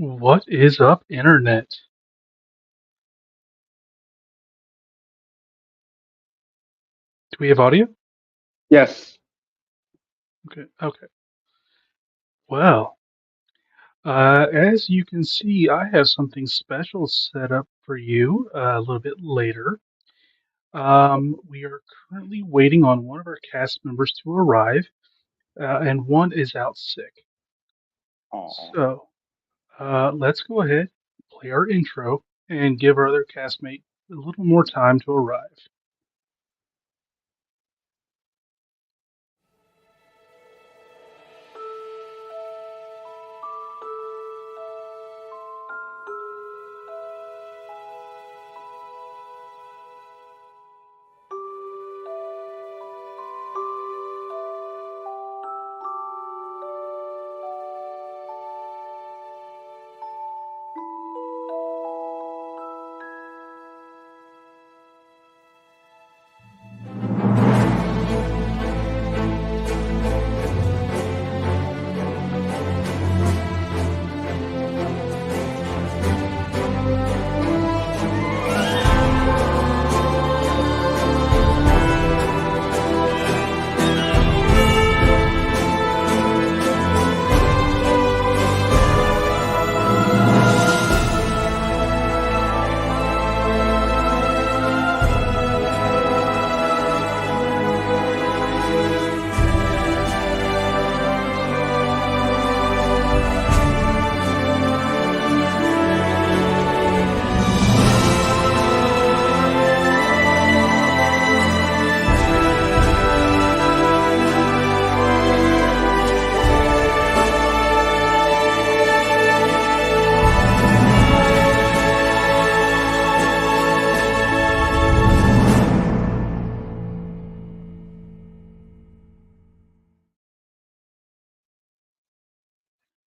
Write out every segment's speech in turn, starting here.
What is up, Internet? Do we have audio? Yes. Okay, okay. Well, as you can see, I have something special set up for you a little bit later. We are currently waiting on one of our cast members to arrive, and one is out sick. Aw. So, let's go ahead, play our intro, and give our other castmate a little more time to arrive.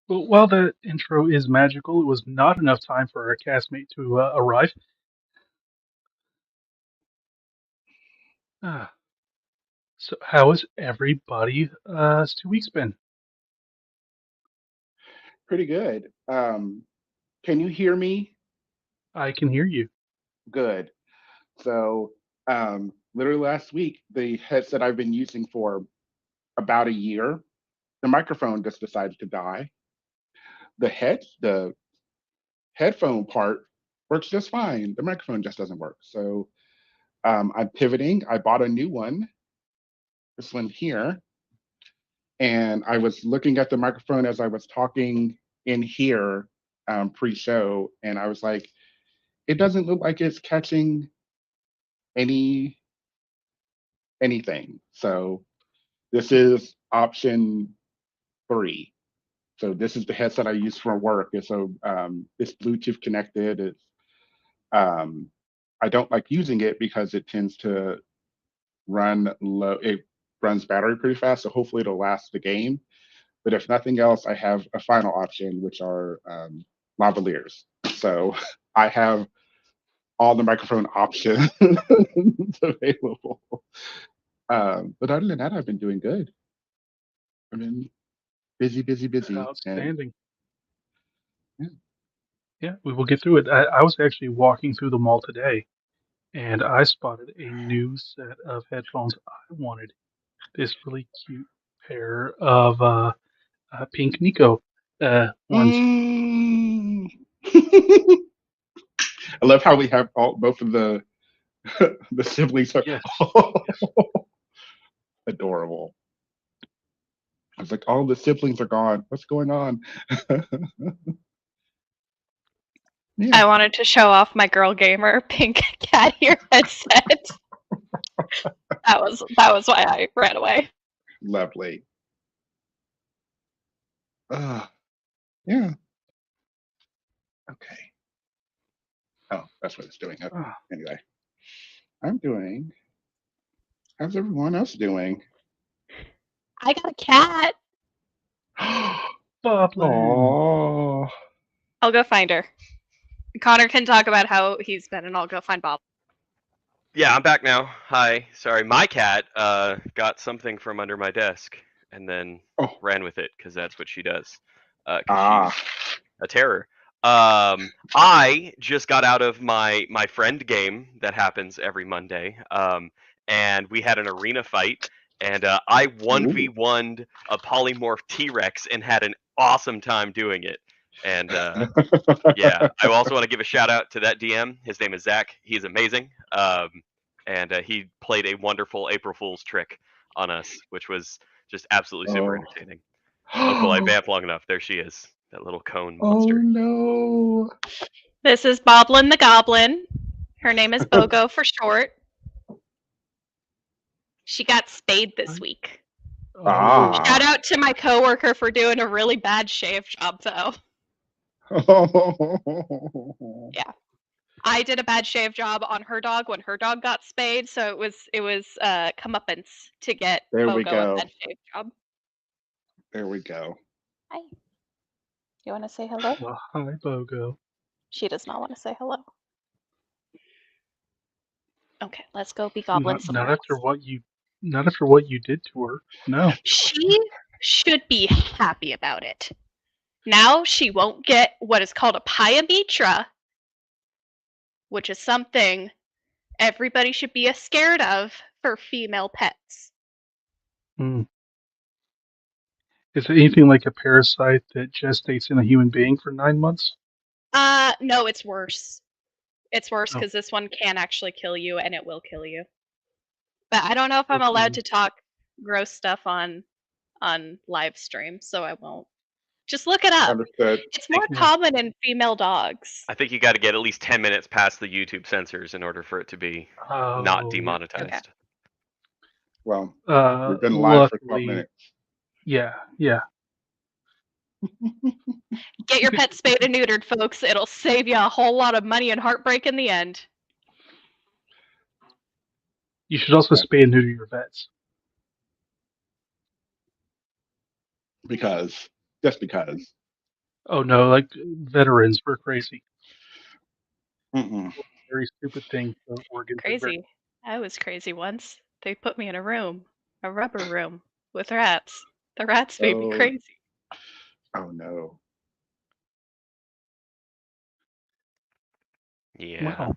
But while the intro is magical, it was not enough time for our castmate to arrive. Ah, so how has everybody 2 weeks been? Pretty good. Can you hear me? I can hear you. Good. So, literally last week, the headset I've been using for about a year, the microphone just decided to die. The headphone part works just fine. The microphone just doesn't work. So, I'm pivoting. I bought a new one, this one here, and I was looking at the microphone as I was talking in here pre-show, and I was like, it doesn't look like it's catching any anything. So this is option three. So this is the headset I use for work. And so it's Bluetooth connected. Um, I don't like using it because it tends to run low. It runs battery pretty fast. So hopefully it'll last the game. But if nothing else, I have a final option, which are lavaliers. So I have all the microphone options available. But other than that, I've been doing good. I've been busy, busy, busy, and Outstanding. yeah. Yeah, we will get through it. I was actually walking through the mall today and I spotted a new set of headphones I wanted. This really cute pair of pink Nico ones. Mm. I love how we have all both of the the siblings are Yes, yes. adorable. I was like, all the siblings are gone. What's going on? Yeah, I wanted to show off my girl gamer pink cat ear headset. That was why I ran away. lovely. Yeah. Okay. Oh, that's what it's doing. Okay. Ah, Anyway, I'm doing. How's everyone else doing? I got a cat. Boblin. Oh, I'll go find her. Connor can talk about how he's been, and I'll go find Bob. Yeah, I'm back now. Hi. Sorry, my cat got something from under my desk and then oh, ran with it because that's what she does. Because ah, she's a terror. I just got out of my friend game that happens every Monday. And we had an arena fight, and I Ooh. 1v1'd a polymorph T-Rex and had an awesome time doing it. And yeah, I also want to give a shout out to that DM. His name is Zach. He's amazing. And he played a wonderful April Fool's trick on us, which was just absolutely super Oh. entertaining. Oh, cool. I vamp long enough. There she is. That little cone Oh monster. no. This is Boblin the Goblin. Her name is Bogo for short. She got spayed this week. Ah. Shout out to my coworker for doing a really bad shave job, though. Yeah. I did a bad shave job on her dog when her dog got spayed, so it was comeuppance to get There we Bogo go. a bad shave job. There we go. Hi. You want to say hello? Well, hi, Bogo. She does not want to say hello. Okay, let's go be goblin Not somewhere after else. not after what you did to her. No. She should be happy about it. Now she won't get what is called a pyometra, which is something everybody should be scared of for female pets. Hmm. Is it anything like a parasite that gestates in a human being for 9 months? No, it's worse. It's worse Oh, because this one can actually kill you, and it will kill you. But I don't know if I'm okay. allowed to talk gross stuff on live stream, so I won't. Just look it up. Understood. It's more Yeah. common in female dogs. I think you got to get at least 10 minutes past the YouTube censors in order for it to be not Oh, demonetized. Okay. Well, yeah. we've been live for 12 Luckily, minutes. yeah. Get your pet spayed and neutered, folks. It'll save you a whole lot of money and heartbreak in the end. You should also Yeah. spay and neuter your vets. Just because. Oh no, like veterans were crazy. Mm-mm. Very stupid thing for organs. Crazy. I was crazy once. They put me in a room, a rubber room, with rats. The rats made me Oh. crazy. Oh no. Yeah. Wow.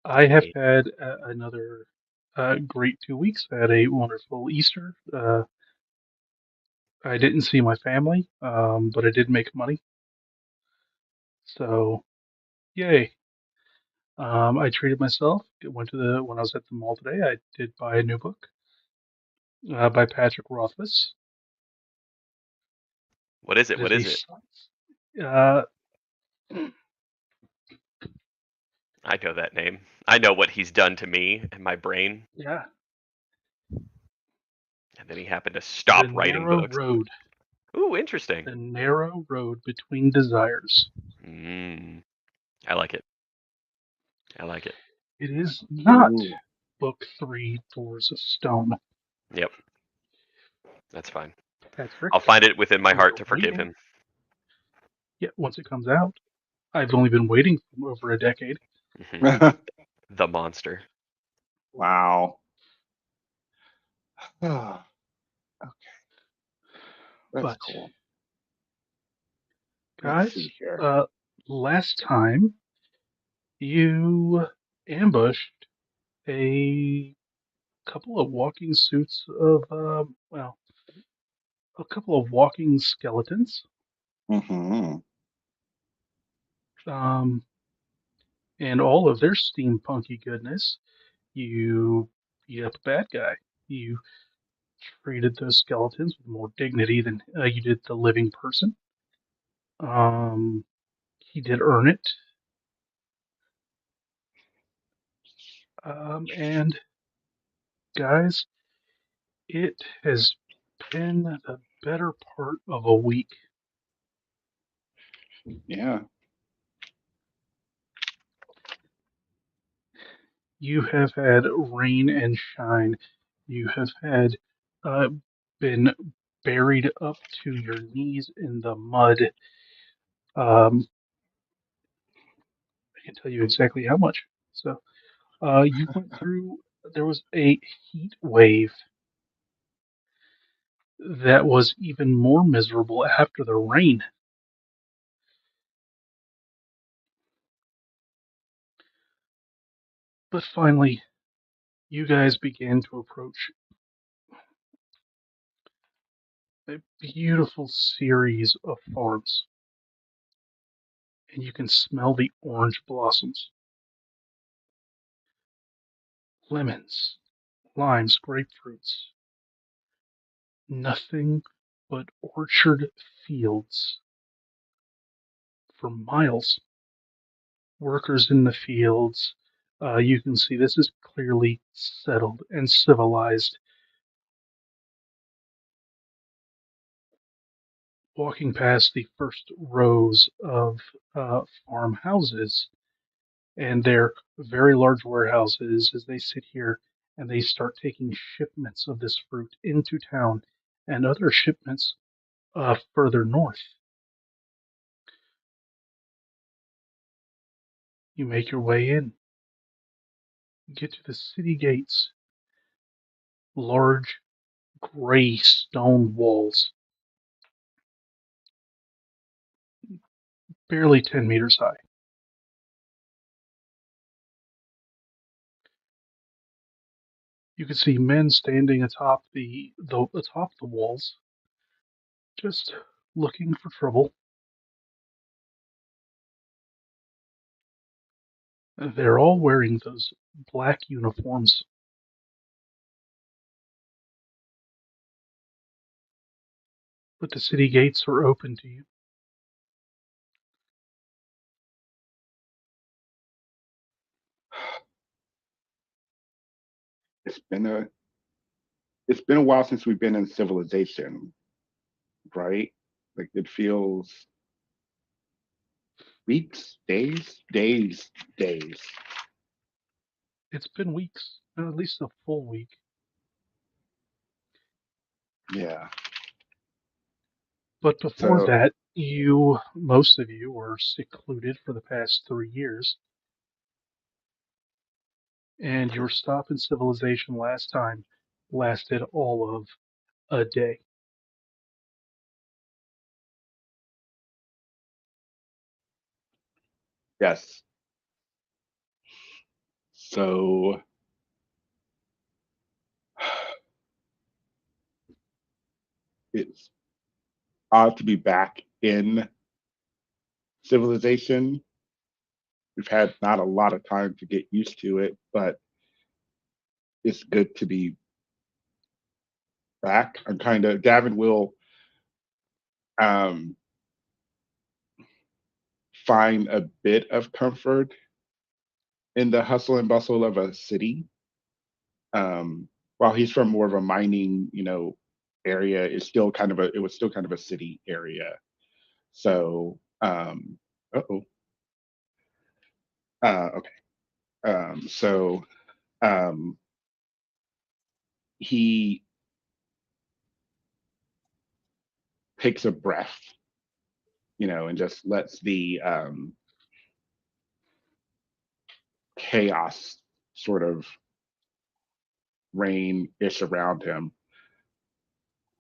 I have had another great 2 weeks. I had a wonderful Easter. I didn't see my family, but I did make money. So, yay. I treated myself. When I was at the mall today, I did buy a new book by Patrick Rothfuss. What is it? It What is is it? Uh, I know that name. I know what he's done to me and my brain. yeah, And then he happened to The stop writing Narrow books. Road. Ooh, interesting. The Narrow Road Between Desires. I like it. I like it. It is not Ooh. book 3, Doors of Stone. Yep. That's fine. Patrick, I'll find it within my we heart are to forgive waiting. him. Yeah, once it comes out. I've only been waiting for over a decade. The monster. Wow. Okay. That's But, cool. Let's guys, see here. last time you ambushed a couple of walking suits of, a couple of walking skeletons. Mm-hmm. And all of their steampunky goodness. You beat up a bad guy. You treated those skeletons with more dignity than you did the living person. He did earn it. And guys, it has been the better part of a week. Yeah. You have had rain and shine. You have had uh, been buried up to your knees in the mud. I can tell you exactly how much. So, you went through. There was a heat wave that was even more miserable after the rain. But finally, you guys begin to approach a beautiful series of farms, and you can smell the orange blossoms, lemons, limes, grapefruits, nothing but orchard fields for miles. Workers in the fields. You can see this is clearly settled and civilized. Walking past the first rows of farmhouses, and they're very large warehouses as they sit here and they start taking shipments of this fruit into town and other shipments further north. You make your way in, get to the city gates, large gray stone walls, barely 10 meters high. You can see men standing atop atop the walls, just looking for trouble. They're all wearing those black uniforms, but the city gates are open to you. It's been a it's been a while since we've been in civilization, right? Like it feels weeks, days. It's been weeks, at least a full week. Yeah. But before So that, most of you, were secluded for the past 3 years, and your stop in civilization last time lasted all of a day. yes. So it's odd to be back in civilization. We've had not a lot of time to get used to it, but it's good to be back. I'm kind of Gavin will um, find a bit of comfort in the hustle and bustle of a city. While he's from more of a mining, area, it was still kind of a city area. So, oh, okay. So um, he takes a breath, and just lets the chaos sort of reign ish around him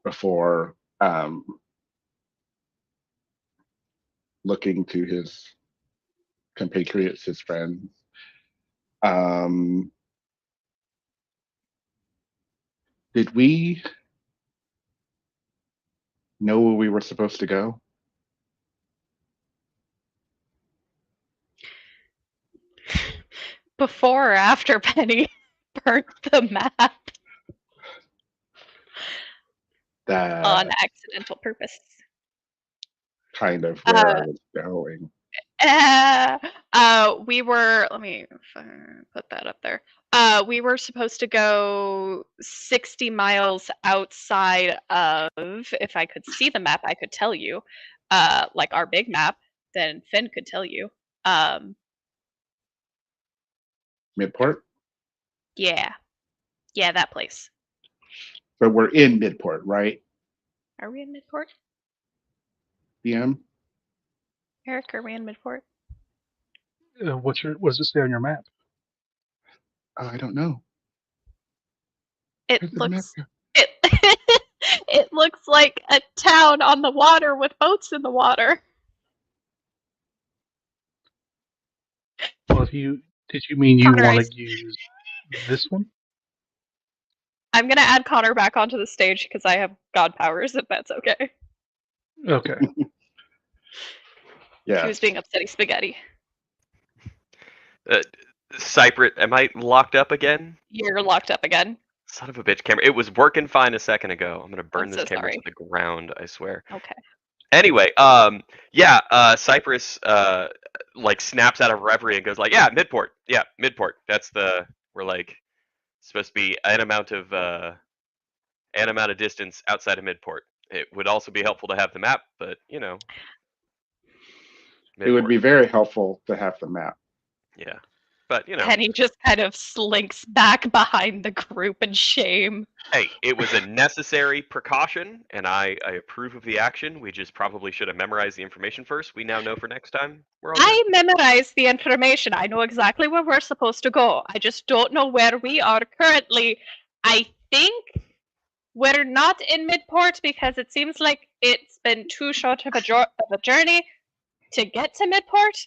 before looking to his compatriots, his friends. Um, did we know where we were supposed to go? Before or after Penny burnt the map on That's accidental purpose. kind of where I Uh, was going. we were. Let me put that up there. We were supposed to go 60 miles outside of. If I could see the map, I could tell you. Like our big map, then Finn could tell you. Midport? Yeah, yeah, that place. So we're in Midport, right? Are we in Midport, DM? Eric? Are we in Midport? What does it say on your map? Oh, I don't know. It Where's the map looks. go? It. It looks like a town on the water with boats in the water. Well, if you Did you mean you Connor, want to use this one? I'm gonna add Connor back onto the stage because I have god powers, if that's okay. Okay. He Yeah. was being upsetty spaghetti. Cypret, am I locked up again? You're locked up again. Son of a bitch camera. It was working fine a second ago. I'm gonna burn I'm this so camera to sorry. the ground, I swear. Okay. Anyway, Cypress like snaps out of reverie and goes like, "Yeah, Midport. Yeah, Midport. We're like supposed to be an amount of distance outside of Midport. It would also be helpful to have the map, but It would Midport. be very helpful to have the map. Yeah, but Penny just kind of slinks back behind the group in shame. hey, it was a necessary precaution, and I approve of the action. We just probably should have memorized the information first. We now know for next time. We're all good. I memorized the information. I know exactly where we're supposed to go. I just don't know where we are currently. I think we're not in Midport because it seems like it's been too short of a journey to get to Midport.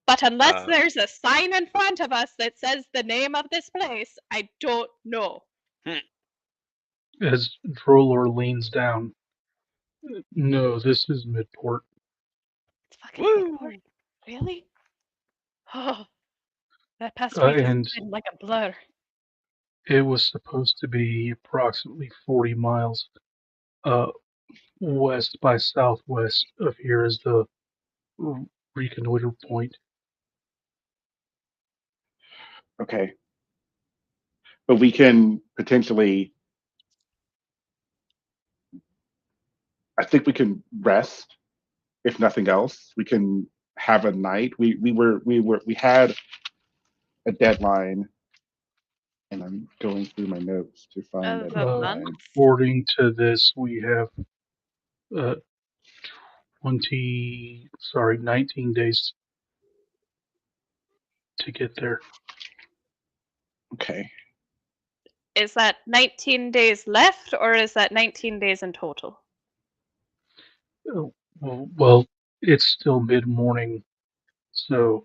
But unless there's a sign in front of us that says the name of this place, I don't know. As Droller leans down. No, this is Midport. It's fucking Woo! Midport. Really? Oh, that past week has And been like a blur. it was supposed to be approximately 40 miles west by southwest of here is the reconnoiter point. Okay. But we can potentially, I think we can rest, if nothing else. We can have a night. We had a deadline, and I'm going through my notes to find that Of a month? deadline. According to this, we have 19 days to get there. Okay. Is that 19 days left, or is that 19 days in total? Oh, well, it's still mid-morning, so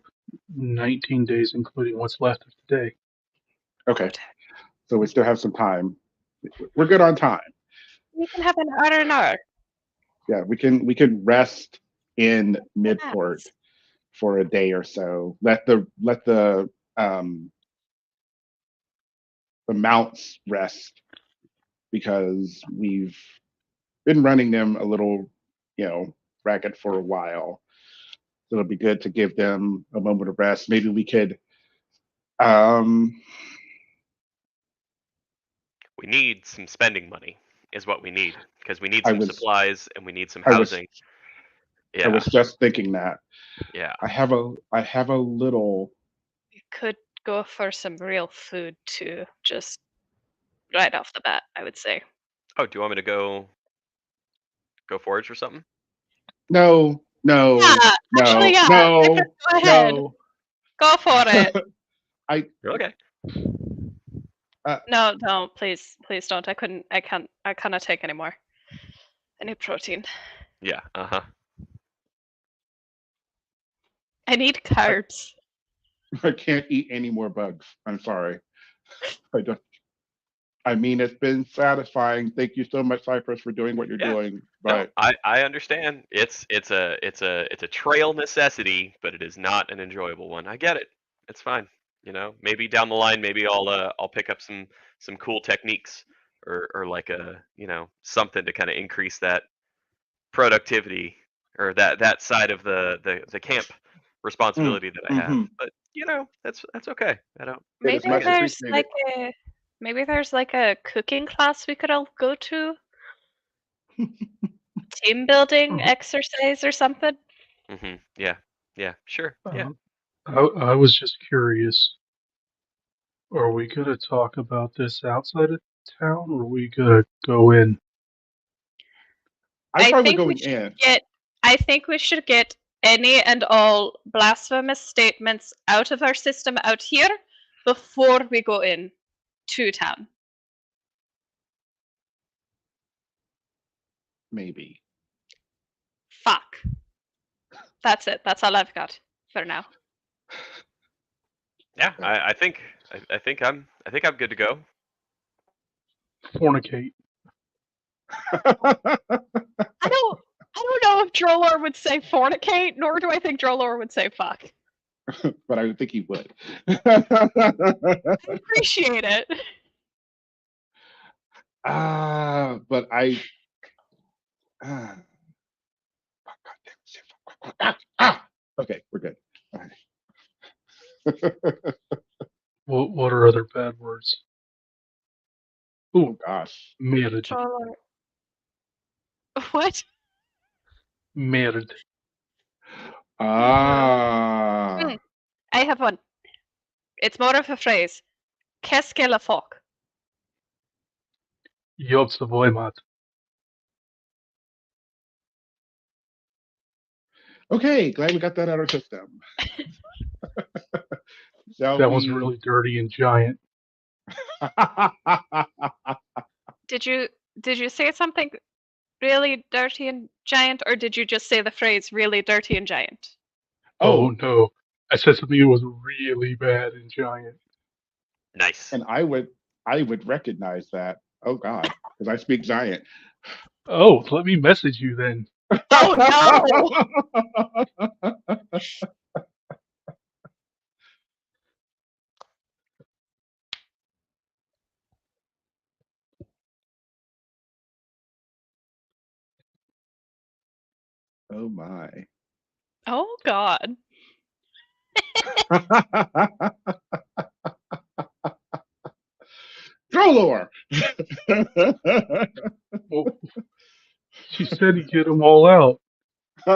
19 days, including what's left of today. Okay. So we still have some time. We're good on time. We can have an R&R. Yeah, we can rest in Midport for a day or so. Let the mounts rest because we've been running them a little, ragged for a while. So it'll be good to give them a moment of rest. Maybe we could um We need some spending money, is what we need, because we need I some was supplies and we need some I was housing. I Yeah, was just thinking that. yeah. I have a little. We could go for some real food too, just right off the bat, I would say. Oh, do you want me to go forage or something? No, no, Yeah, actually, no, yeah. no, Go ahead. no. Go for it. Okay. No, no, please, please don't. I cannot take anymore. I need protein. Yeah. Uh-huh. I need carbs. I can't eat any more bugs. I'm sorry. I don't. I mean, it's been satisfying. Thank you so much, Cypress, for doing what you're Yeah. doing. No, But I understand. It's a trail necessity, but it is not an enjoyable one. I get it. It's fine. Maybe down the line, maybe I'll pick up some cool techniques or like something to kind of increase that productivity or that side of the camp mm, responsibility that I have. hmm But that's okay. I don't. it Maybe is I much get it. there's appreciated. like a maybe there's like a cooking class we could all go to, team building Uh, exercise or something. Yeah. Yeah. Sure. Yeah. uh, I was just curious. Are we gonna talk about this outside of town, or are we gonna go in? I I thought we're think we going should in. get I think we should get any and all blasphemous statements out of our system out here before we go in to town. Maybe. Fuck. That's it. That's all I've got for now. Yeah, But I think I'm good to go. Fornicate. I don't know if Drolor would say fornicate, nor do I think Drolor would say fuck. but I would think he would. I appreciate it. But I. Uh, okay, we're good. All right. What are other bad words? Oh Ooh, gosh. merde. Drolor. What? Merde. Ah. Hmm. I have one. It's more of a phrase. Qu'est-ce que la fuck? Job Savoy mat. Okay, glad we got that out of our system. Shall That one's we? really dirty and giant. Did you say something really dirty and giant, or did you just say the phrase really dirty and giant? Oh Oh, no. I said something that was really bad and giant. Nice. and I would recognize that. Oh God, because I speak giant. Oh, let me message you then. Oh no! Oh my. Oh God! Drolor. Well, she said to get them all out. we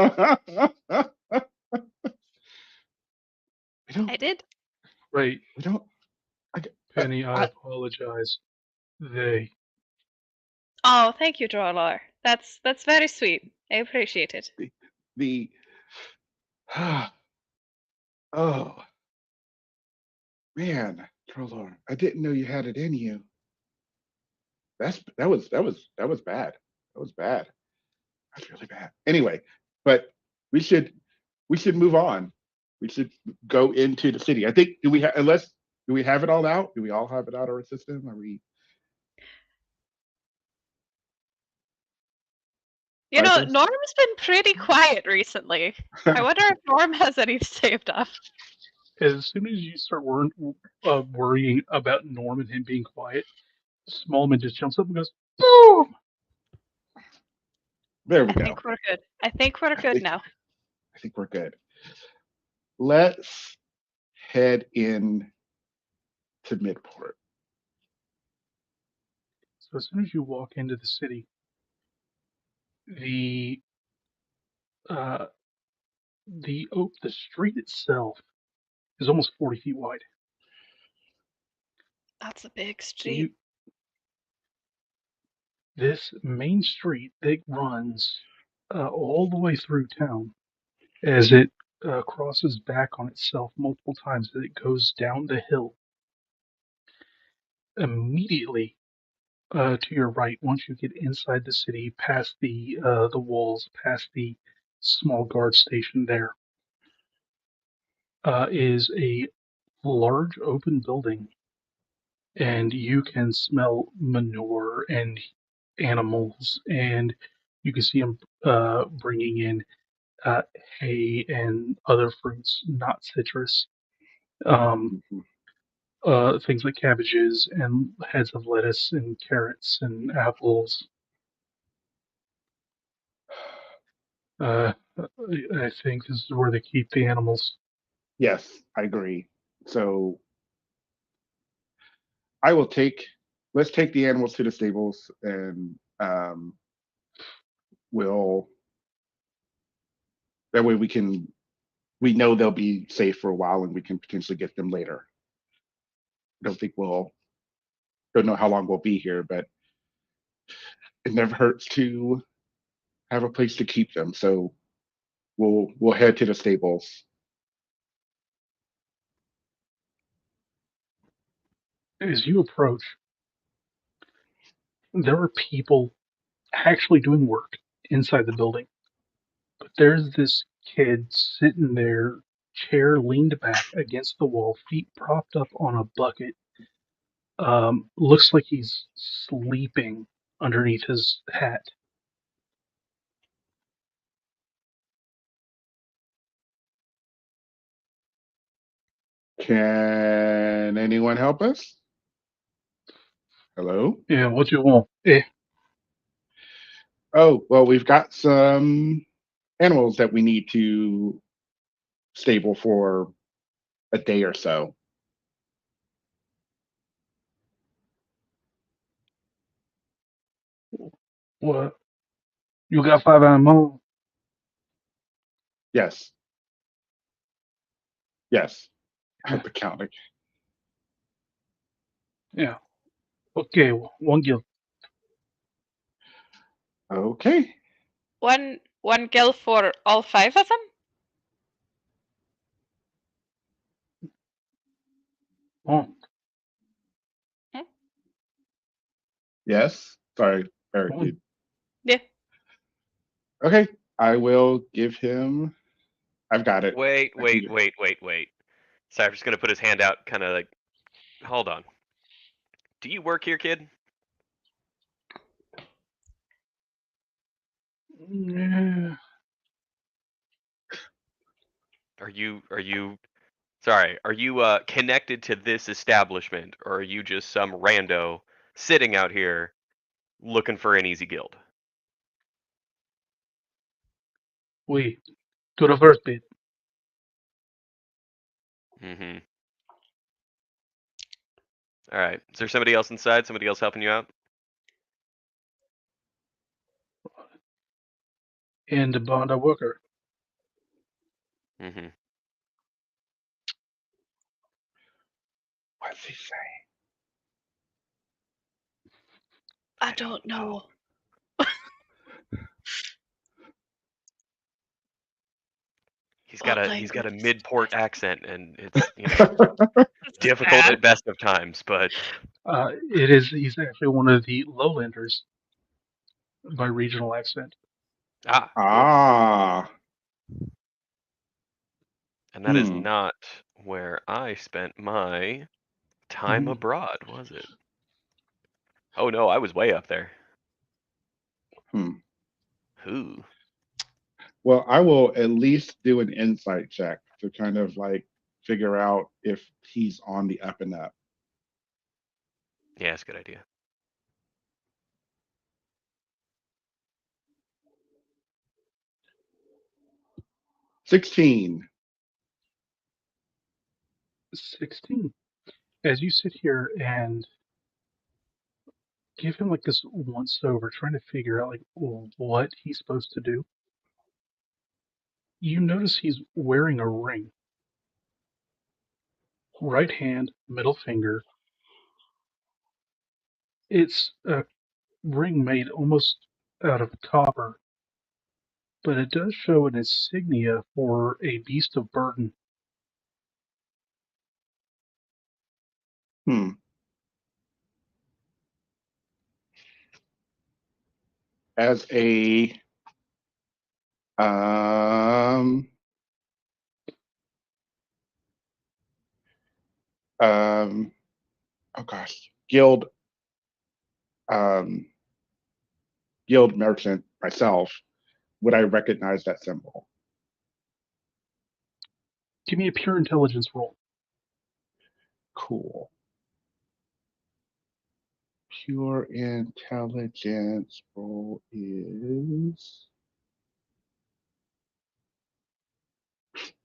don't. I did. Right, We don't. I, Penny, I I, apologize. They. Oh, thank you, Drolor. That's very sweet. I appreciate it. the. Oh man, Drolor. I didn't know you had it in you. That was bad. That was bad. That's really bad. Anyway, but we should we should move on. We should go into the city. I think do we have unless do we have it all out? Do we all have it out of our system? Are we You know, ciphers? Norm's been pretty quiet recently. I wonder if Norm has any saved up. As soon as you start worrying about Norm and him being quiet, Smallman just jumps up and goes, boom! There we I go. think we're good. I think we're I good think now. I think we're good. Let's head in to Midport. So as soon as you walk into the city, the uh, the street itself is almost 40 feet wide. That's a big So street. you this main street that runs all the way through town as it crosses back on itself multiple times as it goes down the hill. Immediately to your right, once you get inside the city, past the walls, past the small guard station, there is a large open building, and you can smell manure and animals, and you can see them bringing in uh, hay and other fruits, not citrus. Um, Mhm. things like cabbages and heads of lettuce and carrots and apples. Uh, I think this is where they keep the animals. Yes, I agree. So I will take. Let's take the animals to the stables, and we'll that way we know they'll be safe for a while, and we can potentially get them later. I don't think we'll don't know how long we'll be here, but it never hurts to have a place to keep them. So we'll head to the stables. As you approach, there are people actually doing work inside the building, but there's this kid sitting there chair leaned back against the wall, feet propped up on a bucket. Looks like he's sleeping underneath his hat. Can anyone help us? Hello? Yeah, what you want? Oh, well, we've got some animals that we need to stable for a day or so. What? You got 5 animals? Yes. Yes. Yeah. The counting. Yeah. Okay, one guild. Okay. One gil for all 5 of them? One. Hmm? Yes. Sorry, Eric. One. Yeah. Okay. I will give him. I've got it. Wait. I can Cypher's gonna put his hand out, kind of like, hold on. Do you work here, kid? Yeah. Are you? Sorry, are you connected to this establishment, or are you just some rando sitting out here looking for an easy guild? Wait. To the first bit. Mm-hmm. All right. Is there somebody else inside? Somebody else helping you out? And the bond worker. Mm-hmm. What's he saying? I don't know. He's What got a language? mid-port accent, and it's difficult bad. at best of times. But It is. He's actually one of the lowlanders by regional accent. cool. Ah. And that is Hmm. not where I spent my time Mhm. abroad, was it? Oh no, I was way up there. Hmm. Who? Well, I will at least do an insight check to kind of like figure out if he's on the up and up. Yeah, that's a good idea. 16. 16. As you sit here and give him like this once over, trying to figure out like what he's supposed to do, you notice he's wearing a ring. Right hand, middle finger. It's a ring made almost out of copper, but it does show an insignia for a beast of burden. Hmm. As a um um oh gosh, um guild merchant myself, would I recognize that symbol? Give me a pure intelligence roll. Cool. Pure intelligence roll is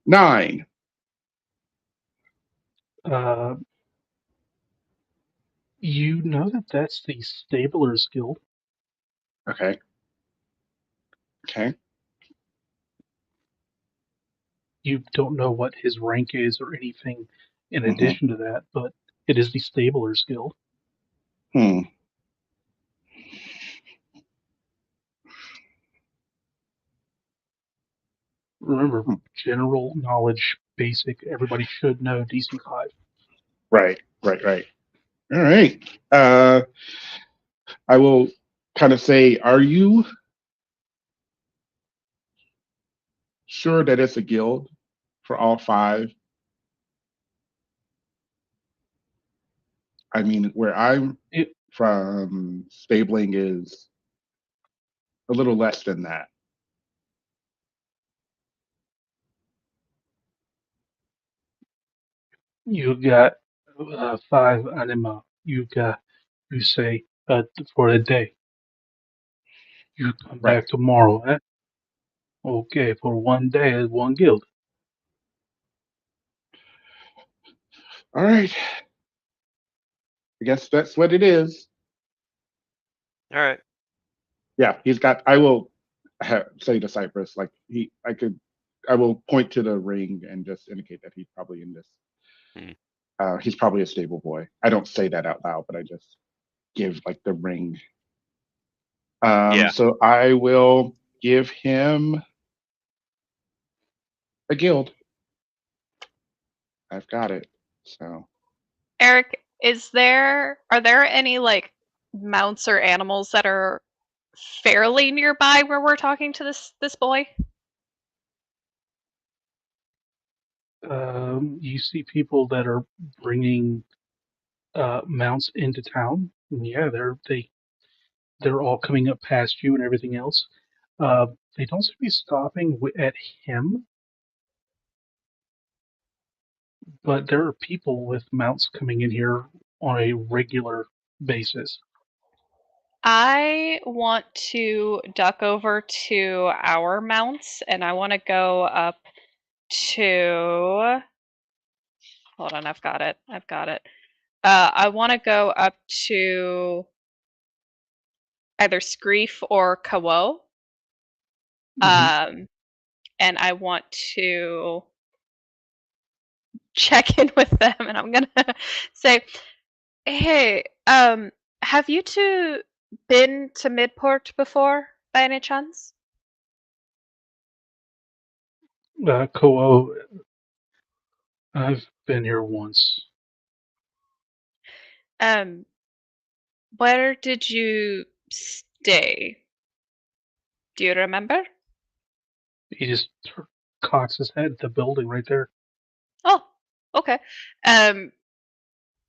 9. Uh, you know that that's the Stabler's Guild. Okay. Okay. You don't know what his rank is or anything in Hmm. addition to that, but it is the Stabler's Guild. Hmm. Remember, Hmm. general knowledge, basic, everybody should know DC 5. Right. Right. Right. All right. I will kind of say, are you sure that it's a guild? for all 5. I mean, where I'm It, from, stabling is a little less than that. you got 5 animal. You say for a day. You come Right. back tomorrow. Eh? Okay, for one day, 1 guild. All right. I guess that's what it is. All right. Yeah, he's got. I will say to Cypress, like I will point to the ring and just indicate that he's probably in this. Hmm. He's probably a stable boy. I don't say that out loud, but I just give like the ring. Yeah. So I will give him a guild. I've got it. So Eric, are there any like mounts or animals that are fairly nearby where we're talking to this boy? You see people that are bringing mounts into town. And yeah, they're all coming up past you and everything else. Uh, they don't seem to be stopping at him, but there are people with mounts coming in here on a regular basis. I want to duck over to our mounts and I want to go up to. Hold on, I've got it. I want to go up to either Screef or Kawo. Mhm. And I want to check in with them and I'm gonna say, hey, have you two been to Midport before by any chance? Koo, I've been here once. Um, where did you stay? Do you remember? He just cocks his head at the building right there. Oh, okay. Um,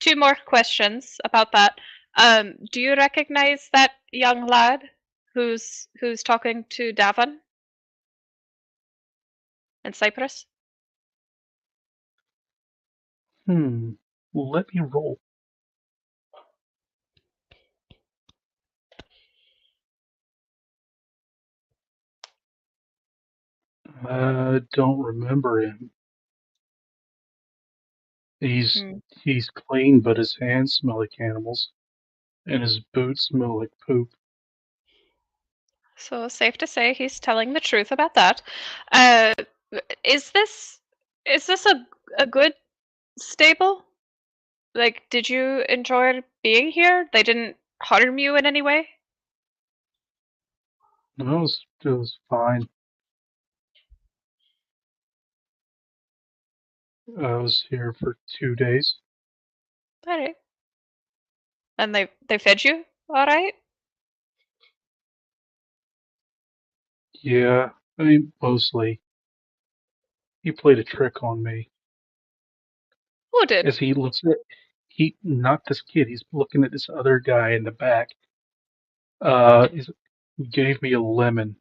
two more questions about that. Do you recognize that young lad who's talking to Davin and Cypress? Let me roll. Don't remember him. He's Hmm. he's clean, but his hands smell like animals, and his boots smell like poop. So safe to say he's telling the truth about that. Uh, is this a good stable? Like, did you enjoy being here? They didn't harm you in any way? No, it was fine. I was here for 2 days. All right. And they fed you all right? Yeah, I mean, mostly. He played a trick on me. Who did? As he looks at, he not this kid. He's looking at this other guy in the back. He gave me a lemon.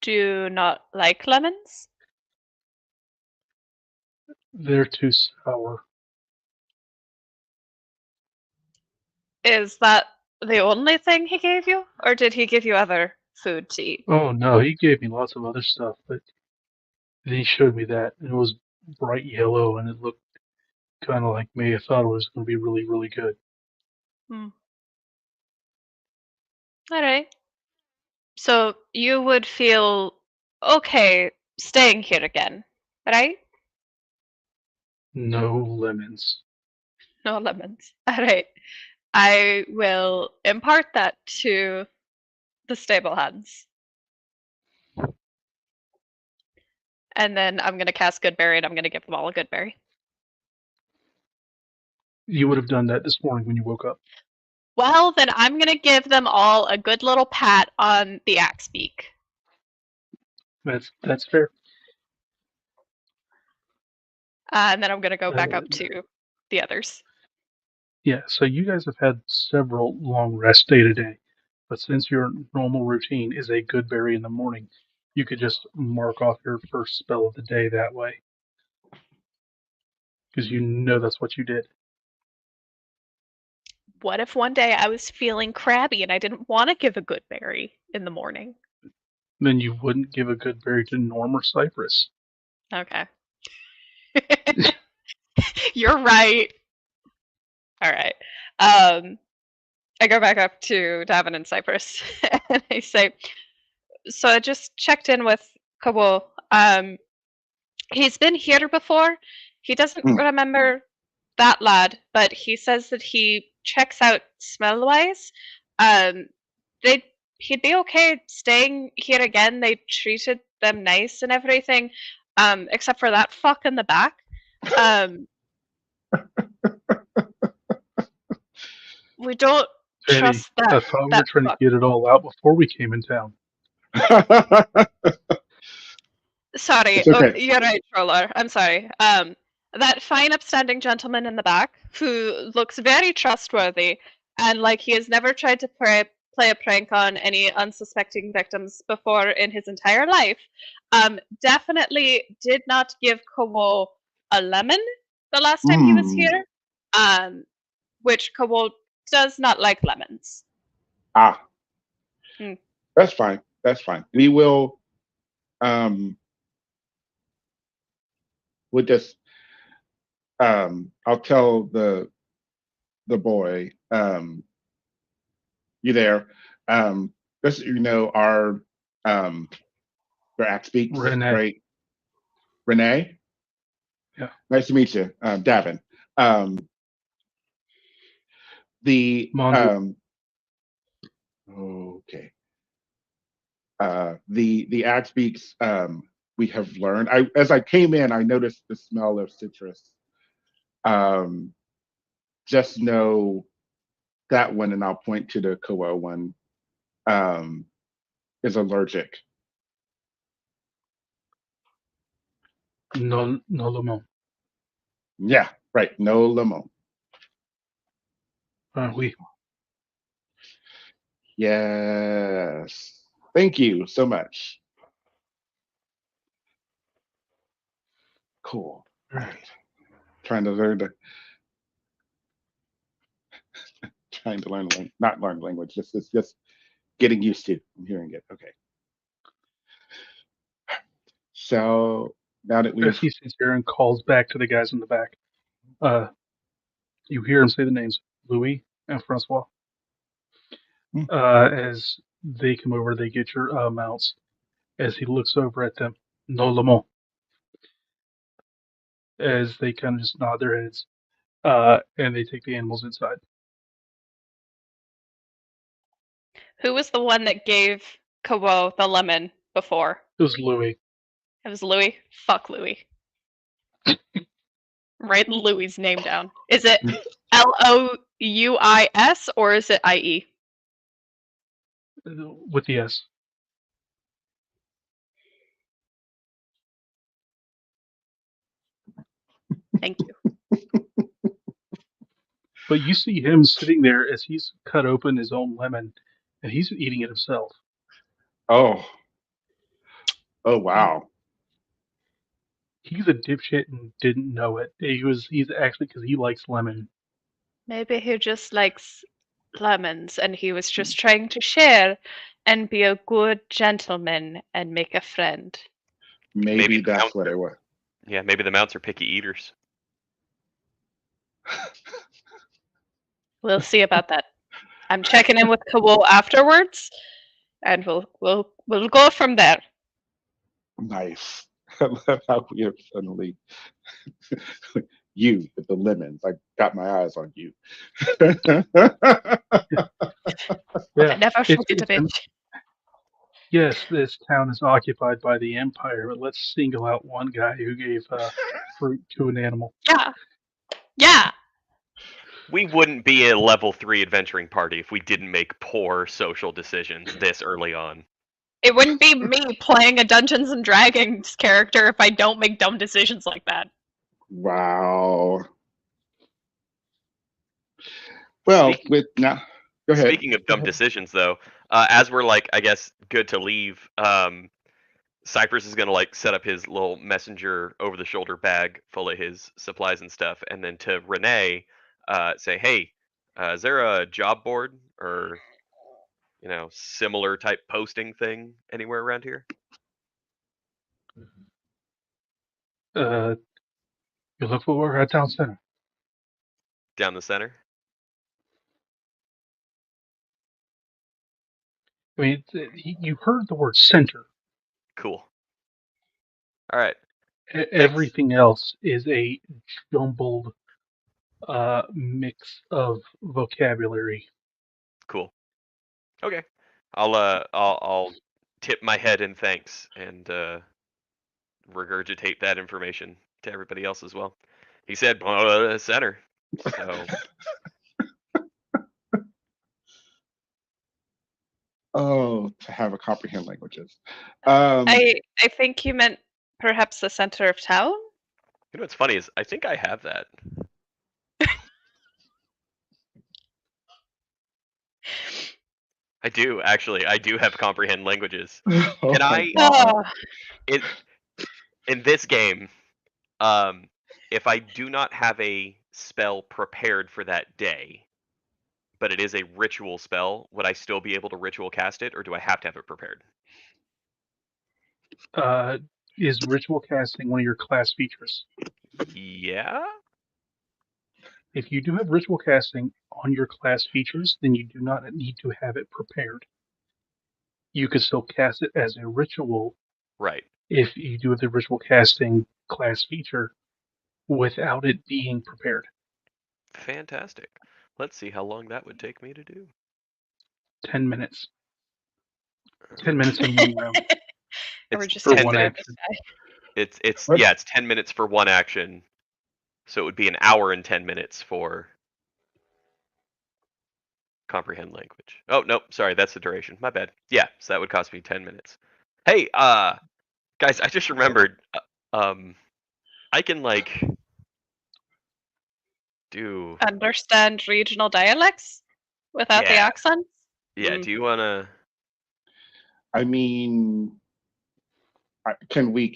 Do you not like lemons? They're too sour. Is that the only thing he gave you, or did he give you other food to eat? Oh no, he gave me lots of other stuff, but then he showed me that, and it was bright yellow, and it looked kind of like me. I thought it was going to be really, really good. Hmm. All right. So you would feel okay staying here again, right? No lemons. No lemons. All right. I will impart that to the stable hands. And then I'm going to cast Goodberry and I'm going to give them all a Goodberry. You would have done that this morning when you woke up. Well, then I'm going to give them all a good little pat on the axe beak. That's fair. And then I'm gonna go back Uh, up to the others. yeah, so you guys have had several long rests day to day, but since your normal routine is a good berry in the morning, you could just mark off your first spell of the day that way because you know that's what you did. What if one day I was feeling crabby and I didn't want to give a good berry in the morning? Then you wouldn't give a good berry to Norm or Cypress. Okay. You're right. All right. I go back up to Davin and Cypress and I say, so I just checked in with Kabul. He's been here before. He doesn't Hmm. remember that lad, but he says that he checks out smell wise. Um, they he'd be okay staying here again. They treated them nice and everything, except for that fuck in the back. Um, we don't Penny, trust I that thought we were that trying to fuck. get it all out before we came in town. Sorry, It's okay. you're right, Troller. I'm sorry. That fine, upstanding gentleman in the back who looks very trustworthy and like he has never tried to play a prank on any unsuspecting victims before in his entire life, definitely did not give Kowo a lemon the last time he was Mm. here, which Kowo does not like lemons. Ah, Hmm. that's fine. That's fine. We will. We'll just. I'll tell the boy. You there? Just our your act speaks, Renee, right? Renee. yeah, Nice to meet you, Davin. Um, the Mondu, okay. The act speaks. We have learned. As I came in, I noticed the smell of citrus. Um, just know that one, and I'll point to the Koa one. Um, is allergic. no lemon. Yeah, right. No lemon. We Yes. Thank you so much. Cool. All right. Trying to learn the trying to learn not learn language. Just getting used to hearing it. Okay. So now that as we've he sits here and calls back to the guys in the back. Uh, you hear him say the names Louis and Francois. hmm, As they come over, they get your mounts. As he looks over at them, no lemon. As they kind of just nod their heads, and they take the animals inside. Who was the one that gave Kowo the lemon before? It was Louis. It was Louis. Fuck Louis. Write Louis's name down. Is it Louis or is it IE? With the S. Thank you. But you see him sitting there as he's cut open his own lemon, and he's eating it himself. oh wow. He's a dipshit and didn't know it. He's actually because he likes lemon. Maybe he just likes lemons and he was just trying to share and be a good gentleman and make a friend. Maybe the that's mounts what are, it was. yeah, maybe the mounts are picky eaters. We'll see about that. I'm checking in with Kowo afterwards and we'll go from there. Nice. I love how we have suddenly you with the lemons. I got my eyes on you. Yeah, I never forget a bitch. yes, this town is occupied by the Empire, but let's single out one guy who gave fruit to an animal. Yeah. Yeah. We wouldn't be a level 3 adventuring party if we didn't make poor social decisions this early on. It wouldn't be me playing a Dungeons and Dragons character if I don't make dumb decisions like that. Wow. Well, Speaking, now, go ahead. speaking of dumb decisions, though, as we're like, I guess, good to leave, Cypress is gonna like set up his little messenger over-the-shoulder bag full of his supplies and stuff, and then to Renee, say, "Hey, is there a job board or similar type posting thing anywhere around here?" Uh, you look for a town center. Down the center. I mean, you heard the word center. Cool. All right. Thanks. Everything else is a jumbled mix of vocabulary. Cool. Okay. I'll tip my head in thanks and regurgitate that information to everybody else as well. He said center. So Oh, to have a comprehend languages. I think you meant perhaps the center of town? what's funny is I think I have that. I do actually. I do have comprehend languages. Oh Can my I God. in this game, if I do not have a spell prepared for that day, but it is a ritual spell, would I still be able to ritual cast it, or do I have to have it prepared? Is ritual casting one of your class features? Yeah. If you do have ritual casting on your class features, then you do not need to have it prepared. You can still cast it as a ritual Right. if you do have the ritual casting class feature without it being prepared. Fantastic. Let's see how long that would take me to do. 10 minutes. 10 minutes in one round. Or we're It's just 10 gonna minutes. skip this It's What? yeah, it's 10 minutes for one action. So it would be an hour and 10 minutes for comprehend language. Oh, nope, sorry, that's the duration. My bad. Yeah, so that would cost me 10 minutes. Hey, guys, I just remembered I can like do guy. Understand regional dialects without the Yeah. accents? Yeah, do you want to I mean, can we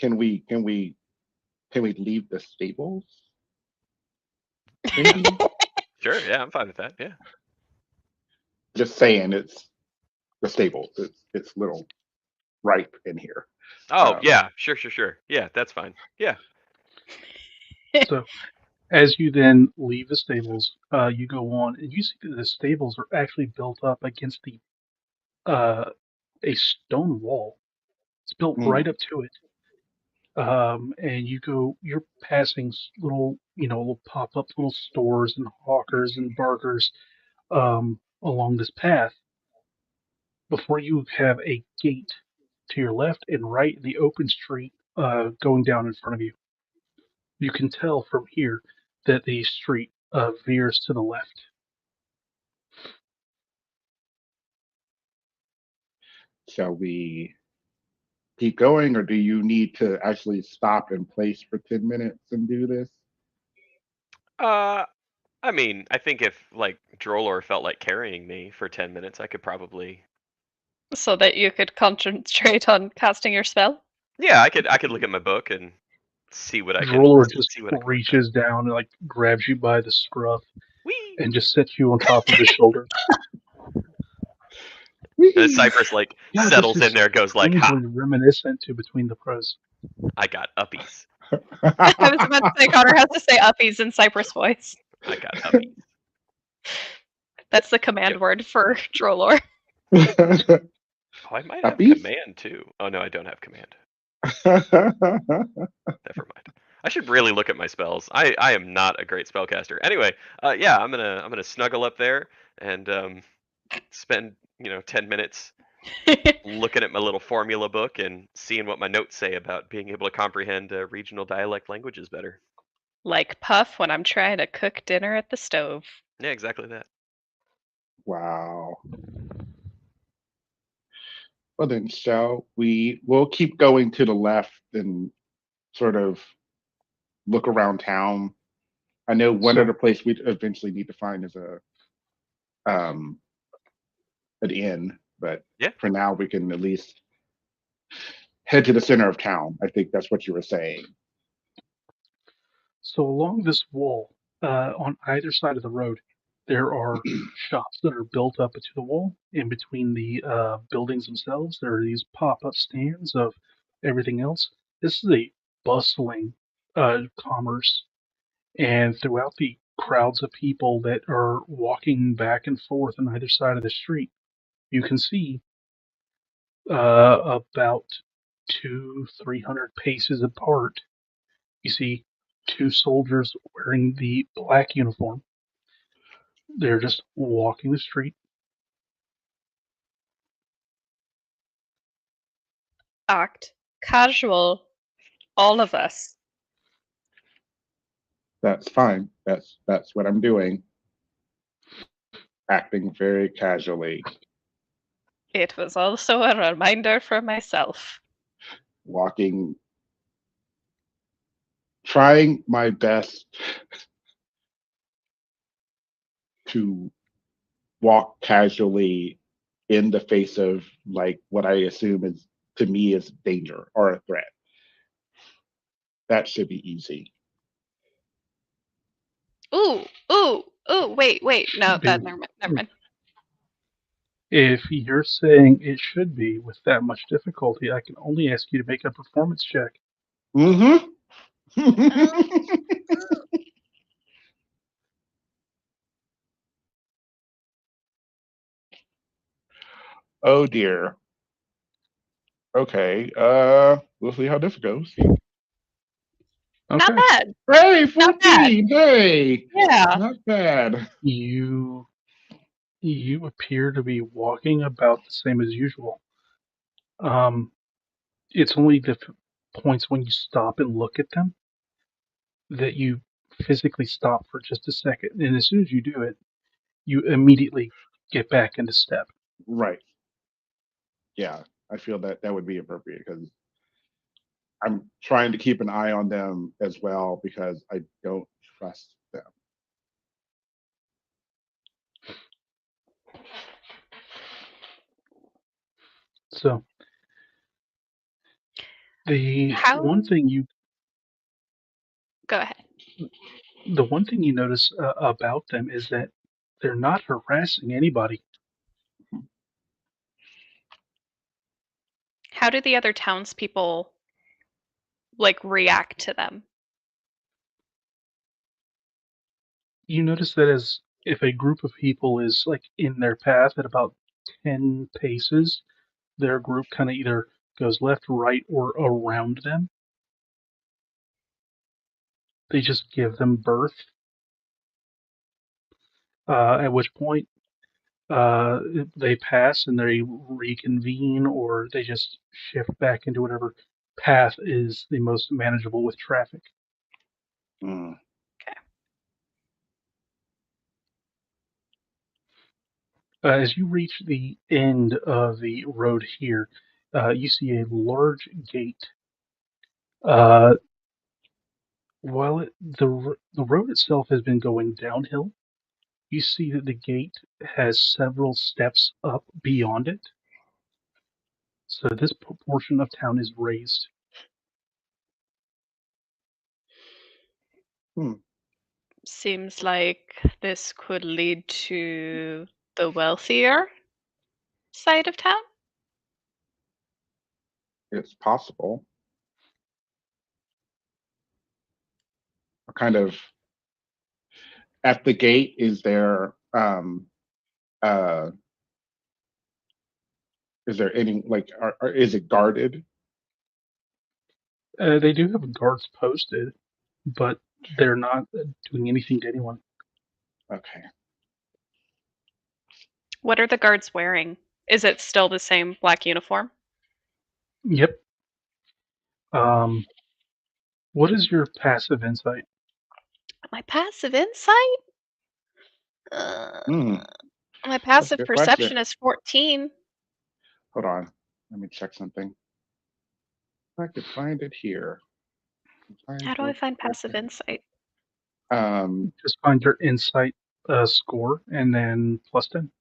leave the stables? Maybe. Sure, yeah, I'm fine with that. Yeah. Just saying, it's the stables. It's little ripe in here. Oh, yeah, sure. Yeah, that's fine. Yeah. So, as you then leave the stables, you go on and you see that the stables are actually built up against a stone wall. It's built right up to it. And you're passing little pop-up little stores and hawkers and burgers along this path before you have a gate to your left and right in the open street going down in front of you. You can tell from here that the street veers to the left. Shall we keep going, or do you need to actually stop and place for 10 minutes and do this? I mean, I think if like Drollor felt like carrying me for 10 minutes, I could probably So that you could concentrate on casting your spell? Yeah, I could look at my book and see what I can Roller just see what I can work out. reaches down and like grabs you by the scruff Whee! and just sets you on top of his shoulder. And Cypress like Yeah, this settles is in there, goes like, "Ha, strangely reminiscent to Between the Pros. I got uppies. I was about to say Connor has to say uppies in Cypress voice. I got uppies." That's the command word for Drollor. Oh, I might have Uppies? command too. Oh no, I don't have command. Never mind. I should really look at my spells. I am not a great spellcaster. Anyway, yeah, I'm gonna snuggle up there and spend 10 minutes looking at my little formula book and seeing what my notes say about being able to comprehend regional dialect languages better. Like Puff when I'm trying to cook dinner at the stove. Yeah, exactly that. Wow. Well, then, we'll keep going to the left and sort of look around town. I know one So other place we eventually need to find is a um an inn, but Yeah. for now we can at least head to the center of town. I think that's what you were saying. So along this wall, on either side of the road, there are shops that are built up into the wall. In between the buildings themselves, there are these pop-up stands of everything else. This is a bustling commerce, and throughout the crowds of people that are walking back and forth on either side of the street, you can see about 300 paces apart. You see two soldiers wearing the black uniform. They're just walking the street. Act casual, all of us. That's fine. That's what I'm doing. Acting very casually, It was also a reminder for myself. walking, trying my best to walk casually in the face of like what I assume is to me is danger or a threat. That should be easy. Ooh, ooh, ooh, wait. No, Be- never mind, never mind. If you're saying it should be with that much difficulty, I can only ask you to make a performance check. Mm-hmm. Uh, Oh dear. Okay. We'll see how this goes. Not Okay. bad, Hey, not bad. 14. Hey. Yeah. Not bad. You you appear to be walking about the same as usual. Um, it's only the points when you stop and look at them that you physically stop for just a second, and as soon as you do it, you immediately get back into step. Right. Yeah. I feel that that would be appropriate because I'm trying to keep an eye on them as well because I don't trust them. So the How? one thing you Go ahead. the one thing you notice about them is that they're not harassing anybody. How do the other townspeople like react to them? You notice that as if a group of people is like in their path at about 10 paces, their group kind of either goes left, right, or around them. They just give them birth, at which point uh, they pass and they reconvene, or they just shift back into whatever path is the most manageable with traffic. Mm. Okay. As you reach the end of the road here, you see a large gate. Uh, while the road itself has been going downhill, you see that the gate has several steps up beyond it. So this portion of town is raised. Hmm. Seems like this could lead to the wealthier side of town. It's possible. Kind of at the gate, uh is there any like is it guarded? They do have guards posted, but they're not doing anything to anyone. Okay. What are the guards wearing? Is it still the same black uniform? Yep. Um, what is your passive insight? My passive insight? Uh, Hmm. my That's a passive good question. perception is 14. Hold on. Let me check something. If I could find it here. How do I find passive insight? Just find your insight score and then plus 10.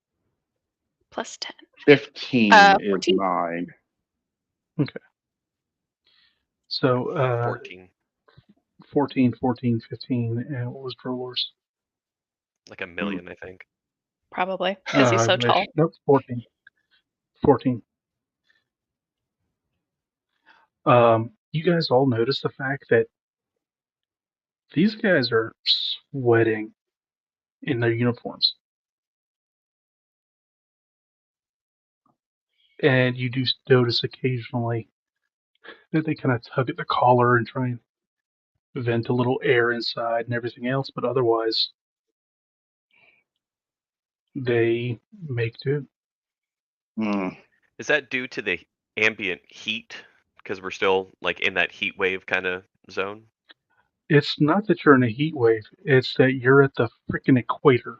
Plus 10. 15 is 14. mine. Okay. So 14. 14, 14, 15, and what was Drolor's? Like a million, I think. Probably, because he's so tall. Nope, 14. 14. You guys all notice the fact that these guys are sweating in their uniforms. And you do notice occasionally that they kind of tug at the collar and try and vent a little air inside and everything else, but otherwise they make do. Mm. Is that due to the ambient heat? Because we're still like in that heat wave kind of zone. It's not that you're in a heat wave, it's that you're at the freaking equator.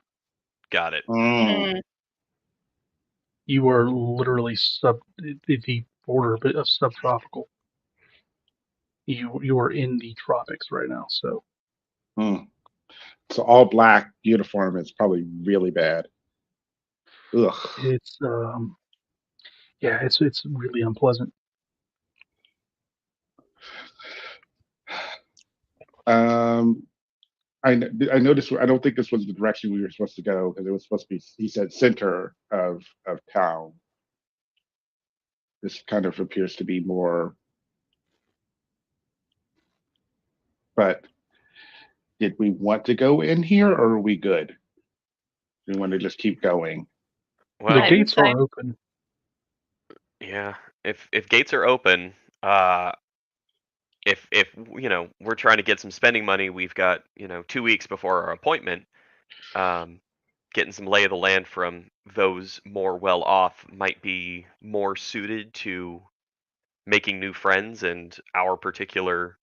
Got it. Mm. You are literally the border of subtropical. You are in the tropics right now, so Mm. So all black uniform is probably really bad. Ugh. it's yeah, it's really unpleasant. I noticed. I don't think this was the direction we were supposed to go because it was supposed to be. He said center of town. This kind of appears to be more. But did we want to go in here, or are we good? Do we want to just keep going? Well, The gates are open. yeah. If gates are open, if we're trying to get some spending money, we've got 2 weeks before our appointment. Getting some lay of the land from those more well off might be more suited to making new friends and our particular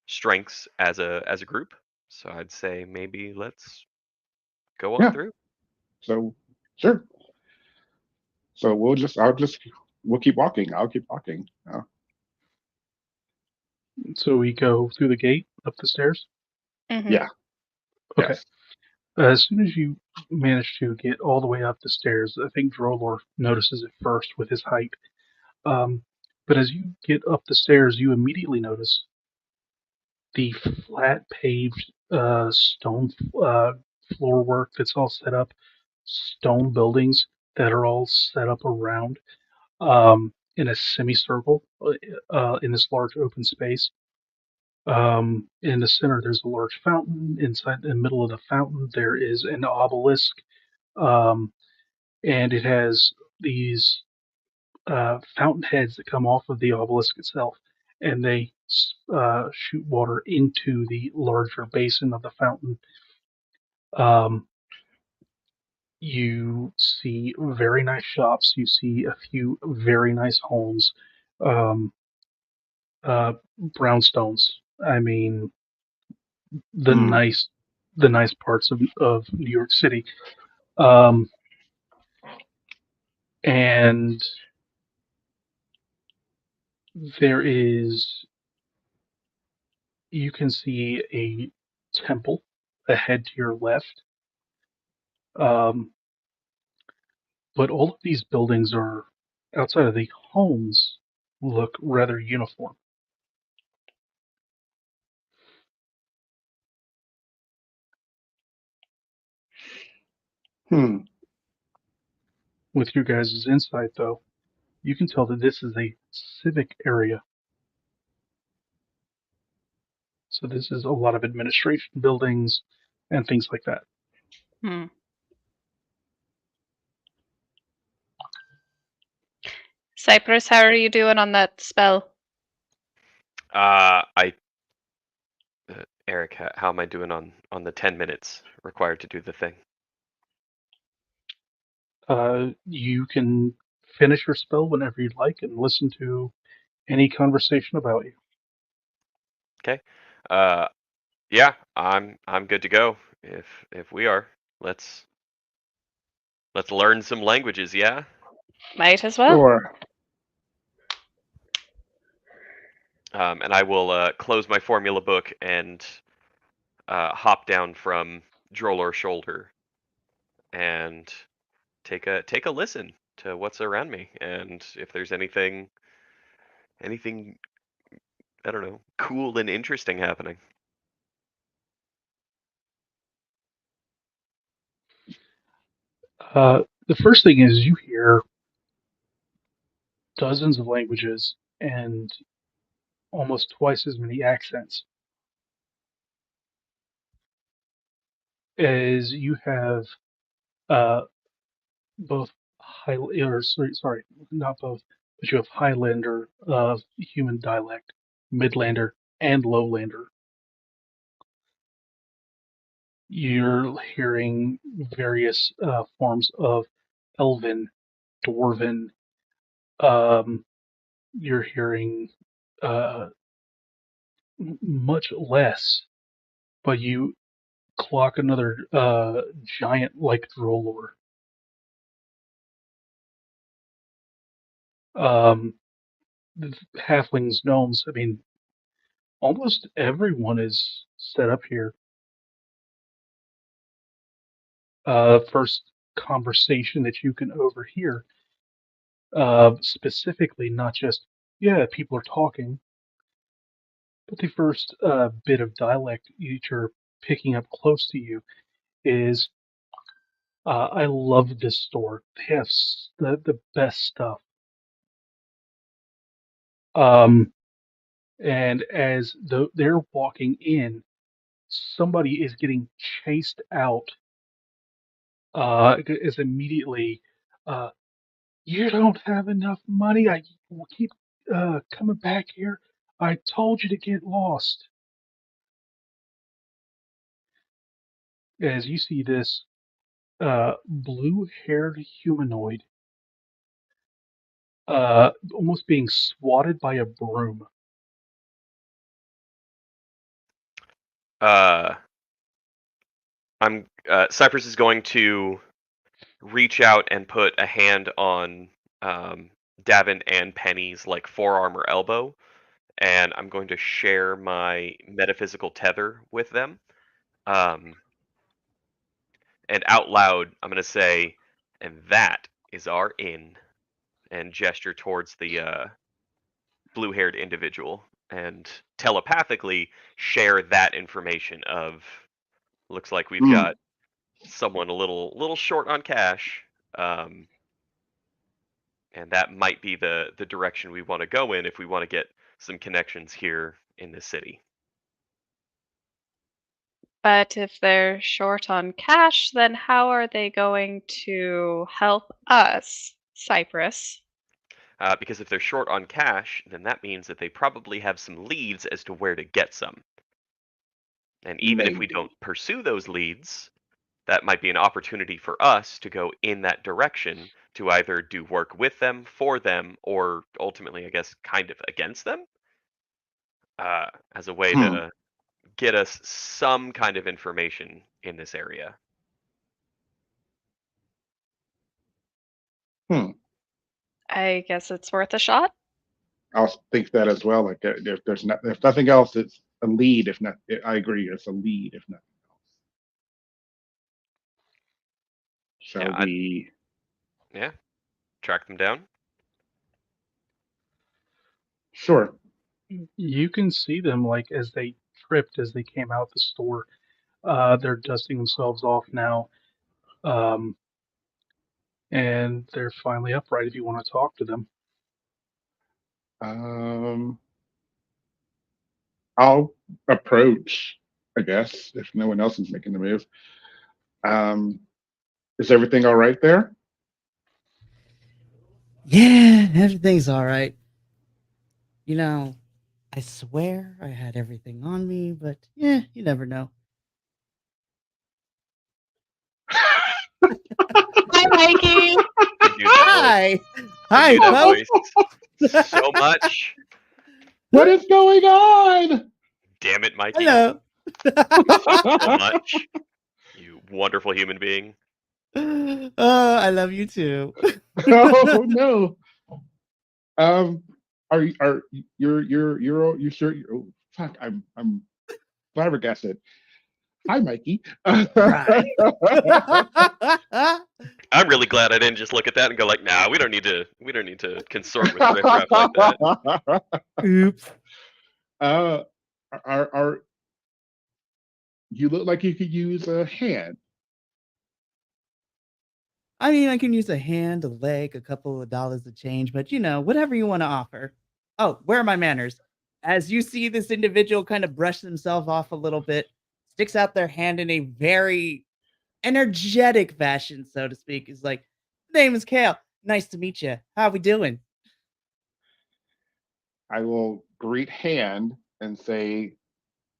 strengths as a group. So I'd say maybe let's go on Yeah. through. So sure. So we'll keep walking. I'll keep walking. So we go through the gate up the stairs. Yeah. Okay. Yes. As soon as you manage to get all the way up the stairs, I think Drolor notices it first with his height. But as you get up the stairs, you immediately notice the flat paved stone floor work that's all set up, stone buildings that are all set up around in a semicircle in this large open space. In the center, there's a large fountain. Inside the middle of the fountain, there is an obelisk, um, and it has these fountain heads that come off of the obelisk itself, and they shoot water into the larger basin of the fountain. Um, you see very nice shops. You see a few very nice homes, um, brownstones. I mean, the Hmm. nice, the nice parts of New York City. Um, and there is, you can see a temple ahead to your left. Um, but all of these buildings are outside of the homes look rather uniform. Hmm. With your guys' insight, though, you can tell that this is a civic area. So this is a lot of administration buildings and things like that. Cypress, how are you doing on that spell? Eric, how am I doing on the 10 minutes required to do the thing? You can finish your spell whenever you'd like and listen to any conversation about you. Okay. Yeah, I'm good to go. If we are, let's learn some languages. Yeah. Might as well. Sure. And I will close my formula book and hop down from Drollor Shoulder and take a listen to what's around me, and if there's anything I don't know, cool and interesting happening. The first thing is you hear dozens of languages and almost twice as many accents as you have uh, both high or sorry, not both, but you have Highlander, human dialect, Midlander, and Lowlander. You're hearing various forms of Elven, Dwarven. Um, you're hearing uh, much less, but you clock another giant like Drollor. Um, the halflings, gnomes. I mean, almost everyone is set up here. First conversation that you can overhear, specifically, not just, yeah, people are talking, but the first bit of dialect that you're picking up close to you is, I love this store. They have the best stuff. Um, and as they're walking in, somebody is getting chased out. Is immediately, uh, you don't have enough money. I will keep coming back here. I told you to get lost. As you see this blue-haired humanoid almost being swatted by a broom. Uh, Cypress is going to reach out and put a hand on Davin and Penny's like forearm or elbow, and I'm going to share my metaphysical tether with them. Um, and out loud, I'm going to say, "And that is our inn," and gesture towards the blue-haired individual, and telepathically share that information. Of looks like we've Hmm. got someone a little short on cash. And that might be the direction we want to go in if we want to get some connections here in the city. But if they're short on cash, then how are they going to help us, Cypress? Because if they're short on cash, then that means that they probably have some leads as to where to get some. And even if we Maybe. don't pursue those leads, that might be an opportunity for us to go in that direction to either do work with them, for them, or ultimately, I guess, kind of against them, as a way Hmm. to get us some kind of information in this area. Hmm. I guess it's worth a shot. I'll think that as well. Like if nothing else, it's a lead. If not, I agree. It's a lead. If nothing else, Yeah, shall we? yeah, track them down. Sure. You can see them like as they tripped as they came out the store. They're dusting themselves off now, um, and they're finally upright. If you want to talk to them, Um, I'll approach. I guess if no one else is making the move. Um, is everything all right there? Yeah, everything's all right. You know, I swear I had everything on me, but yeah, you never know. Hi, Mikey. I do that voice. Hi, I hi, do that folks. voice so much. What is going on? Damn it, Mikey. Hello. So much. You wonderful human being. Oh, I love you too. Oh no. Um, you sure? Oh, fuck, I'm flabbergasted. Hi, Mikey. Right. I'm really glad I didn't just look at that and go like, nah, we don't need to consort with riffraff like that. Oops. uh, are you look like you could use a hand? I mean, I can use a hand, a leg, a couple of dollars of change, but whatever you want to offer. Oh, where are my manners? As you see this individual kind of brush himself off a little bit, sticks out their hand in a very energetic fashion, so to speak. Is like, name is Kale. Nice to meet you. How we doing? I will greet hand and say,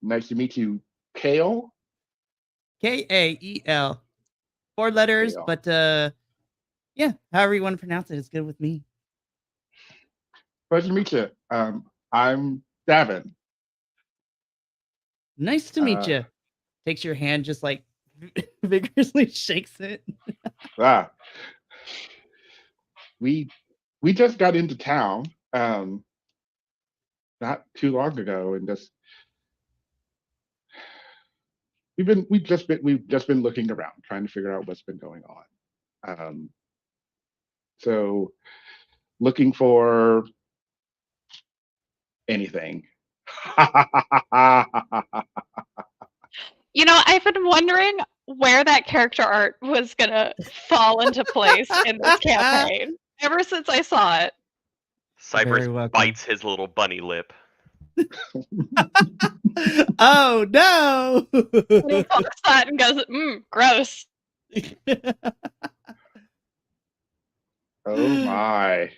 "Nice to meet you, Kale." Kael. 4 letters, Kale. but yeah, however you want to pronounce it, it's good with me. Pleasure to meet you. I'm Davin. Nice to meet you. Takes your hand, just like vigorously shakes it. Ah, we just got into town not too long ago, and just we've just been looking around, trying to figure out what's been going on. So looking for anything. You know, I've been wondering where that character art was gonna fall into place in this campaign ever since I saw it. Cypress Very welcome. bites his little bunny lip. Oh no! And he fucks that and goes, gross. Oh my.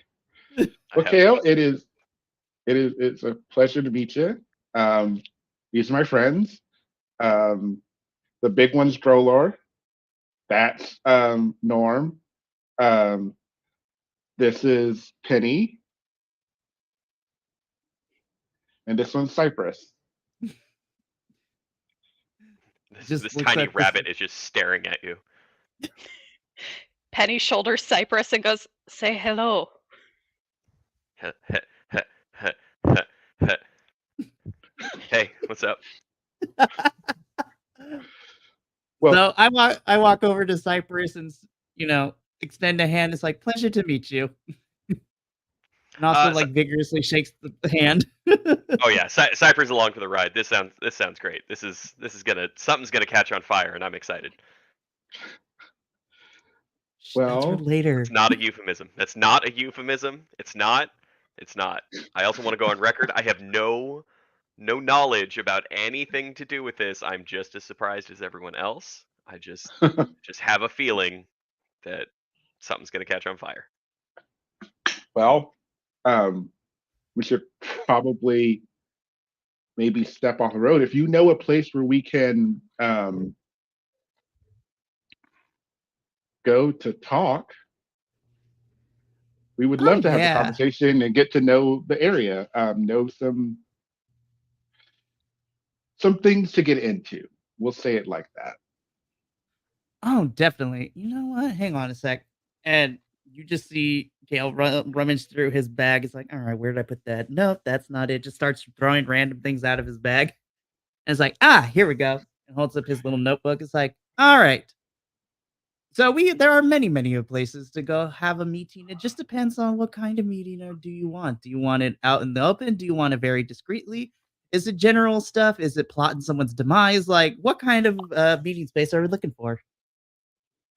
I Well, have Kale, it's a pleasure to meet you. These are my friends. The big one's Drolor. That's Norm. This is Penny. And this one's Cypress. this looks tiny at this- rabbit is just staring at you. Penny shoulders Cypress and goes, say hello. Hey, what's up? Well, So I walk over to Cypress and extend a hand. It's like, pleasure to meet you. And also like vigorously shakes the hand. Oh yeah, Cypress along for the ride. This sounds great. Something's gonna catch on fire, and I'm excited. That's for well, later. It's not a euphemism. That's not a euphemism. It's not. It's not. I also want to go on record. I have no knowledge about anything to do with this. I'm just as surprised as everyone else. I just have a feeling that something's gonna catch on fire. well, we should probably maybe step off the road. If you know a place where we can go to talk, we would love to have a conversation and get to know the area, know some things to get into. We'll say it like that. Oh, definitely. You know what? Hang on a sec. And you just see Gale rummage through his bag. It's like, all right, where did I put that? Nope, that's not it. Just starts throwing random things out of his bag. And it's like, here we go. And holds up his little notebook. It's like, all right. So there are many places to go have a meeting. It just depends on what kind of meeting or do you want. Do you want it out in the open? Do you want it very discreetly? Is it general stuff? Is it plotting someone's demise? Like, what kind of meeting space are we looking for?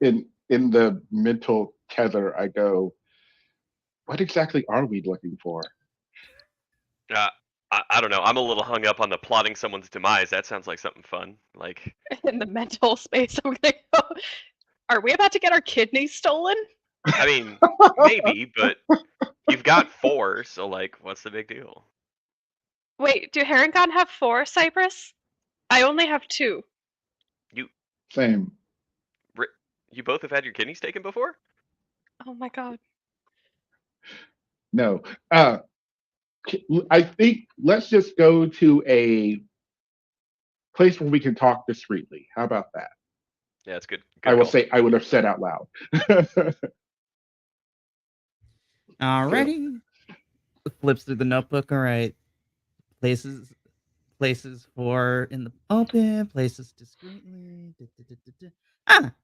In the mental tether, I go, what exactly are we looking for? I don't know. I'm a little hung up on the plotting someone's demise. That sounds like something fun. Like in the mental space, I'm gonna go, are we about to get our kidneys stolen? I mean, maybe, but you've got 4, so like, what's the big deal? Wait, do Herringon have 4, Cypress? I only have 2. Same. You both have had your kidneys taken before? Oh my god. No. I think let's just go to a place where we can talk discreetly. How about that? Yeah, it's good. I would have said out loud. Alrighty. Flips through the notebook. All right. Places for in the open, places discreetly.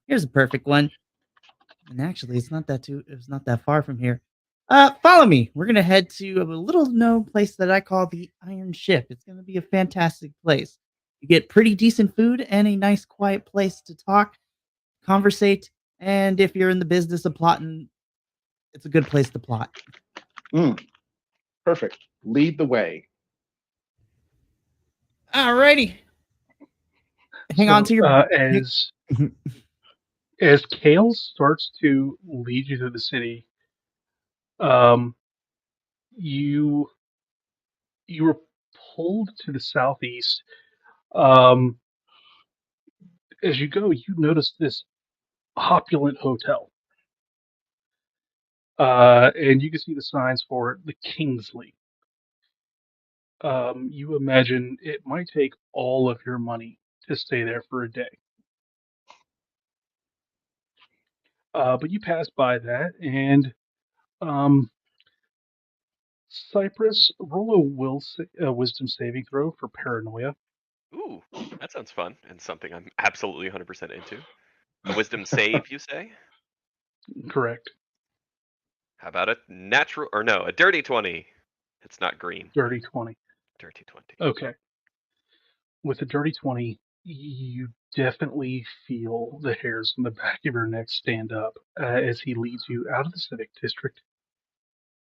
Here's a perfect one. And actually, it's not that far from here. Follow me. We're gonna head to a little known place that I call the Iron Ship. It's gonna be a fantastic place. You get pretty decent food and a nice quiet place to talk, conversate, and if you're in the business of plotting, it's a good place to plot. Mm, perfect. Lead the way. Alrighty. Hang on So to your as Kale starts to lead you through the city, um, you you were pulled to the southeast. Um, as you go, you notice this opulent hotel, and you can see the signs for it, the Kingsley. You imagine it might take all of your money to stay there for a day. But you pass by that, and um, Cypress, roll a wisdom saving throw for paranoia. Ooh, that sounds fun and something I'm absolutely 100% into. A wisdom save, you say? Correct. How about a natural or no, a dirty 20? It's not green. Dirty 20. Dirty 20. Okay. With a dirty 20, you definitely feel the hairs on the back of your neck stand up as he leads you out of the civic district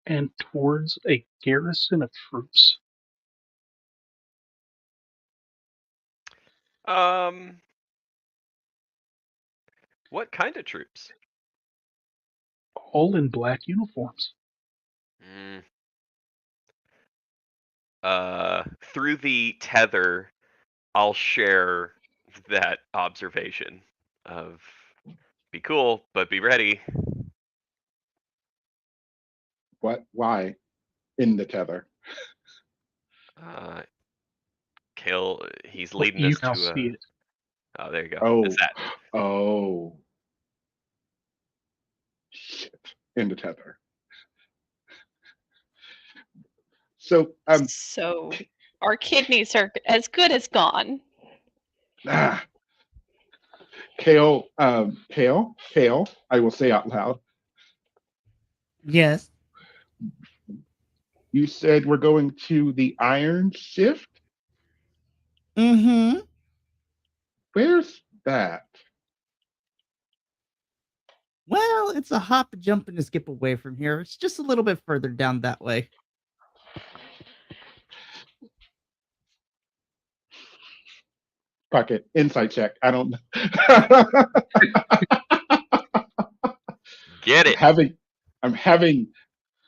and towards a garrison of troops. Um, what kind of troops? All in black uniforms. Mm, through the tether, I'll share that observation of be cool, but be ready. What? Why? In the tether. Uh, Kale, he's Well, leading you us now to see a. it. Oh, there you go. Oh, Is that? oh, shit. In the tether. So, So our kidneys are as good as gone. ah, Kale, Kale, I will say out loud. Yes. You said we're going to the Iron Shift. Mm-hmm. Where's that? Well, it's a hop, a jump, and a skip away from here. It's just a little bit further down that way. Fuck it. Insight check. I don't. Get I'm it. having, I'm having,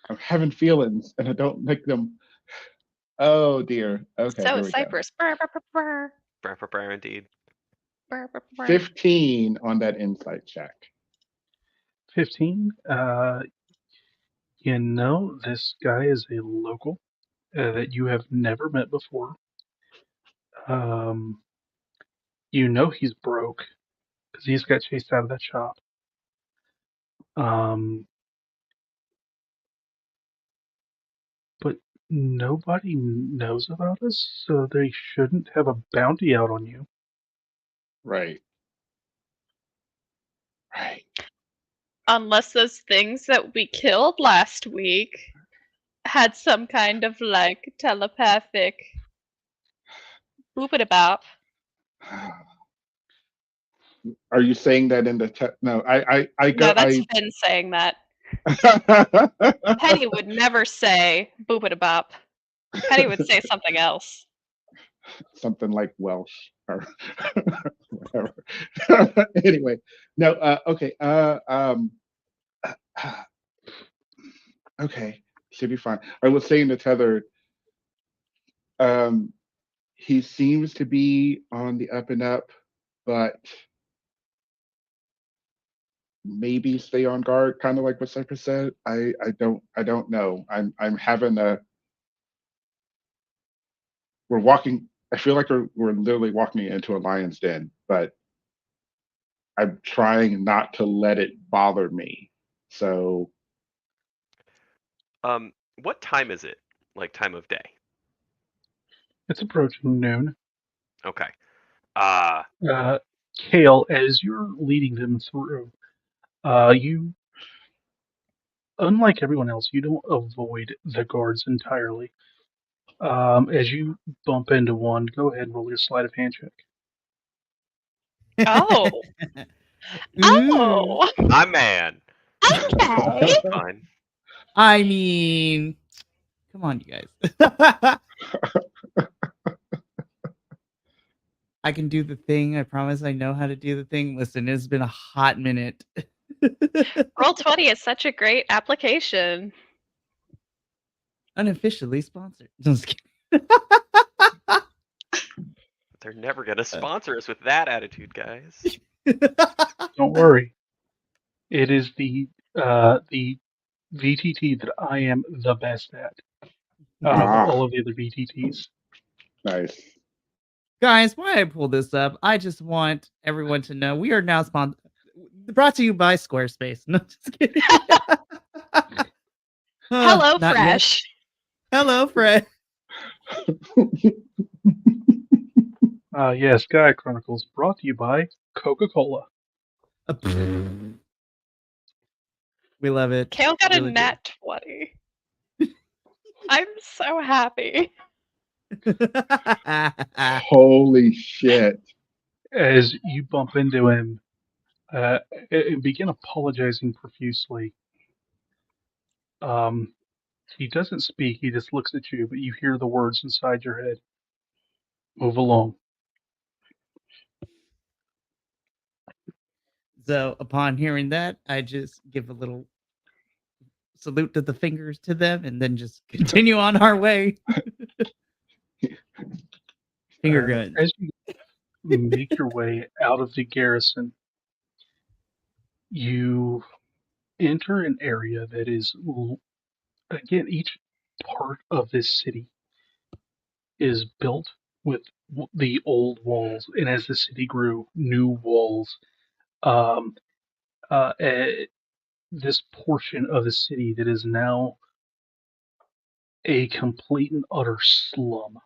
I'm having feelings, and I don't make them. Oh dear. Okay, So here is we go. Cypress. Brr, brr, brr, brr, Indeed. brr, brr, brr. 15 on that insight check. 15. This guy is a local that you have never met before. Um, he's broke because he just got chased out of that shop. Um, but nobody knows about us, so they shouldn't have a bounty out on you. Right. Right. Unless those things that we killed last week had some kind of like telepathic boop it about. Are you saying that in the no? I No, go. that's Finn saying that. Penny would never say boop it bop. Penny would say something else. Something like Welsh or whatever. Anyway, no. Okay. Okay. Should be fine. I was saying to Tether. Um, he seems to be on the up and up, but maybe stay on guard, kind of like what Cypress said. I don't know. I'm having a we're walking. I feel like we're literally walking into a lion's den, but I'm trying not to let it bother me. So, Um, What time is it? Like time of day? It's approaching noon. Okay. Kale, as you're leading them through, you, unlike everyone else, you don't avoid the guards entirely. As you bump into one, go ahead and roll your sleight of hand check. Oh. Ooh. Oh. My man. Okay. Fine. I mean, come on, you guys. I can do the thing. I promise I know how to do the thing. Listen, it's been a hot minute. Roll20 is such a great application. Unofficially sponsored. Just kidding. They're never gonna sponsor us with that attitude, guys. Don't worry. It is the VTT that I am the best at out of all of the other VTTs. Nice. Guys, why I pull this up, I just want everyone to know we are now brought to you by Squarespace. No, just kidding. Hello, not yet. Fresh. Hello, Fred. Yes, Gaea Chronicles brought to you by Coca-Cola. We love it. Kale got Really a do. nat 20. I'm so happy. Holy shit. As you bump into him and begin apologizing profusely, he doesn't speak, he just looks at you, but you hear the words inside your head. Move along. So upon hearing that, I just give a little salute to the fingers to them and then just continue on our way. Finger guns. As you make your way out of the garrison, you enter an area that is, again, each part of this city is built with the old walls, and as the city grew, new walls. Um, this portion of the city that is now a complete and utter slum.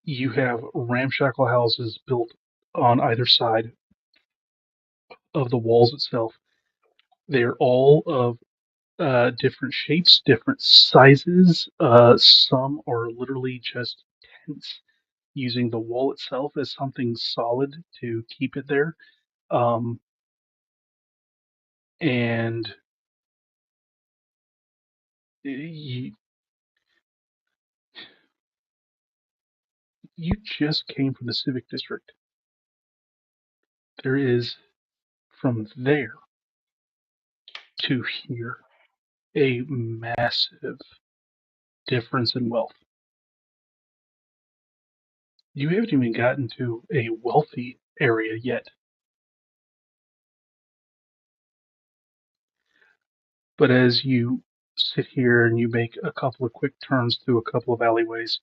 You have ramshackle houses built on either side of the walls itself. They're all of different shapes, different sizes. Some are literally just tents using the wall itself as something solid to keep it there. Um, and you, you just came from the civic district. There is from there to here a massive difference in wealth. You haven't even gotten to a wealthy area yet. But as you sit here and you make a couple of quick turns through a couple of alleyways,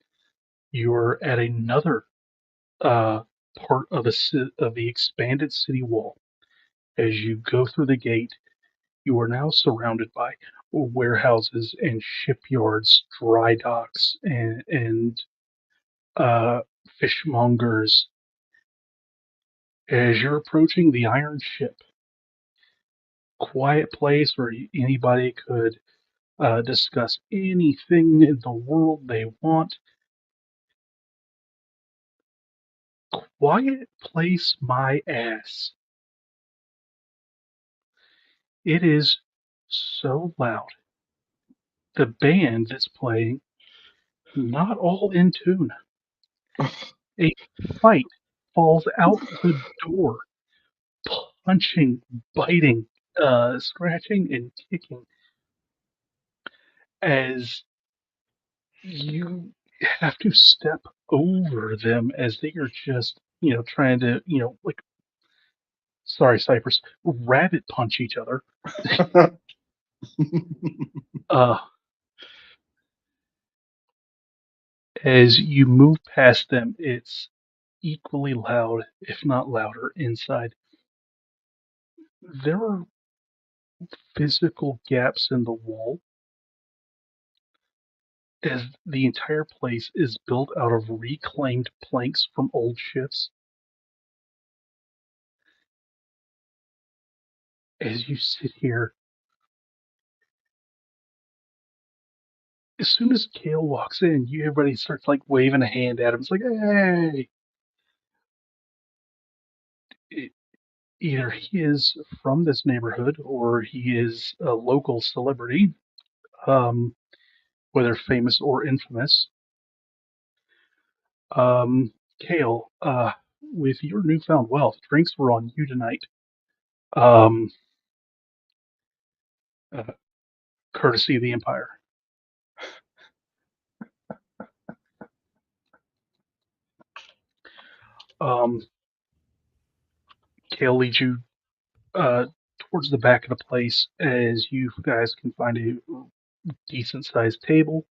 you're at another part of the expanded city wall. As you go through the gate, you are now surrounded by warehouses and shipyards, dry docks, and fishmongers. As you're approaching the Iron Ship, quiet place where anybody could discuss anything in the world they want. Quiet place, my ass. It is so loud. The band that's playing, not all in tune. A fight falls out the door, punching, biting, scratching, and kicking as you have to step over them as they are just, trying to, like, sorry, Cypress, rabbit punch each other. Uh, as you move past them, it's equally loud, if not louder, inside. There are physical gaps in the wall, as the entire place is built out of reclaimed planks from old ships. As you sit here, as soon as Kale walks in, everybody starts like waving a hand at him. It's like, hey! E- Either he is from this neighborhood or he is a local celebrity, um, whether famous or infamous. Kale, with your newfound wealth, drinks were on you tonight. Um, uh, Courtesy of the Empire. Um, Kale leads you uh, towards the back of the place as you guys can find a decent sized table.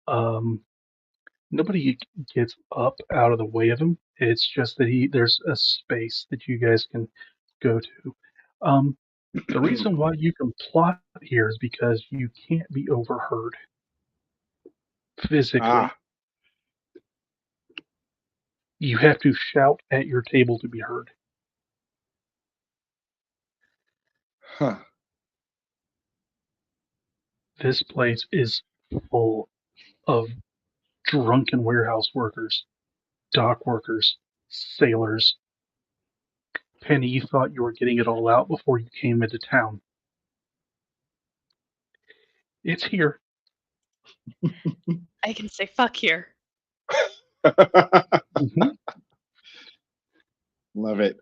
Um, Nobody gets up out of the way of him. It's just that there's a space that you guys can go to. Um, the reason why you can plot here is because you can't be overheard physically. Ah, You have to shout at your table to be heard. huh. This place is full of drunken warehouse workers, dock workers, sailors. Penny, you thought you were getting it all out before you came into town. It's here. I can say fuck here. Hmm. Love it.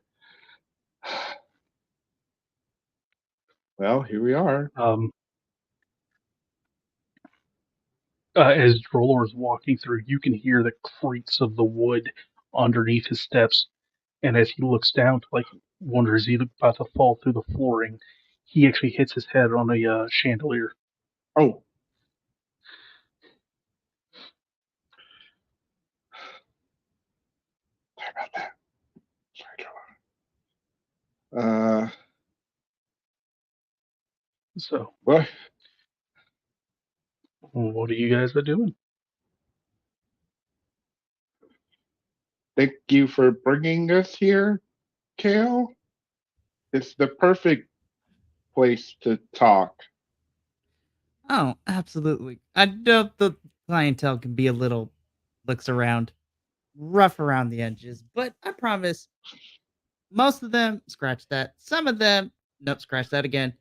Well, here we are. As Drolor is walking through, you can hear the creaks of the wood underneath his steps. And as he looks down to wonder is he about to fall through the flooring, he actually hits his head on a chandelier. Oh, sorry about that. Sorry, Joe. So, Well, what are you guys doing? thank you for bringing us here, Kale. It's the perfect place to talk. Oh, absolutely. I know the clientele can be a little looks around, rough around the edges, but I promise most of them, scratch that. Some of them, nope, scratch that again.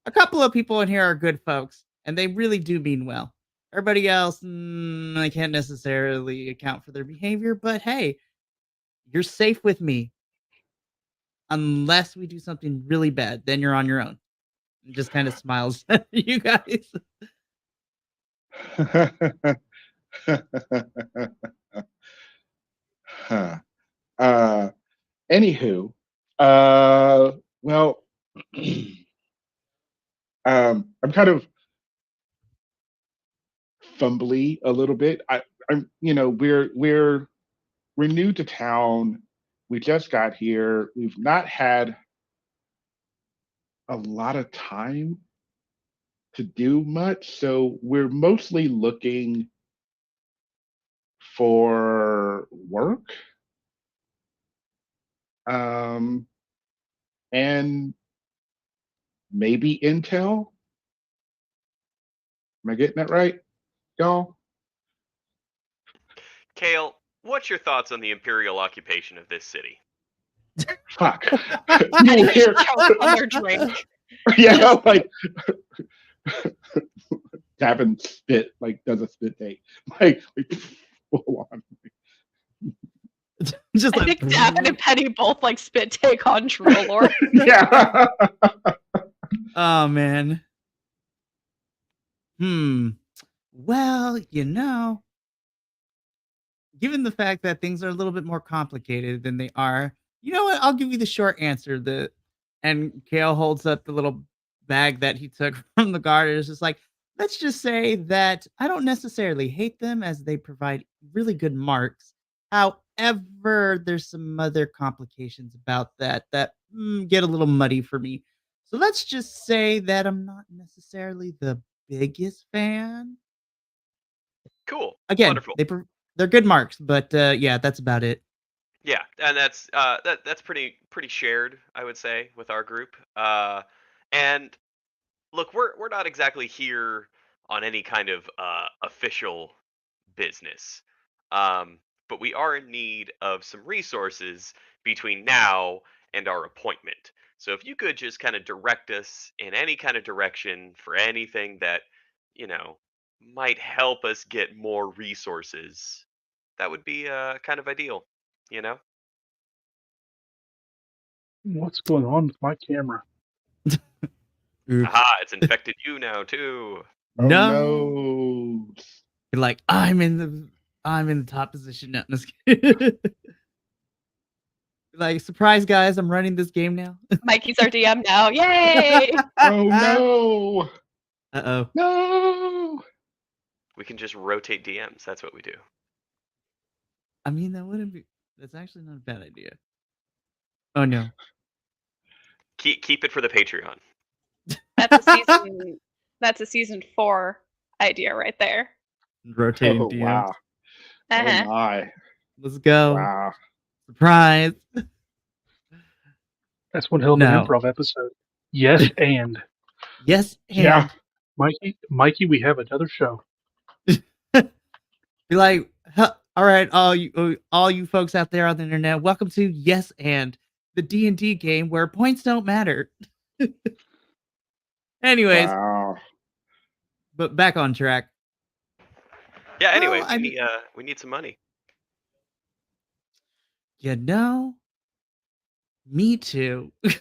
A couple of people in here are good folks, and they really do mean well. Everybody else, I can't necessarily account for their behavior, but hey, you're safe with me unless we do something really bad. Then you're on your own. And just kind of smiles at you guys. Huh. uh, Anywho, uh, well, I'm kind of fumbly a little bit. We're new to town. We just got here. We've not had a lot of time to do much, so we're mostly looking for work. Um, and maybe intel. Am I getting that right, y'all? Kale, what's your thoughts on the Imperial occupation of this city? Fuck. I You think hear? choke on their drink. Yeah, like Davin spit, like does a spit take, like full on. Just I like, think Davin and Penny both like spit take on Drolor. Yeah. oh man. Well, given the fact that things are a little bit more complicated than they are, you know what? I'll give you the short answer. And Kale holds up the little bag that he took from the guard. And it's just like, let's just say that I don't necessarily hate them as they provide really good marks. However, there's some other complications about that get a little muddy for me. So let's just say that I'm not necessarily the biggest fan. Cool. Again, Wonderful. they're good marks, but yeah, that's about it. Yeah, and that's pretty shared, I would say, with our group. And look, we're not exactly here on any kind of official business, um, but we are in need of some resources between now and our appointment. So if you could just kind of direct us in any kind of direction for anything that you know might help us get more resources, that would be kind of ideal. You know. What's going on with my camera? Oops. Aha, it's infected you now too. Oh No. no. You're like, I'm in the top position now. Just kidding. Like, surprise guys, I'm running this game now. Mikey's our DM now. Yay! Oh no. Uh-oh. No. We can just rotate DMs. That's what we do. I mean, that's actually not a bad idea. Oh no. Keep it for the Patreon. That's a season. That's a season 4 idea right there. Rotating Oh DMs. wow. Oh Uh-huh. my. Let's go. Wow. Surprise. That's one hell of an No. improv episode. Yes, and Yes, and Yeah. Mikey, we have another show. be like, all right, all you folks out there on the internet, welcome to Yes and, the D&D game where points don't matter. Anyways, Wow. but back on track. Yeah. Anyway, Well, we need some money. You know, me too. I'm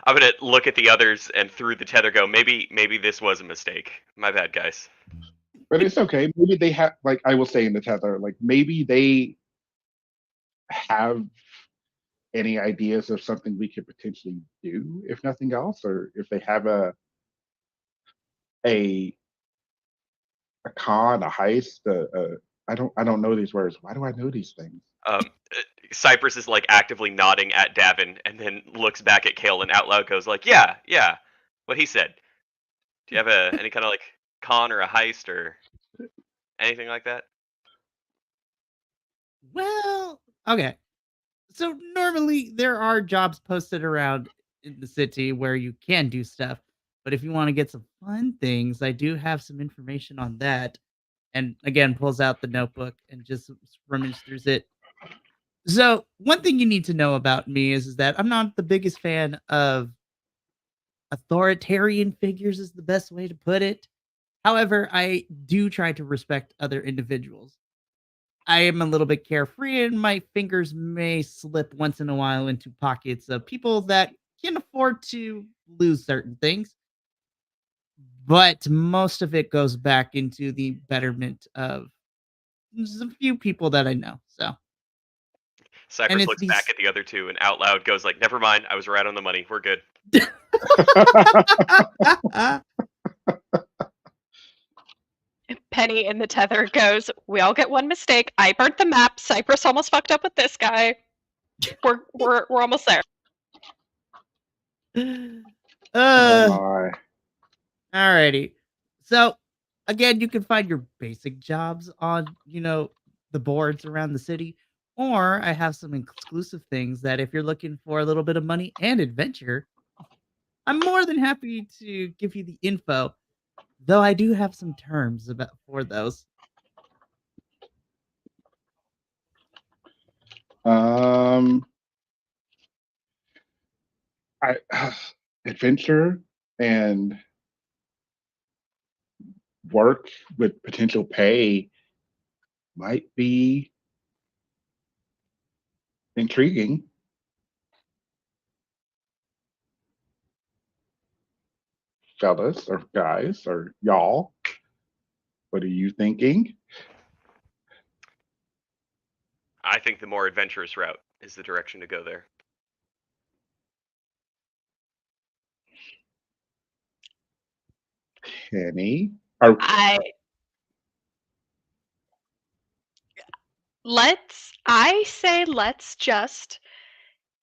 gonna look at the others and through the tether go. Maybe this was a mistake. My bad, guys. But it's okay. Maybe they have, like I will say in the tether, like maybe they have any ideas of something we could potentially do, if nothing else, or if they have a con, a heist. I don't know these words. Why do I know these things? Cypress is like actively nodding at Davin and then looks back at Kale and out loud goes like, "Yeah, what he said." Do you have any kind of like con or a heist or anything like that? Well, okay. So normally there are jobs posted around in the city where you can do stuff. But if you want to get some fun things, I do have some information on that. And again, pulls out the notebook and just rummages through it. So one thing you need to know about me is that I'm not the biggest fan of authoritarian figures, is the best way to put it. However, I do try to respect other individuals. I am a little bit carefree, and my fingers may slip once in a while into pockets of people that can afford to lose certain things. But most of it goes back into the betterment of just a few people that I know. So, and Cypress it's looks back these. at the other two and out loud goes like, "Never mind, I was right on the money. We're good." Penny in the tether goes, "We all get one mistake. I burnt the map. Cypress almost fucked up with this guy. We're almost there." Oh my. Alrighty. So again, you can find your basic jobs on, the boards around the city. Or I have some exclusive things that if you're looking for a little bit of money and adventure, I'm more than happy to give you the info. Though I do have some terms for those. I adventure and work with potential pay might be intriguing. Fellas or guys or y'all, what are you thinking? I think the more adventurous route is the direction to go there. Penny? I say let's just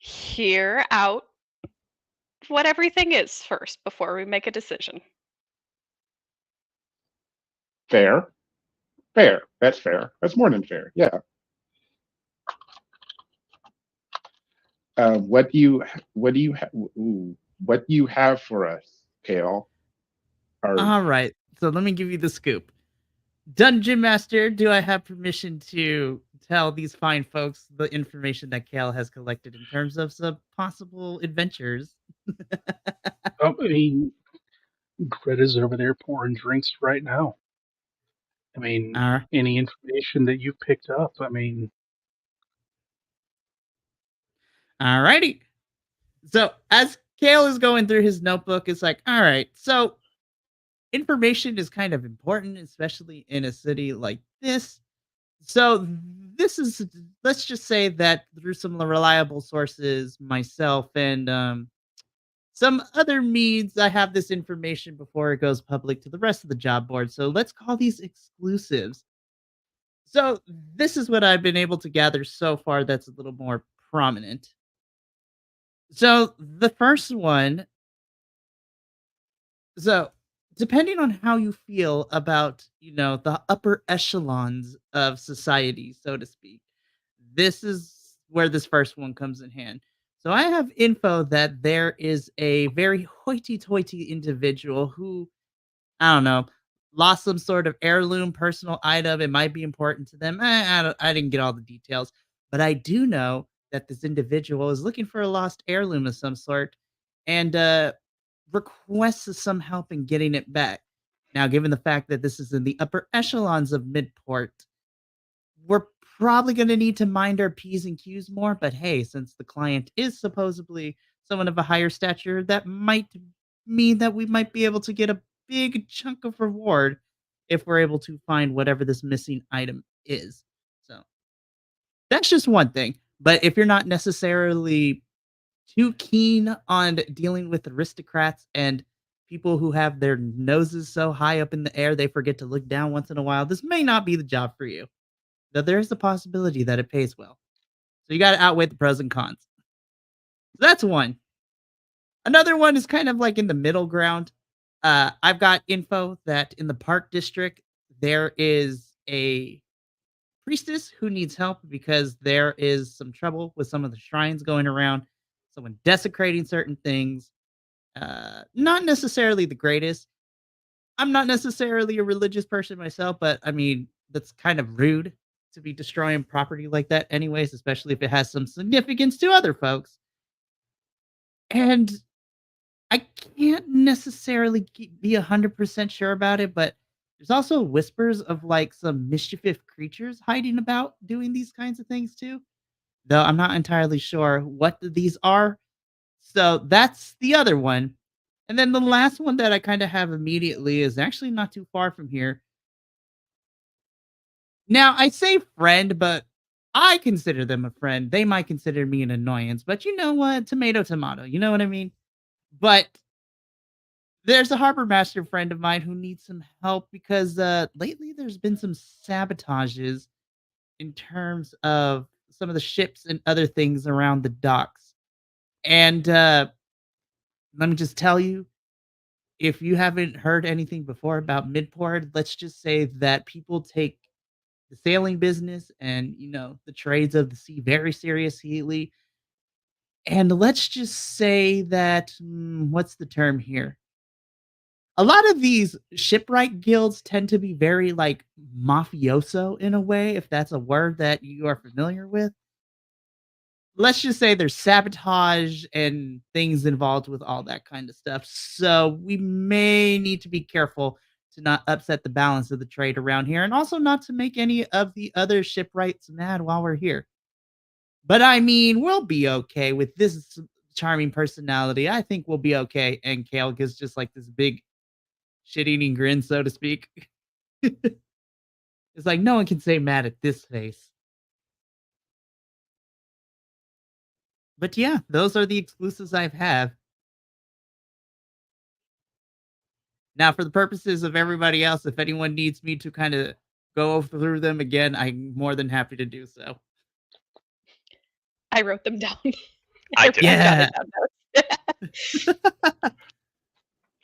hear out what everything is first before we make a decision. Fair, fair. That's fair. That's more than fair. Yeah. What do you what do you what do you have for us, Kale? Or All right. So let me give you the scoop. Dungeon Master, do I have permission to tell these fine folks the information that Kale has collected in terms of some possible adventures? I mean, Greta's over there pouring drinks right now. I mean, Uh, any information that you picked up, I mean, Alrighty. So as Kale is going through his notebook, it's like, all right, so information is kind of important, especially in a city like this. So this is, let's just say that through some reliable sources, myself and some other means, I have this information before it goes public to the rest of the job board. So let's call these exclusives. So this is what I've been able to gather so far that's a little more prominent. So the first one, so depending on how you feel about, the upper echelons of society, so to speak, this is where this first one comes in hand. So I have info that there is a very hoity-toity individual who, I don't know, lost some sort of heirloom personal item. It might be important to them. I didn't get all the details, but I do know that this individual is looking for a lost heirloom of some sort and requests some help in getting it back. Now, given the fact that this is in the upper echelons of Midport, we're probably going to need to mind our P's and Q's more. But hey, since the client is supposedly someone of a higher stature, that might mean that we might be able to get a big chunk of reward if we're able to find whatever this missing item is. So that's just one thing. But if you're not necessarily too keen on dealing with aristocrats and people who have their noses so high up in the air they forget to look down once in a while, this may not be the job for you. Though there is the possibility that it pays well. So you got to outweigh the pros and cons. So that's one. Another one is kind of like in the middle ground. I've got info that in the Park District, there is a priestess who needs help because there is some trouble with some of the shrines going around. Someone desecrating certain things. Not necessarily the greatest. I'm not necessarily a religious person myself, but I mean, that's kind of rude to be destroying property like that, anyways, especially if it has some significance to other folks. And I can't necessarily be 100% sure about it, but there's also whispers of like some mischievous creatures hiding about doing these kinds of things too. Though I'm not entirely sure what these are. So that's the other one. And then the last one that I kind of have immediately is actually not too far from here. Now, I say friend, but I consider them a friend. They might consider me an annoyance, but you know what? Tomato, tomato. You know what I mean? But there's a harbor master friend of mine who needs some help because lately there's been some sabotages in terms of some of the ships and other things around the docks. And let me just tell you, if you haven't heard anything before about Midport, let's just say that people take the sailing business and the trades of the sea very seriously. And let's just say that what's the term here? A lot of these shipwright guilds tend to be very like mafioso in a way, if that's a word that you are familiar with. Let's just say there's sabotage and things involved with all that kind of stuff. So we may need to be careful to not upset the balance of the trade around here and also not to make any of the other shipwrights mad while we're here. But I mean, we'll be okay with this charming personality. I think we'll be okay. And Kale gives just like this big shit eating grin, so to speak. It's like no one can say mad at this face. But yeah, those are the exclusives I have. Now, for the purposes of everybody else, if anyone needs me to kind of go through them again, I'm more than happy to do so. I wrote them down. I do. I've got Yeah. it down notes.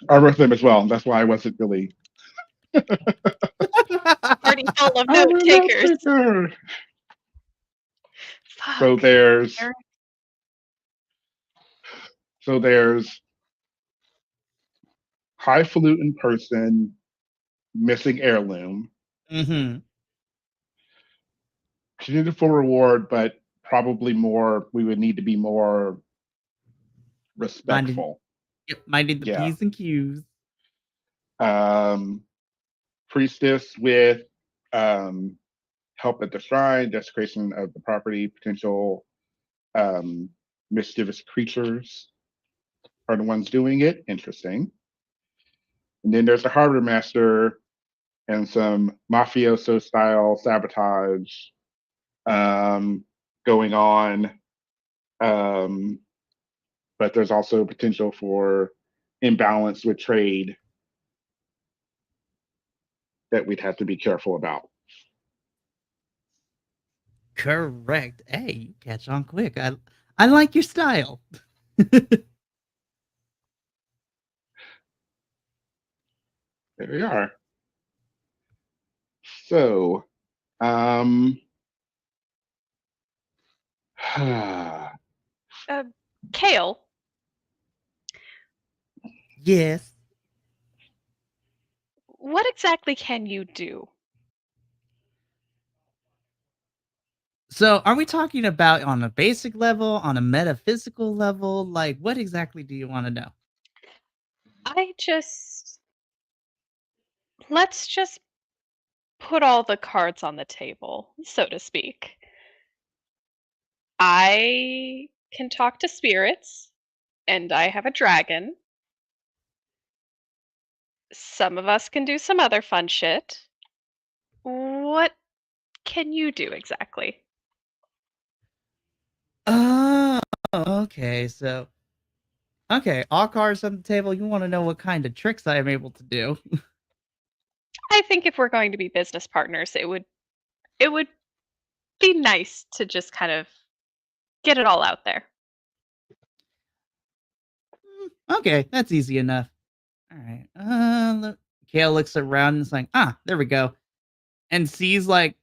I wrote them as well. That's why I wasn't really. Party full of I'm note a note takers. taker. So Fuck. there's Eric. so there's highfalutin person missing heirloom. Mm-hmm. Beautiful reward, but probably more. We would need to be more Minding, respectful. yep, minding the Yeah. P's and Q's. Priestess with help at the shrine, desecration of the property, potential mischievous creatures are the ones doing it. Interesting. And then there's the harbor master and some mafioso style sabotage going on. But there's also potential for imbalance with trade that we'd have to be careful about. Correct. Hey, you catch on quick. I like your style. There we are. So, um, Kale, Yes. what exactly can you do? So, are we talking about on a basic level, on a metaphysical level? Like, what exactly do you want to know? Let's just put all the cards on the table, so to speak. I can talk to spirits, and I have a dragon. Some of us can do some other fun shit. What can you do exactly? Oh, okay. So, okay, all cards on the table. You want to know what kind of tricks I am able to do? I think if we're going to be business partners, it would be nice to just kind of get it all out there. Okay, that's easy enough. All right. Kale looks around and is like, there we go, and sees like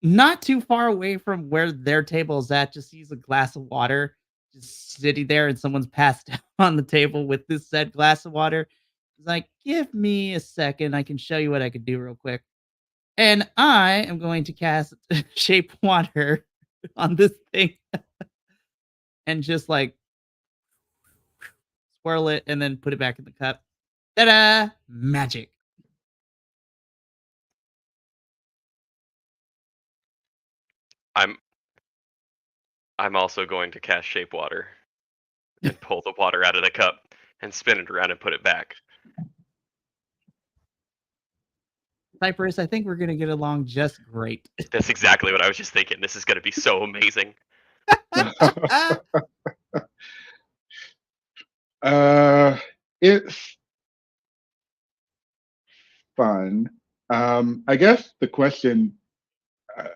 not too far away from where their table is at, just sees a glass of water just sitting there, and someone's passed out on the table with this said glass of water. He's like, give me a second. I can show you what I could do real quick. And I am going to cast Shape Water on this thing and just like swirl it and then put it back in the cup. Ta da! Magic. I'm also going to cast Shape Water and pull the water out of the cup and spin it around and put it back. Cypress, I think we're going to get along just great. That's exactly what I was just thinking. This is going to be so amazing. it's fun. I guess the question, uh,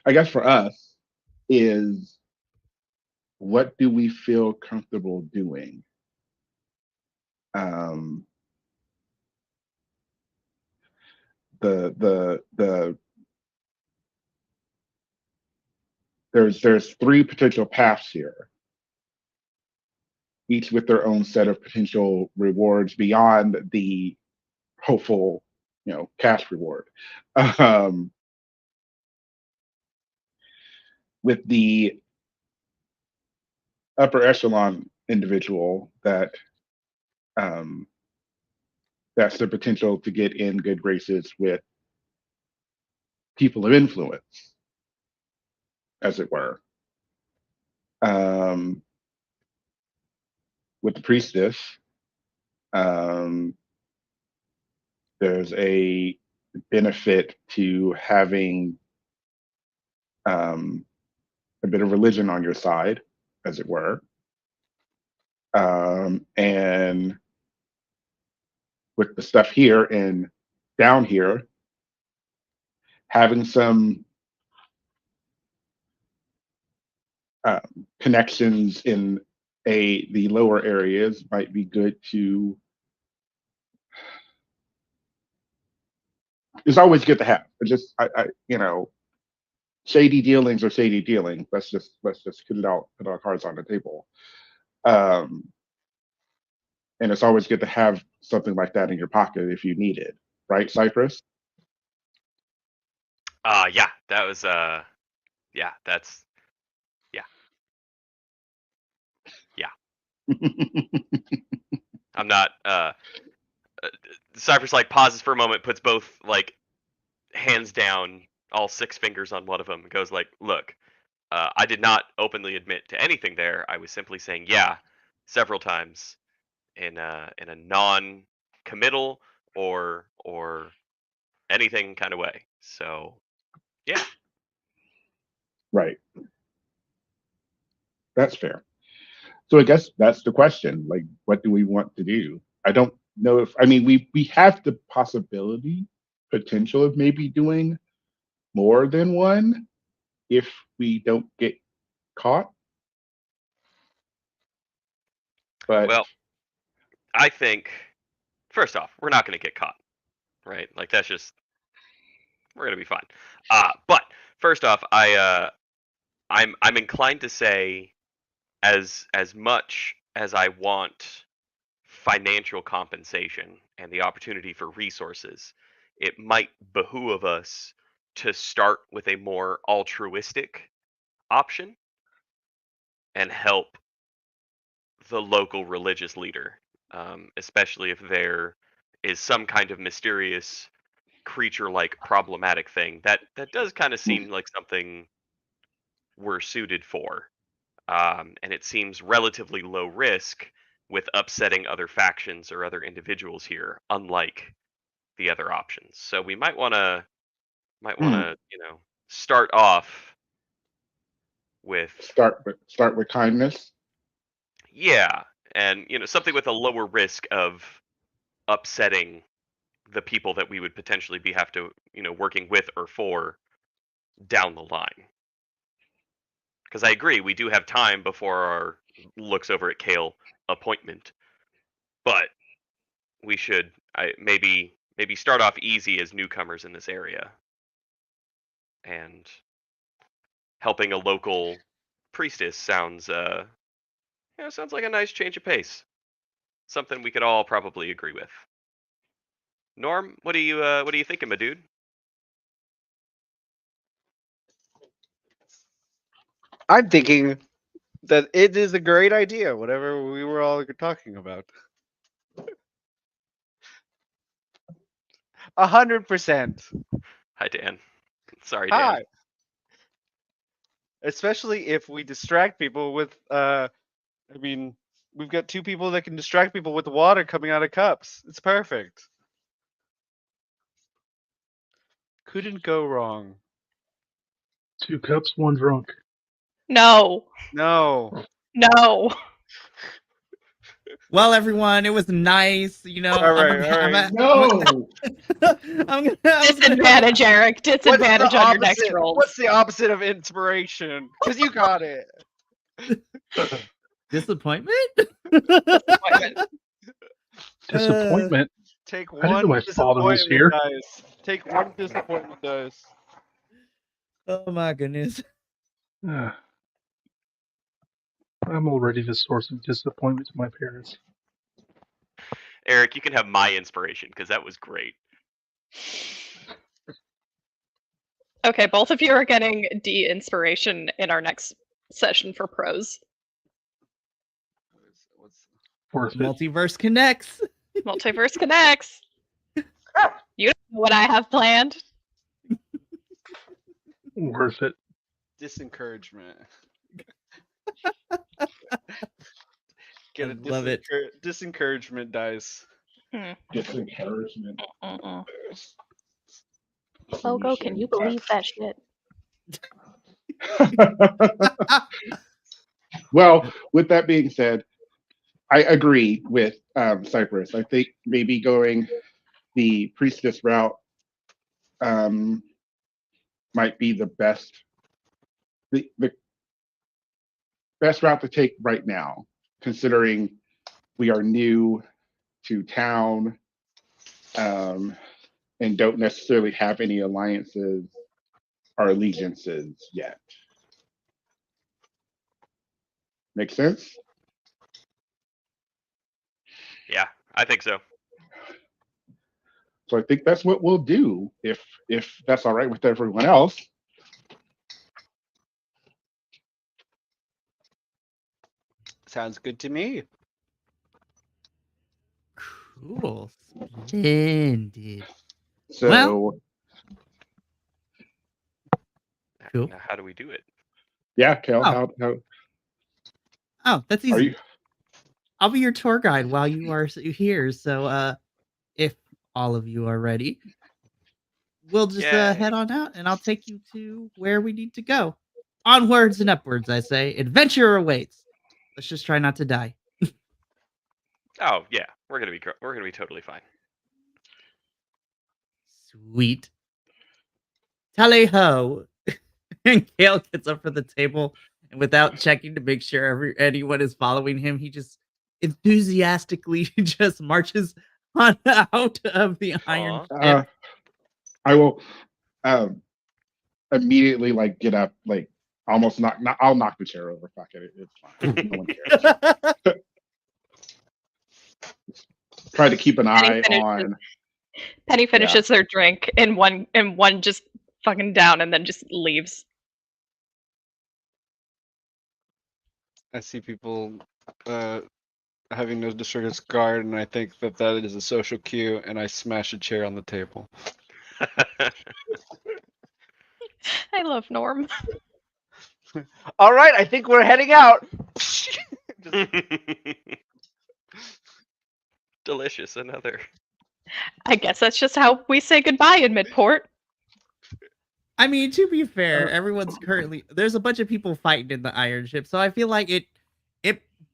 I guess for us, is what do we feel comfortable doing? Um, the there's three potential paths here, each with their own set of potential rewards beyond the hopeful, cash reward. Um, with the upper echelon individual um, that's the potential to get in good graces with people of influence, as it were. Um, with the priestess, um, there's a benefit to having um, a bit of religion on your side, as it were. And with the stuff here and down here, having some connections in the lower areas might be good to. It's always good to have. It just shady dealings are shady dealings. Let's put our cards on the table. Um, and it's always good to have something like that in your pocket if you need it, right, Cypress? Yeah, that was yeah, that's yeah, yeah. I'm not Cypress like pauses for a moment, puts both like hands down, all 6 fingers on one of them, and goes like, "Look, I did not openly admit to anything there. I was simply saying yeah several times in a non-committal or anything kind of way. So yeah, Right. That's fair. So I guess that's the question. Like, what do we want to do? I don't know if I mean we have the possibility, potential of maybe doing more than one if we don't get caught. But well, I think first off, we're not going to get caught, right? Like that's just we're going to be fine. But first off, I'm inclined to say as much as I want financial compensation and the opportunity for resources, it might behoove us to start with a more altruistic option and help the local religious leader, especially if there is some kind of mysterious creature-like problematic thing that does kind of seem like something we're suited for, and it seems relatively low risk with upsetting other factions or other individuals here, unlike the other options. So we might want to start off with start with kindness. yeah, and something with a lower risk of upsetting the people that we would potentially be have to working with or for down the line. Because I agree, we do have time before our looks over at Kale appointment, but we should maybe start off easy as newcomers in this area and helping a local priestess sounds like a nice change of pace. Something we could all probably agree with. Norm, what are you thinking, my dude? I'm thinking that it is a great idea, whatever we were all talking about. 100%. Hi, Dan. Sorry, Dan. Hi. Especially if we distract people with I mean, we've got 2 people that can distract people with water coming out of cups. It's perfect. Couldn't go wrong. 2 cups, 1 drunk. No. No. No. Well, everyone, it was nice. All right. No. I'm gonna, I was gonna Disadvantage, Eric. Disadvantage on your next roll. What's the opposite of inspiration? Because you got it. Disappointment? Disappointment. Take I didn't know one my father was disappointment here. dice. Take one disappointment dice. Oh my goodness. I'm already the source of disappointment to my parents. Eric, you can have my inspiration because that was great. Okay, both of you are getting D inspiration in our next session for prose. Worth it. Multiverse connects. Multiverse connects. You don't know what I have planned. Worth it. Disencouragement. Get a Love it. disencouragement dice. Disencouragement. Logo, can you believe that shit? Well, with that being said, I agree with Cypress. I think maybe going the priestess route might be the best best route to take right now, considering we are new to town, and don't necessarily have any alliances or allegiances yet. Make sense? Yeah, I think so. So I think that's what we'll do if that's all right with everyone else. Sounds good to me. Cool. Splendid. So Well- Cool. Now, how do we do it? yeah, Kel, Oh. how Oh, that's are easy. you? I'll be your tour guide while you are here. So, if all of you are ready, we'll just Yay. head on out, and I'll take you to where we need to go. Onwards and upwards, I say. Adventure awaits. Let's just try not to die. Oh yeah, we're gonna be totally fine. Sweet. Tally ho! And Kale gets up from the table, and without checking to make sure anyone is following him, he just enthusiastically just marches on out of the iron Aw. ship. I will immediately like get up, like almost I'll knock the chair over. Fuck it, it's fine. No one cares. Try to keep an eye on. Penny finishes their drink, and one just fucking down, and then just leaves. I see people having no disregard, and I think that is a social cue, and I smash a chair on the table. I love Norm. All right, I think we're heading out. Delicious, another. I guess that's just how we say goodbye in Midport. I mean, to be fair, everyone's there's a bunch of people fighting in the iron ship, so I feel like it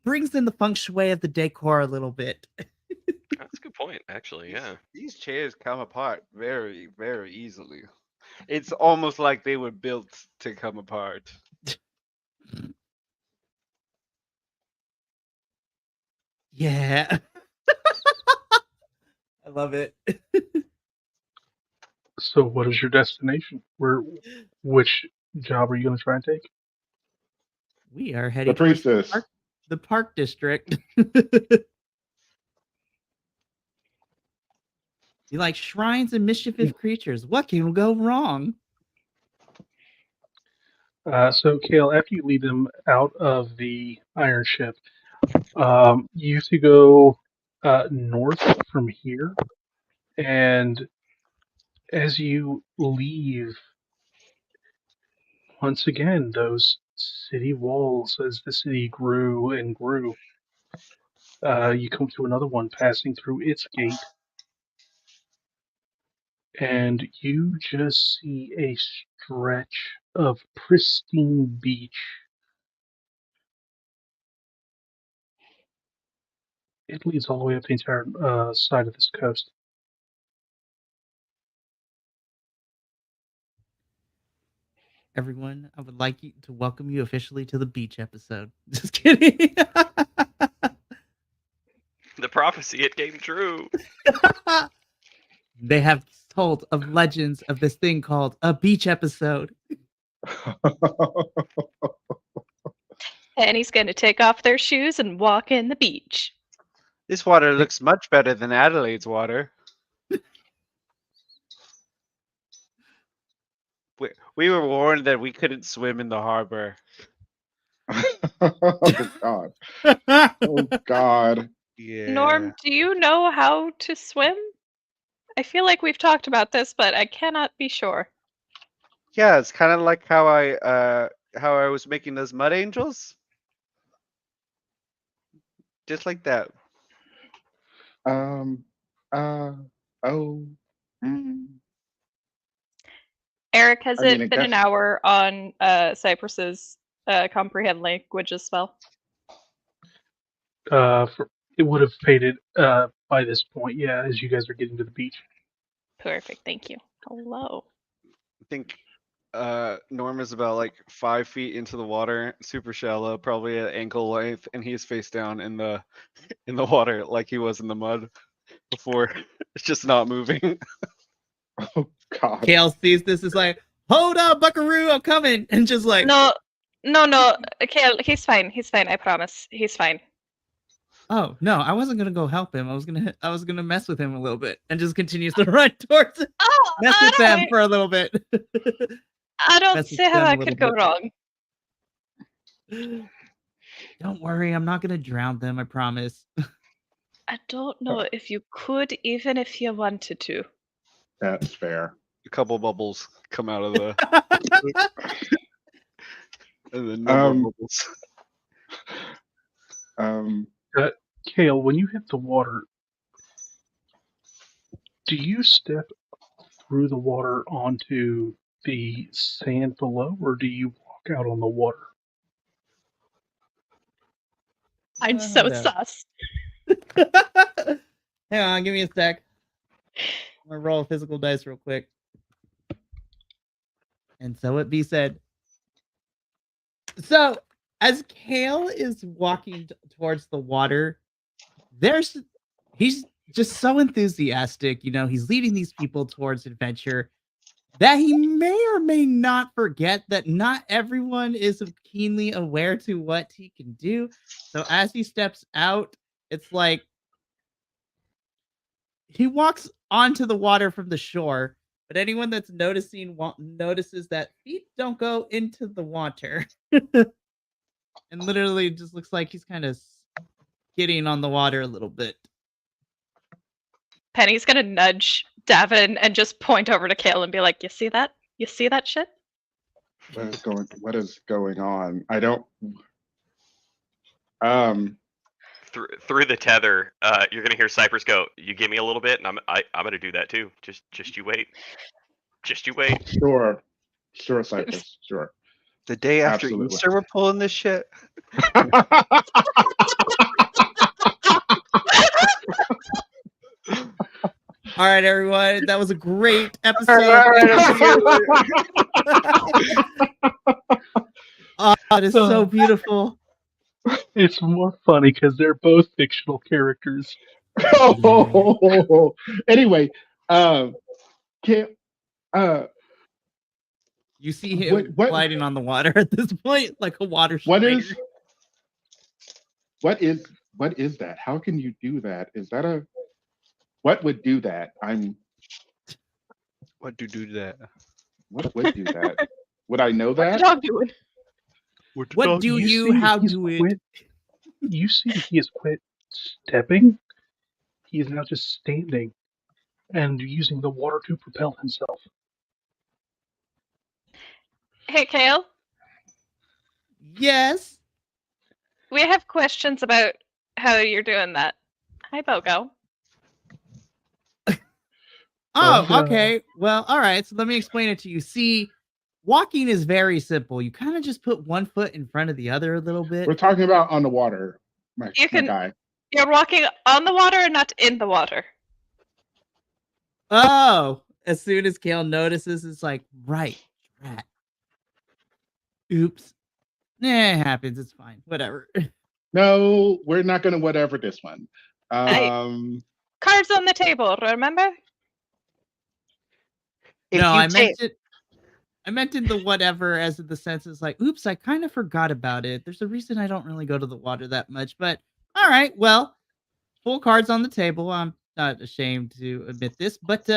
brings in the feng shui of the decor a little bit. That's a good point, actually. Yeah. These chairs come apart very, very easily. It's almost like they were built to come apart. Yeah. I love it. So, what is your destination? Which job are you going to try and take? We are heading The towards priestess. the park district. You like shrines and mischievous creatures. What can go wrong? So, Kale, after you lead them out of the iron ship, you have to go north from here, and as you leave, once again, those city walls, as the city grew and grew, you come to another one passing through its gate, and you just see a stretch of pristine beach. It leads all the way up the entire side of this coast. Everyone, I would like to welcome you officially to the beach episode. Just kidding. The prophecy, it came true. They have told of legends of this thing called a beach episode. And he's going to take off their shoes and walk in the beach. This water looks much better than Adelaide's water. We were warned that we couldn't swim in the harbor. Oh God! Oh God! Yeah. Norm, do you know how to swim? I feel like we've talked about this, but I cannot be sure. Yeah, it's kind of like how I was making those mud angels. Just like that. Um. Oh. mm. Eric, has I mean, I it been an guess- hour on Cypress's comprehend languages spell? It would have faded by this point, yeah, as you guys are getting to the beach. Perfect, thank you. Hello. I think Norm is about like 5 feet into the water, super shallow, probably at ankle length, and he's face down in the water like he was in the mud before. It's just not moving. Oh God. Kale sees this is like, hold up, Buckaroo, I'm coming, and just like, No, Kale, he's fine. He's fine. I promise. He's fine. oh no, I wasn't gonna go help him. I was gonna mess with him a little bit, and just continues to run towards it, Oh, mess with them for a little bit. I don't mess with see how them a that little could go bit. wrong. Don't worry, I'm not gonna drown them. I promise. I don't know if you could, even if you wanted to. That's fair. A couple bubbles come out of the and then no more Um, bubbles. Kale, when you hit the water, do you step through the water onto the sand below, or do you walk out on the water? I'm Hold so up. sus. Hang on, give me a sec. I'm gonna roll a physical dice real quick. And so it be said. So as Kale is walking towards the water, he's just so enthusiastic. You know, he's leading these people towards adventure that he may or may not forget that not everyone is keenly aware to what he can do. So as he steps out, it's like he walks onto the water from the shore, but anyone that's notices that feet don't go into the water. And literally just looks like he's kind of skidding on the water a little bit. Penny's gonna nudge Davin and just point over to Kale and be like, "You see that? You see that shit?" What is going on? I don't. Through the tether, you're gonna hear Cypress go, "You give me a little bit, and I'm gonna do that too. Just you wait. Just you wait." Sure, Cypress. Sure. The day after Absolutely. Easter, we're pulling this shit. All right, everyone. That was a great episode. Oh, it is so beautiful. It's more funny because they're both fictional characters. Anyway, can you see him gliding on the water at this point, like a water spider. What is that? How can you do that? Is that what would do that? What do that? What would do that? Would I know that? What's the dog doing? What do you? How do it? You see that he has quit stepping. He is now just standing and using the water to propel himself. Hey, Kale. Yes. We have questions about how you're doing that. Hi, Bogo. Oh, okay. Well, all right. So let me explain it to you. See, walking is very simple. You kind of just put one foot in front of the other a little bit. We're talking about on the water, my guy. You're walking on the water and not in the water. Oh, as soon as Kale notices, it's like, right. Oops. It happens. It's fine. Whatever. No, we're not going to whatever this one. Cards on the table, remember? No, I meant in the whatever as in the sense it's like, oops, I kind of forgot about it. There's a reason I don't really go to the water that much, but all right, well, full cards on the table. I'm not ashamed to admit this, but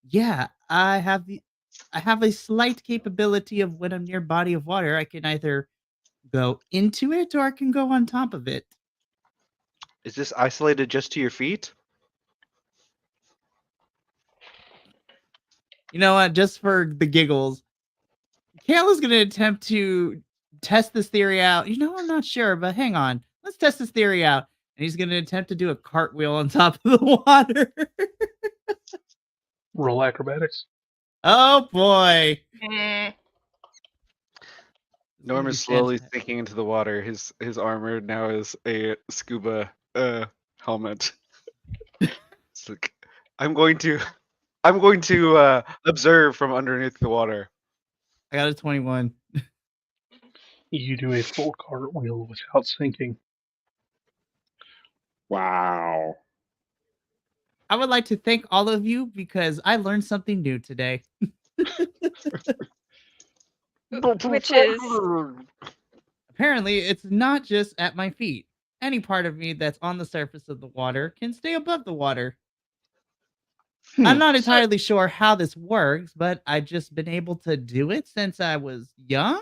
yeah, I have a slight capability of when I'm near body of water, I can either go into it or I can go on top of it. Is this isolated just to your feet? You know what? Just for the giggles, Kale is going to attempt to test this theory out. You know, I'm not sure, but hang on. Let's test this theory out. And he's going to attempt to do a cartwheel on top of the water. Roll acrobatics. Oh, boy. Norm is slowly sinking into the water. His armor now is a scuba helmet. It's like, I'm going to observe from underneath the water. I got a 21. You do a full cartwheel without sinking. Wow. I would like to thank all of you because I learned something new today. Which is Apparently, it's not just at my feet. Any part of me that's on the surface of the water can stay above the water. I'm Hmm. not so entirely sure how this works, but I've just been able to do it since I was young.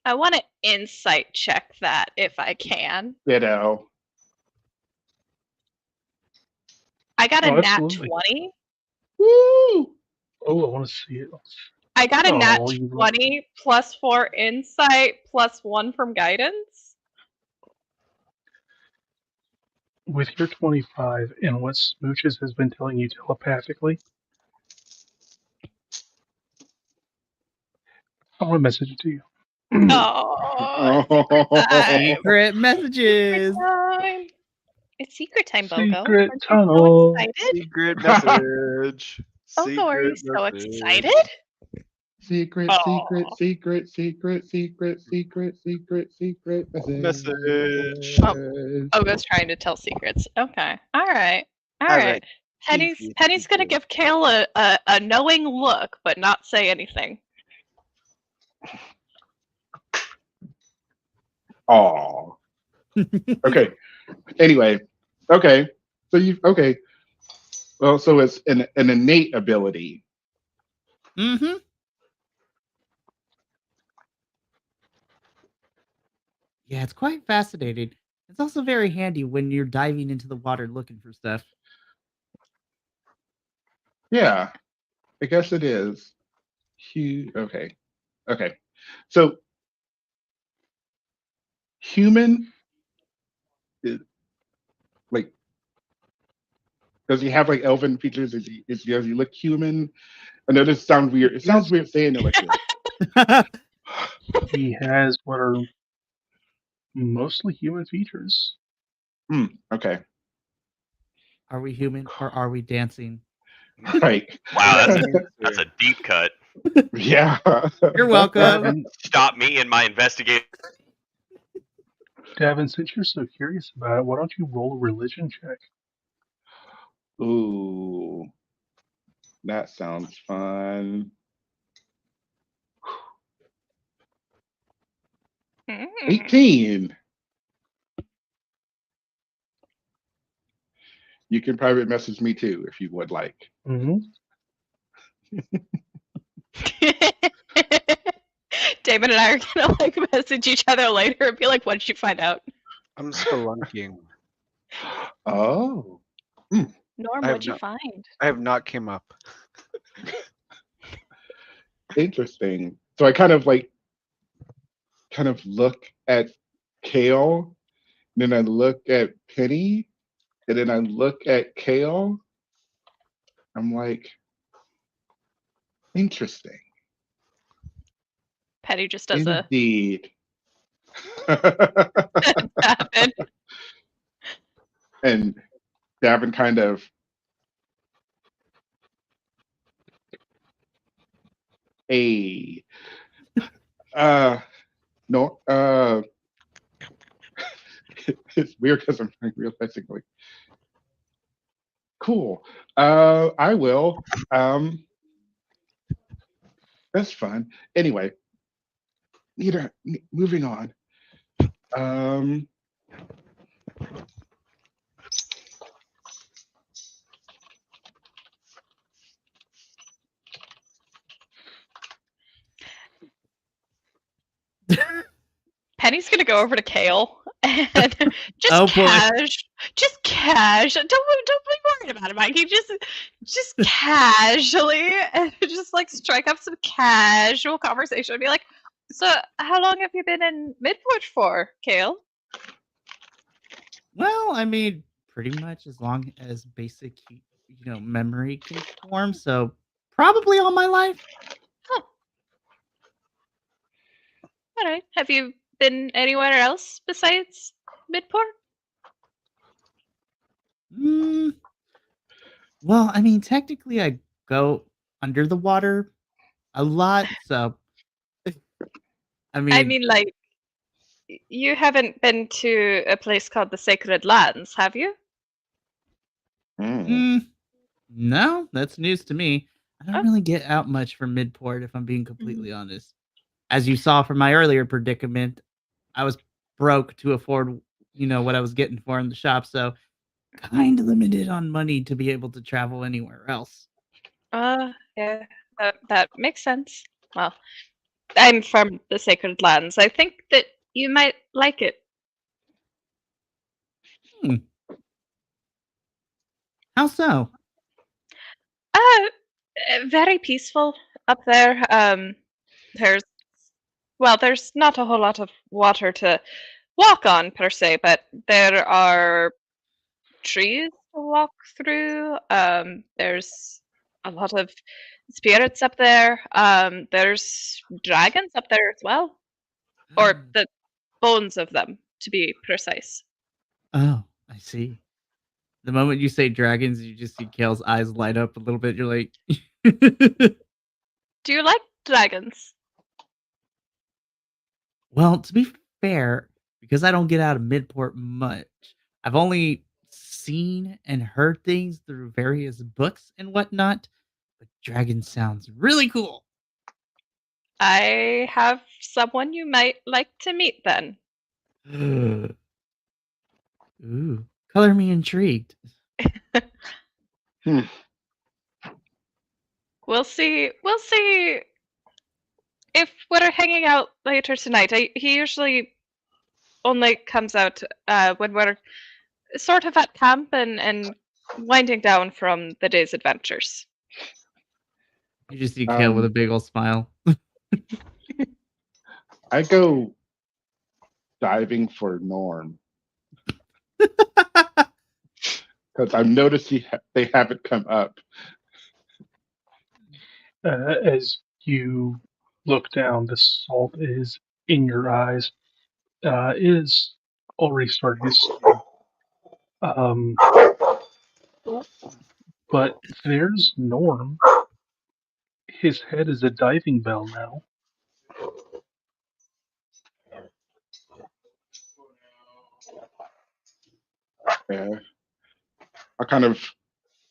I want to insight check that if I can. Ditto. I got a Oh, nat absolutely. 20. Woo! Oh, I want to see it. I got a nat Oh, you 20 plus 4 insight plus 1 from guidance. with your 25 and what Smooches has been telling you telepathically, I want to message it to you. Oh, secret time. Secret messages. Time. It's secret time, Bogo. Secret Aren't you so tunnel. excited? Secret message. Bogo, are you Secret so message. excited? Secret, secret, Oh, secret, secret, secret, secret, secret, secret Message. oh, Bogo's trying to tell secrets. Okay. All right. All All right. right. Penny's gonna give Kale a knowing look, but not say anything. Aw. Okay. Anyway. Okay. So you okay. Well, so it's an innate ability. Mm-hmm. Yeah, it's quite fascinating. It's also very handy when you're diving into the water looking for stuff. Yeah, I guess it is. Okay. Okay. So human is like does he have like elven features? Does he look human? I know this sounds weird. It sounds Yes, weird saying it like this. he has what are mostly human features. Okay. Are we human or are we dancing? Right. Wow, that's a deep cut. Yeah. You're welcome. Davin, Stop me in my investigation. Since you're so curious about it, why don't you roll a religion check? Ooh, that sounds fun. Hmm. 18. You can private message me too if you would like. Mm-hmm. Damon and I are gonna like message each other later and be like, "What did you find out?" I'm spelunking. Oh, Norm, I have what'd you not- find? I have not came up. interesting. So I kind of look at Kale, then I look at Penny, and then I look at Kale. I'm like, interesting. Penny just does Indeed. happen. And Davin kind of a no it's weird because I'm like realizing like cool. I will. That's fun. Anyway, moving on. Um, Penny's gonna go over to Kale and just Oh, boy. don't be worried about it, Mikey. Just casually and just like strike up some casual conversation and be like, "So, how long have you been in Midport for, Kale?" Well, I mean, pretty much as long as basic, memory can form. So probably all my life. Huh. All right. Have you been anywhere else besides Midport? Well, I mean, technically, I go under the water a lot. So, I I mean, mean, like, you haven't been to a place called the Sacred Lands, have you? mm, no, that's news to me. I don't Oh. really get out much from Midport, if I'm being completely honest. As you saw from my earlier predicament, I was broke to afford, what I was getting for in the shop. So, kind of limited on money to be able to travel anywhere else. Yeah, that makes sense. Well, I'm from the Sacred Lands. I think that you might like it. Hmm. How so? Very peaceful up there. There's there's not a whole lot of water to walk on per se, but there are trees to walk through. There's a lot of spirits up there. There's dragons up there as well, or the bones of them, to be precise. Oh, I see. The moment you say dragons, you just see Kale's eyes light up a little bit. You're like, Do you like dragons? well, to be fair, because I don't get out of Midport much, I've only seen and heard things through various books and whatnot. But dragon sounds really cool. I have someone you might like to meet then. Ooh, color me intrigued. We'll see. We'll see if we're hanging out later tonight. He usually only comes out when we're sort of at camp and winding down from the day's adventures. You just see Kale with a Um, big old smile. I go diving for Norm because I've noticed they haven't come up. As you look down, the salt is in your eyes. Is already starting to sting. Um, but there's Norm. His head is a diving bell now. Yeah. I kind of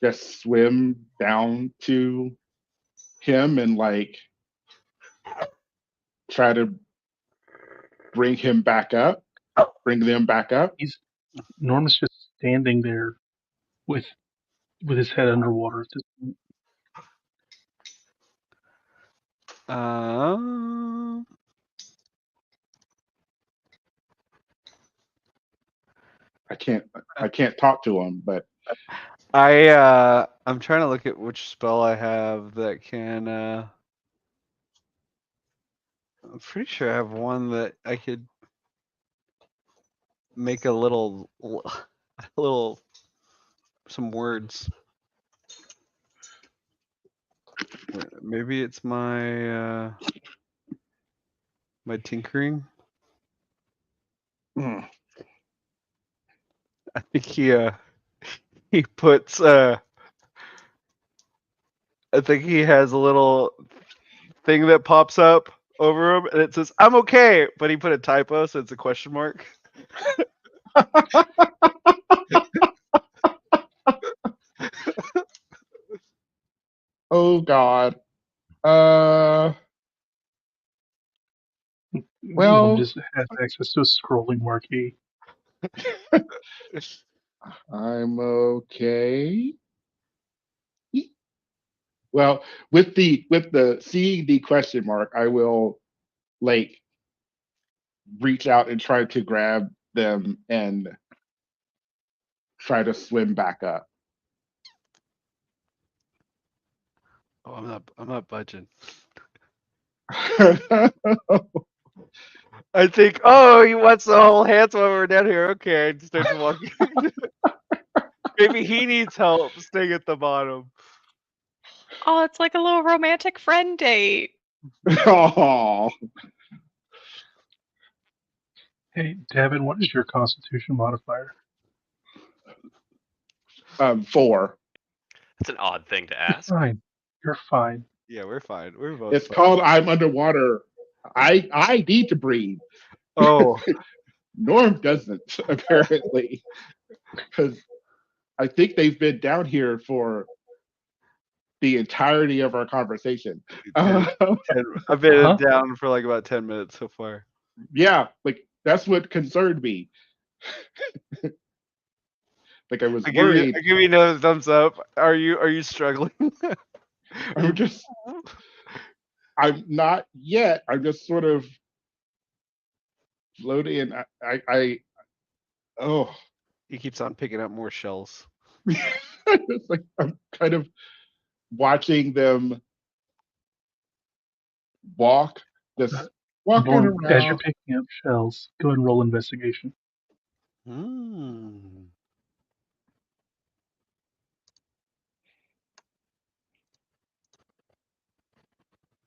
just swim down to him and like try to bring him back up, bring them back up. He's Norm is just standing there with his head underwater. Um, I can't talk to him, but I'm trying to look at which spell I have that can. I'm pretty sure I have one that I could make a little, some words. Maybe it's my my tinkering. mm, I think he puts I think he has a little thing that pops up over him and it says I'm okay, but he put a typo, so it's a question mark. oh God. Uh, Norm well, just has access to a scrolling marquee. I'm okay. Well, with the seeing the question mark, I will like reach out and try to grab them and try to swim back up. Oh, I'm not budging. I think, oh, he wants the whole hands while we're down here. Okay, and starts walking. Maybe he needs help staying at the bottom. Oh, it's like a little romantic friend date. oh, Hey, Devin, what is your Constitution modifier? 4. That's an odd thing to You're ask. fine. You're fine. Yeah, we're fine. We're both It's fine. called I'm underwater. I need to breathe. Oh, Norm doesn't apparently, because I think they've been down here for the entirety of our conversation. 10, Uh, 10 I've been Huh? down for like about 10 minutes so far. yeah, like that's what concerned me. Like I was worried. I give you no thumbs up. Are you struggling? I'm just. I'm not yet. I'm just sort of floating. Oh, He keeps on picking up more shells. it's like I'm kind of watching them walk, just walking Norm, as you're around. picking up shells, go and roll investigation. Hmm.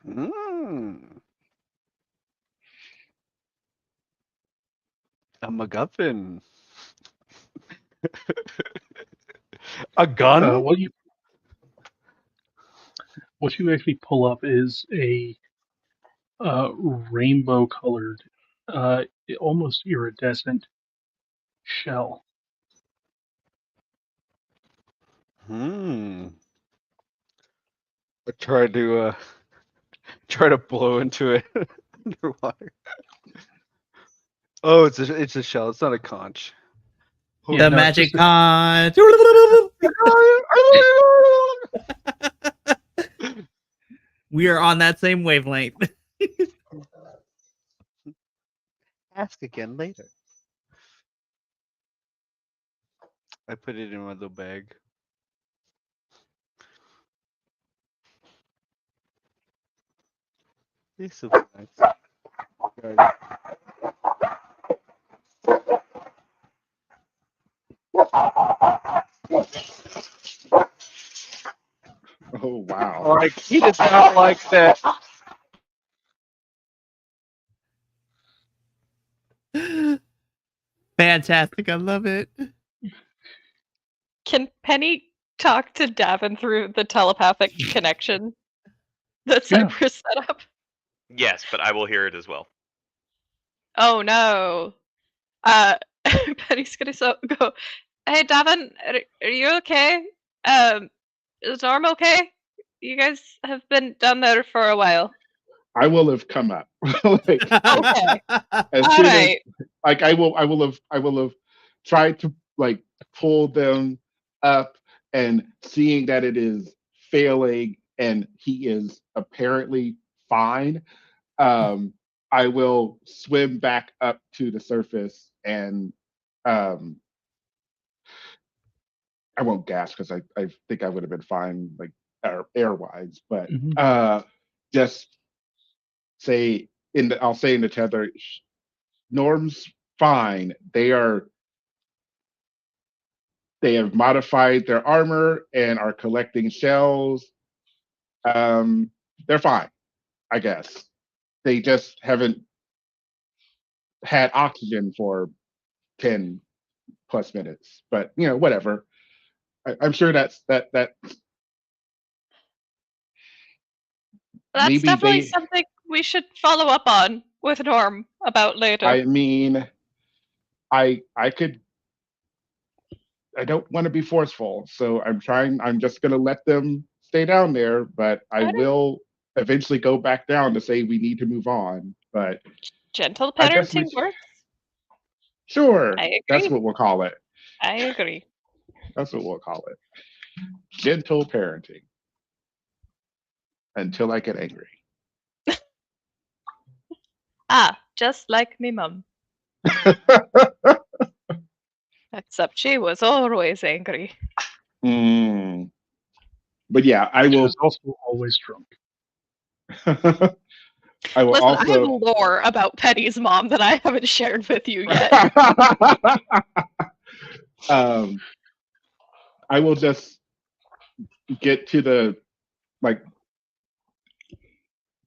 Hmm. A MacGuffin. A Uh, gun? what you what you actually pull up is a rainbow colored, almost iridescent shell. Hmm. I try to blow into it underwater. Oh, it's a shell. It's not a conch. Yeah, The no, it's magic just a conch. We are on that same wavelength. Ask again later. I put it in my little bag. This is nice. Guys, Oh wow. like he does not like that. Fantastic. I love it. Can Penny talk to Davin through the telepathic connection that yeah. Cypress set up? Yes, but I will hear it as well. Oh no. Penny's gonna go. Hey, Davin, are you okay? Is Norm okay? You guys have been down there for a while. I will have come up. Like Okay. as All soon as right. like I will have tried to like pull them up, and seeing that it is failing and he is apparently fine, um I will swim back up to the surface, and um I won't gasp because I think I would have been fine, like air wise, but Hmm. just say I'll say in the tether, Norm's fine. They have modified their armor and are collecting shells. Um, they're fine, I guess. They just haven't had oxygen for 10 plus minutes, but whatever. I'm sure that That's maybe definitely they. something we should follow up on with Norm about later. I mean, I could. I don't want to be forceful, so I'm trying. I'm just gonna let them stay down there, but I I don't- will eventually go back down to say we need to move on. But Gentle I guess parenting works. sure, I that's agree. what we'll call it. I agree. That's what we'll call it. Gentle parenting until I get angry. Ah, just like me mum. Except she was always angry. Mm. But yeah, I She will. was also always drunk. I will Listen, I have also. lore about Penny's mom that I haven't shared with you yet. um, I will just get to the like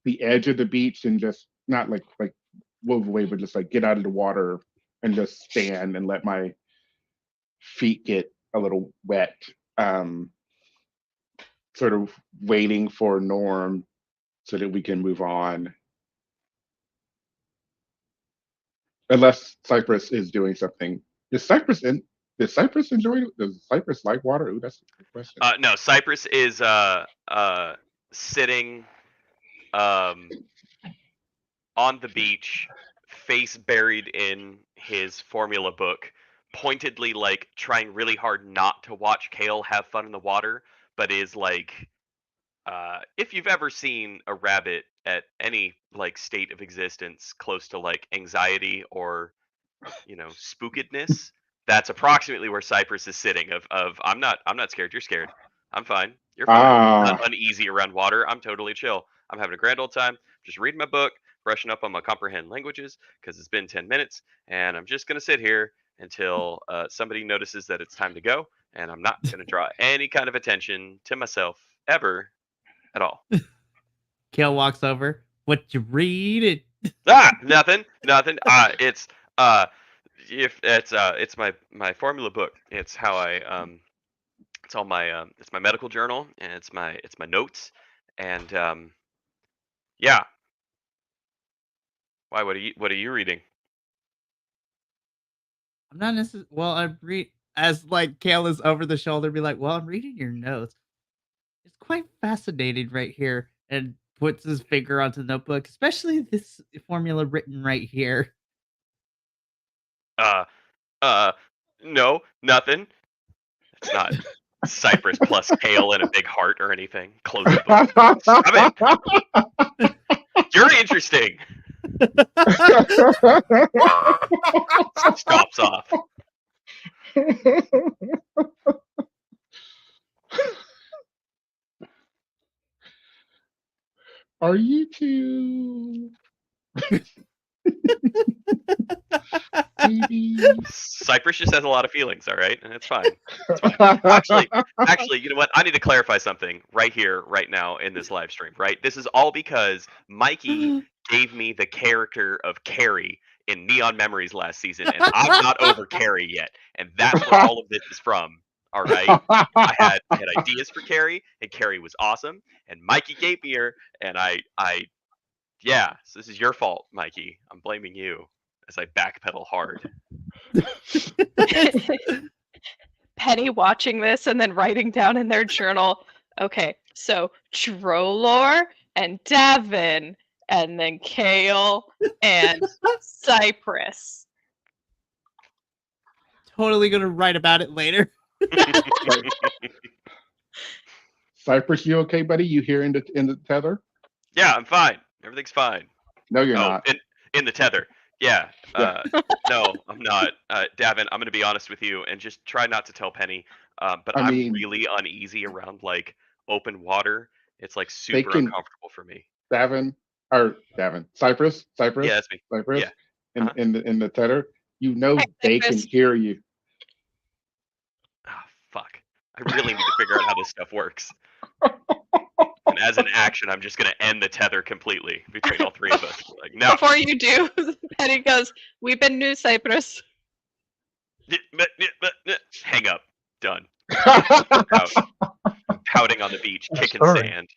the edge of the beach and just not like move away, but just like get out of the water and just stand and let my feet get a little wet. Um, sort of waiting for Norm so that we can move on. Unless Cypress is doing something. Is Cypress in? Does Cypress enjoy? Does Cypress like water? Ooh, that's a good question. No, Cypress is sitting um on the beach, face buried in his formula book, pointedly like trying really hard not to watch Kale have fun in the water, but is like if you've ever seen a rabbit at any like state of existence close to like anxiety or spookedness, that's approximately where Cypress is sitting. Of I'm not scared. You're scared. I'm fine. You're fine. I'm not Ah, uneasy around water. I'm totally chill. I'm having a grand old time. Just reading my book, brushing up on my comprehend languages because it's been 10 minutes, and I'm just gonna sit here until somebody notices that it's time to go, and I'm not gonna draw any kind of attention to myself ever at all. Kale walks over. What you read? It. Nothing. It's if it's my formula book. It's how I it's all my it's my medical journal, and it's my notes, and yeah. Why? What are you reading? I'm not necessarily. Well, I read as like Kale is over the shoulder, be like, "Well, I'm reading your notes. It's quite fascinating right here," and puts his finger onto the notebook, especially this formula written right here. Uh uh no, nothing. It's not Cypress plus kale and a big heart or anything. Close the book. Stop it. You're interesting. Stops off. are you two baby? Cypress just has a lot of feelings, all right, and it's fine. It's fine. Actually, you know what? I need to clarify something right here, right now, in this live stream. Right, this is all because Mikey gave me the character of Carrie in Neon Memories last season, and I'm not over Carrie yet, and that's where all of this is from. All right, I had ideas for Carrie, and Carrie was awesome, and Mikey gave me her, and yeah. So this is your fault, Mikey. I'm blaming you as I backpedal hard. Penny watching this and then writing down in their journal, okay, so Drolor and Davin, and then Kale and Cypress. Totally gonna write about it later. Cypress, you okay, buddy? You here in the tether? Yeah, I'm fine. Everything's fine. No, you're Oh, not. in the tether. Yeah. Yeah. No, I'm not. Davin, I'm going to be honest with you and just try not to tell Penny. But I I'm mean, really uneasy around like open water. It's like they super can uncomfortable for me. Cypress, Yeah, that's me. Cypress, Yeah. Uh-huh. in the tether. You know Hi, they can Cypress. hear you. Ah, fuck. I really need to figure out how this stuff works. And as an action, I'm just going to end the tether completely between all three of us. Like, no. Before you do, Penny goes, "We've been new, Cypress." Hang up. Done. Out. Pouting on the beach, I'm kicking sorry. sand.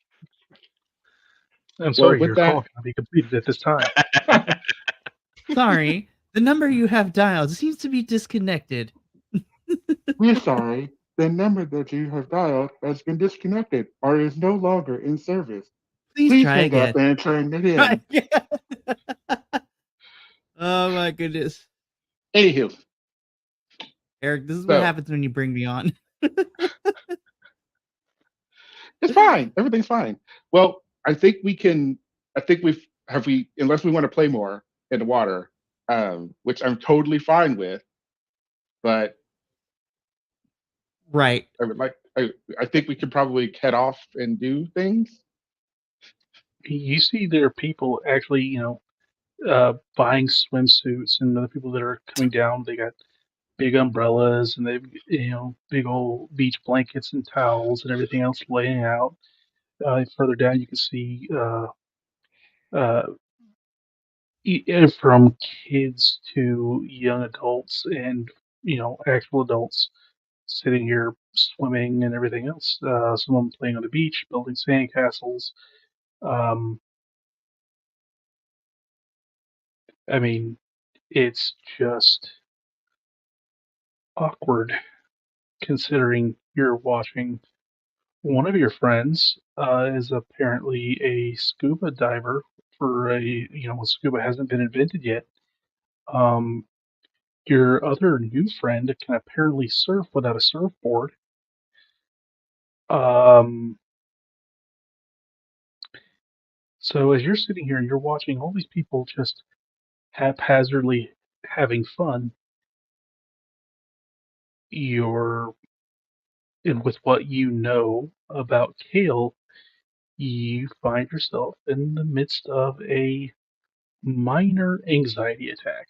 I'm sorry, with your that- call cannot be completed at this time. Sorry, the number you have dialed seems to be disconnected. We're sorry. The number that you have dialed has been disconnected or is no longer in service. Please try hang again. up and turn it in. Try again. Oh my goodness. Anywho, Eric, this is what So- happens when you bring me on. it's fine. Everything's fine. Well, I think we can. I think we unless we want to play more in the water, which I'm totally fine with. But Right. I would like. I think we could probably head off and do things. You see, there are people actually, buying swimsuits, and other people that are coming down. They got big umbrellas, and they've big old beach blankets and towels and everything else laying out. Further down, you can see uh, from kids to young adults and actual adults sitting here swimming and everything else. Someone playing on the beach, building sandcastles. Um, I mean, it's just awkward considering you're watching one of your friends is apparently a scuba diver for when scuba hasn't been invented yet. Um, your other new friend can apparently surf without a surfboard. Um, so as you're sitting here and you're watching all these people just haphazardly having fun, you're and with what you know about Kale, you find yourself in the midst of a minor anxiety attack.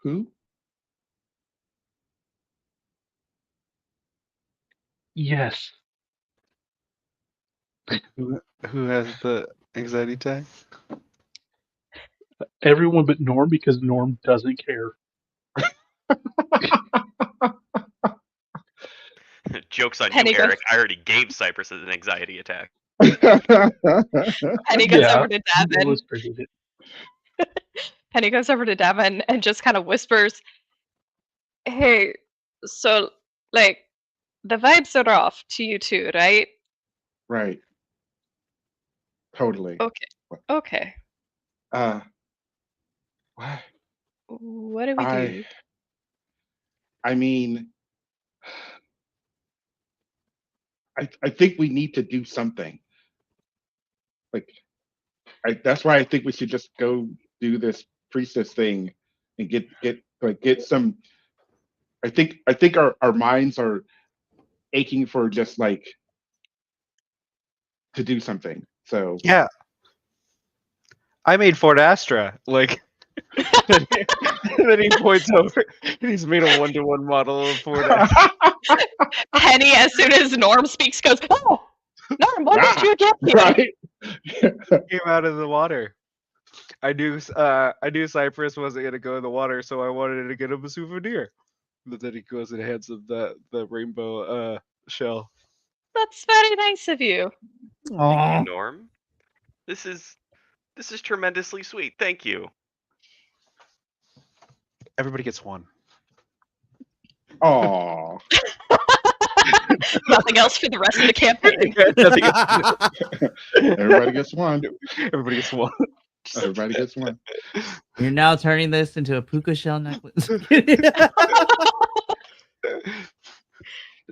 Who? Yes, Who has the anxiety attack? everyone but Norm because Norm doesn't care. Joke's on Penny you, goes, Eric. I already gave Cypress an anxiety attack. Penny goes Yeah, over to it Davin. was pretty good. Penny goes over to Davin and just kind of whispers, "Hey, so like the vibes are off to you too, right?" Right. Totally. Okay. Okay. Uh, what? What do we do? I mean, I think we need to do something. Like, that's why I think we should just go do this priestess thing and get some. I think our minds are aching for just like to do something. So Yeah, I made Fort Astra. Like, and then he points over and he's made a 1-to-1 model of Fort Astra. Penny, as soon as Norm speaks, goes, "Oh, Norm, what did Ah, you get here?" right. Came out of the water. I knew Cypress wasn't gonna go in the water, so I wanted to get him a souvenir. But then he goes and hands him the rainbow shell. That's very nice of you. Thank Aw. you, Norm. This is tremendously sweet. Thank you. Everybody gets one. Aw. Nothing else for the rest of the campaign. Everybody gets one. Everybody gets one. Everybody gets one. You're now turning this into a puka shell necklace.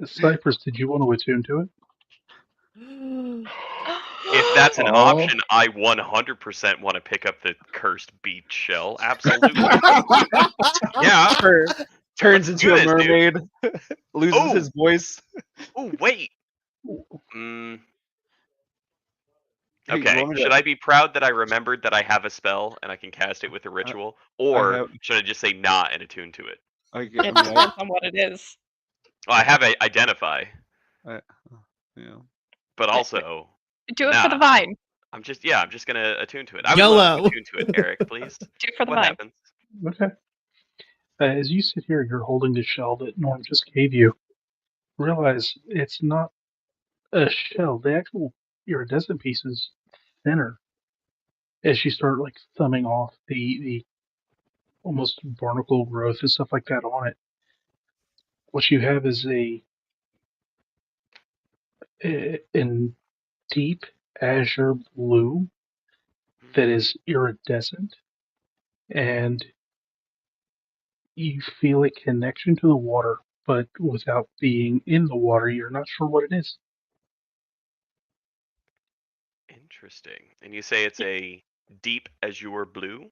Cypress, did you want to attune to it? If that's an Oh. option, I 100% want to pick up the cursed beach shell. Absolutely. Yeah. Turns Let's into do a this, dude. mermaid, loses Oh. his voice. Oh, wait. Hey, you Okay. want me Should to- I be proud that I remembered that I have a spell and I can cast it with a ritual? Or have- should I just say nah and attune to it? I It mean, I- depends on what it is. Well, I have a identify, yeah. but also Do it for the Nah. vine. I'm just gonna attune to it. I would YOLO. love to attune to it, Eric, please. Do it for the What vine. happens? Okay. As you sit here, you're holding the shell that Norm just gave you. Realize it's not a shell. The actual iridescent piece is thinner. As you start like thumbing off the almost barnacle growth and stuff like that on it, what you have is in deep azure blue that is iridescent, and you feel a connection to the water, but without being in the water, you're not sure what it is. Interesting. And you say it's a deep azure blue?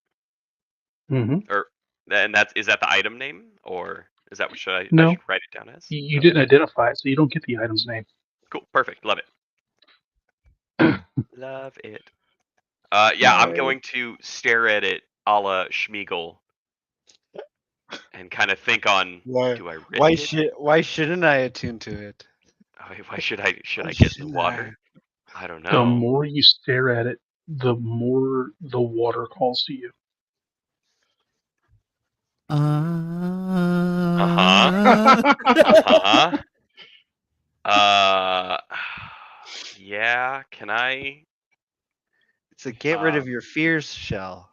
Mm-hmm. Or and is that the item name? Or is that what I No. should write it down as? You didn't identify it, so you don't get the item's name. Cool. Perfect. Love it. Love it. Yeah, I'm Nice. going to stare at it a la Schmeagol and kind of think on Why? do I risk it? Why shouldn't I attune to it? Why should I Why get in the shouldn't water? I don't The know. more you stare at it, the more the water calls to you. Uh-huh. Yeah, can I? It's a get rid of your fears shell.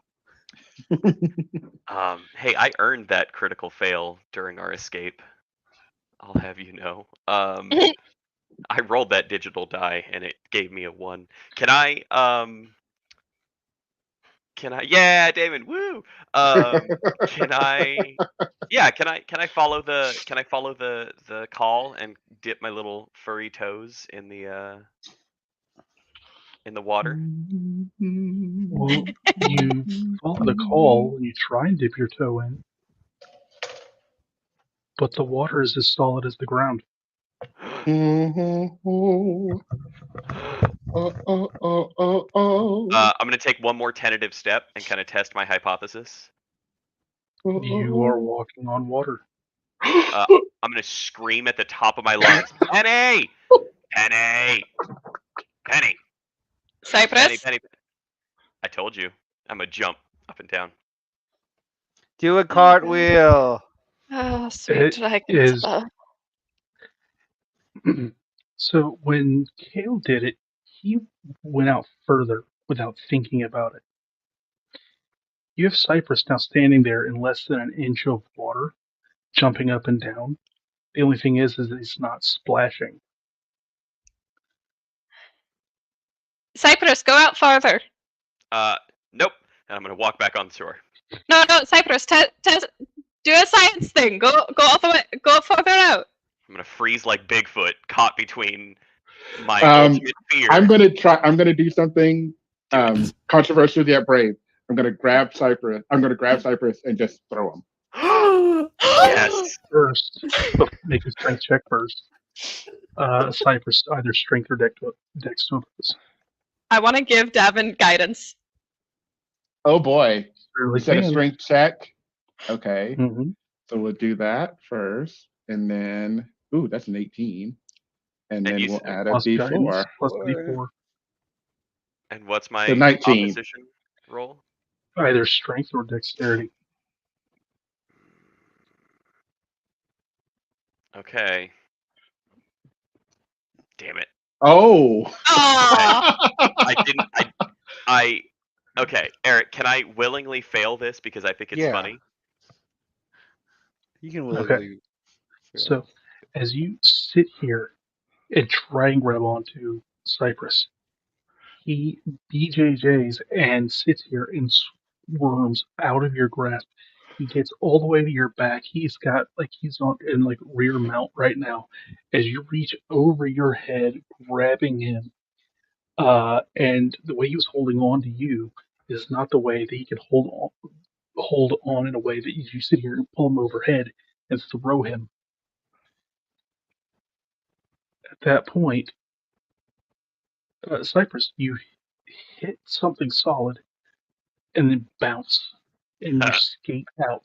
Hey, I earned that critical fail during our escape. I'll have you know. I rolled that digital die and it gave me a 1. Yeah, Damon, woo! Can I Yeah, can I follow the call and dip my little furry toes in the water? Well, you follow the call and you try and dip your toe in, but the water is as solid as the ground. I'm gonna take one more tentative step and kind of test my hypothesis. You are walking on water. I'm gonna scream at the top of my lungs, Penny, Penny, Penny, Cypress? Penny. I told you, I'm gonna jump up and down. Do a cartwheel. Oh, sweet It dragon is stuff. so when Kale did it, he went out further without thinking about it. You have Cypress now standing there in less than an inch of water, jumping up and down. The only thing is that he's not splashing. Cypress, go out farther. Nope. And I'm gonna walk back on the shore. No, Cypress, do a science thing. Go all the way. Go further out. I'm gonna freeze like Bigfoot, caught between my Um, ultimate fear. I'm gonna do something controversial yet brave. I'm gonna grab Cypress. I'm gonna grab Cypress and just throw him. Yes. First, make a strength check first. Cypress, either strength or dex to oppose. I want to give Davin guidance. Oh boy! Really You said a can. strength check. Okay, Mm-hmm. so we'll do that first, and then that's an 18, and And then you we'll said add a Plus guidance, D4. plus D4. And what's So my 19. opposition roll? Either strength or dexterity. Okay. Damn it. Oh. I didn't. Okay, Eric. Can I willingly fail this because I think it's Yeah. funny? You can Okay. willingly. So, as you sit here and try and grab onto Cypress, he BJJs and sits here and squirms out of your grasp. He gets all the way to your back. He's got he's on in rear mount right now. As you reach over your head, grabbing him, and the way he was holding on to you is not the way that he can hold on in a way that you sit here and pull him overhead and throw him. At that point, Cypress, you hit something solid and then bounce, and you skate out.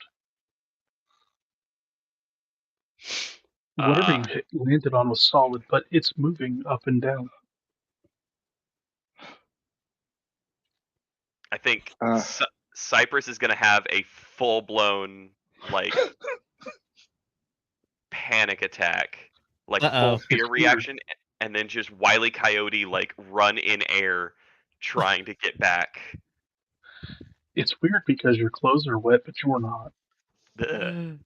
Whatever you landed on was solid, but it's moving up and down. I think Cypress is gonna have a full-blown panic attack, full fear reaction, and then just Wile E. Coyote run in air, trying to get back. It's weird because your clothes are wet, but you're not. Ugh.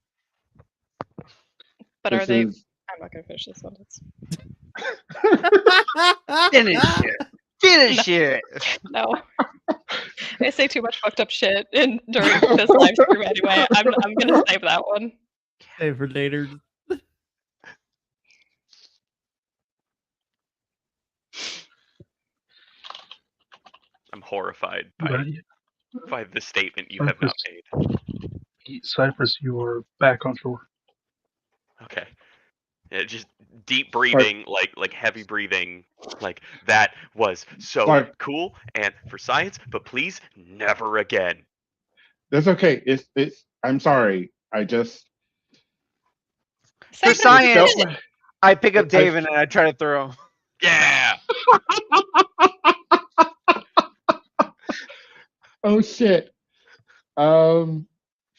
But This are they? is- I'm not gonna finish this sentence. Finish it. Finish it. No. I say too much fucked up shit during this live stream anyway. I'm gonna save that one. Save for later. I'm horrified by the statement you have not made. Cypress, you are back on shore. Okay. Yeah, just deep breathing, like heavy breathing, that was so cool and for science, but please never again. That's okay. It's. I'm sorry. I just. For science, I pick up David and I try to throw him. Yeah. Oh shit.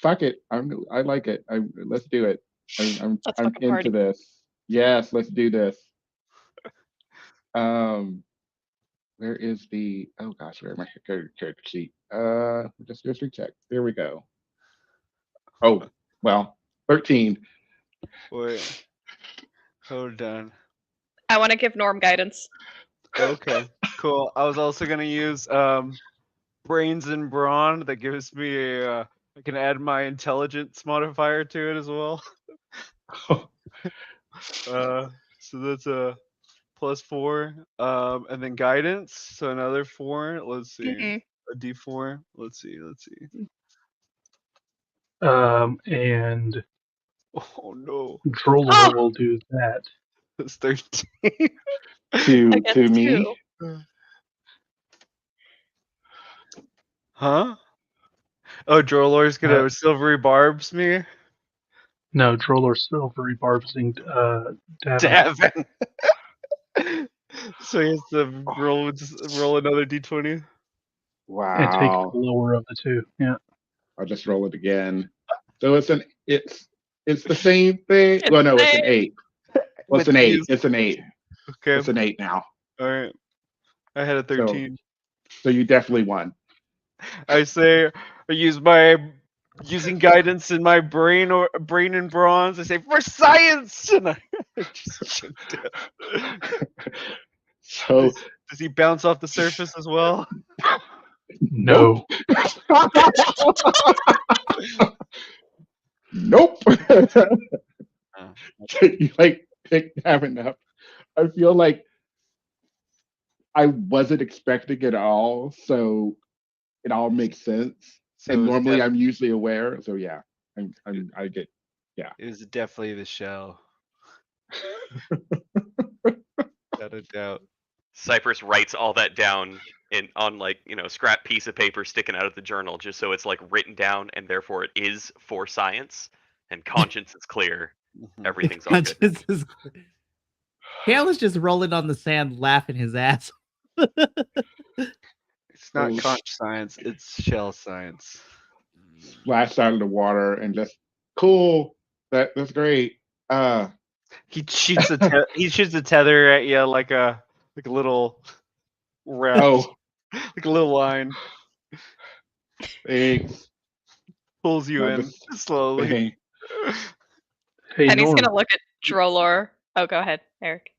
fuck it. I like it. Let's do it. Let's I'm fucking into party. this. Yes, let's do this. Where is the? Oh gosh, where my character sheet? Just recheck. There we go. Oh well, 13. Wait, hold on. I want to give Norm guidance. Okay, cool. I was also gonna use brains and brawn. That gives me a. I can add my intelligence modifier to it as well. So that's a +4. And then guidance, so another 4. Let's see, Mm-mm. a D4. Let's see. And Oh no, Droller Oh, will do that. that's 13. I To guess me. 2. Huh? Oh, Drolor's Uh, gonna silvery barbs me. no, Droller silvery barbsing Davin. Davin. So he has to roll another D20. And take the Wow. lower of the two. Yeah. I'll just roll it again. So it's the same thing. It's Well, no, it's an safe. 8. Well, it's With an 8. these, It's an 8. okay. It's an 8 now. All right. I had a So 13. so you definitely won. I say I use my using guidance in my brain and bronze. I say for science, and I just shoot down. So Does he bounce off the surface as well? No. Nope. You like picked having up. I feel like I wasn't expecting it all, so it all makes sense. So And normally I'm usually aware, so yeah, I get it was definitely the shell. Without a doubt. Cypress writes all that down on like scrap piece of paper sticking out of the journal, just so it's like written down, and therefore it is for science, and conscience is clear. Mhm. Everything's all good. Conscience is. Kale is just rolling on the sand, laughing his ass. It's not Oh. conch science, it's shell science. splashed out of the water and just cool. That's great. He shoots he shoots a tether at you like a little raft, Oh, like a little line, thanks. pulls you No, in just slowly. hey, Hey, And he's Norm. gonna look at Drolor. Oh, go ahead, Eric.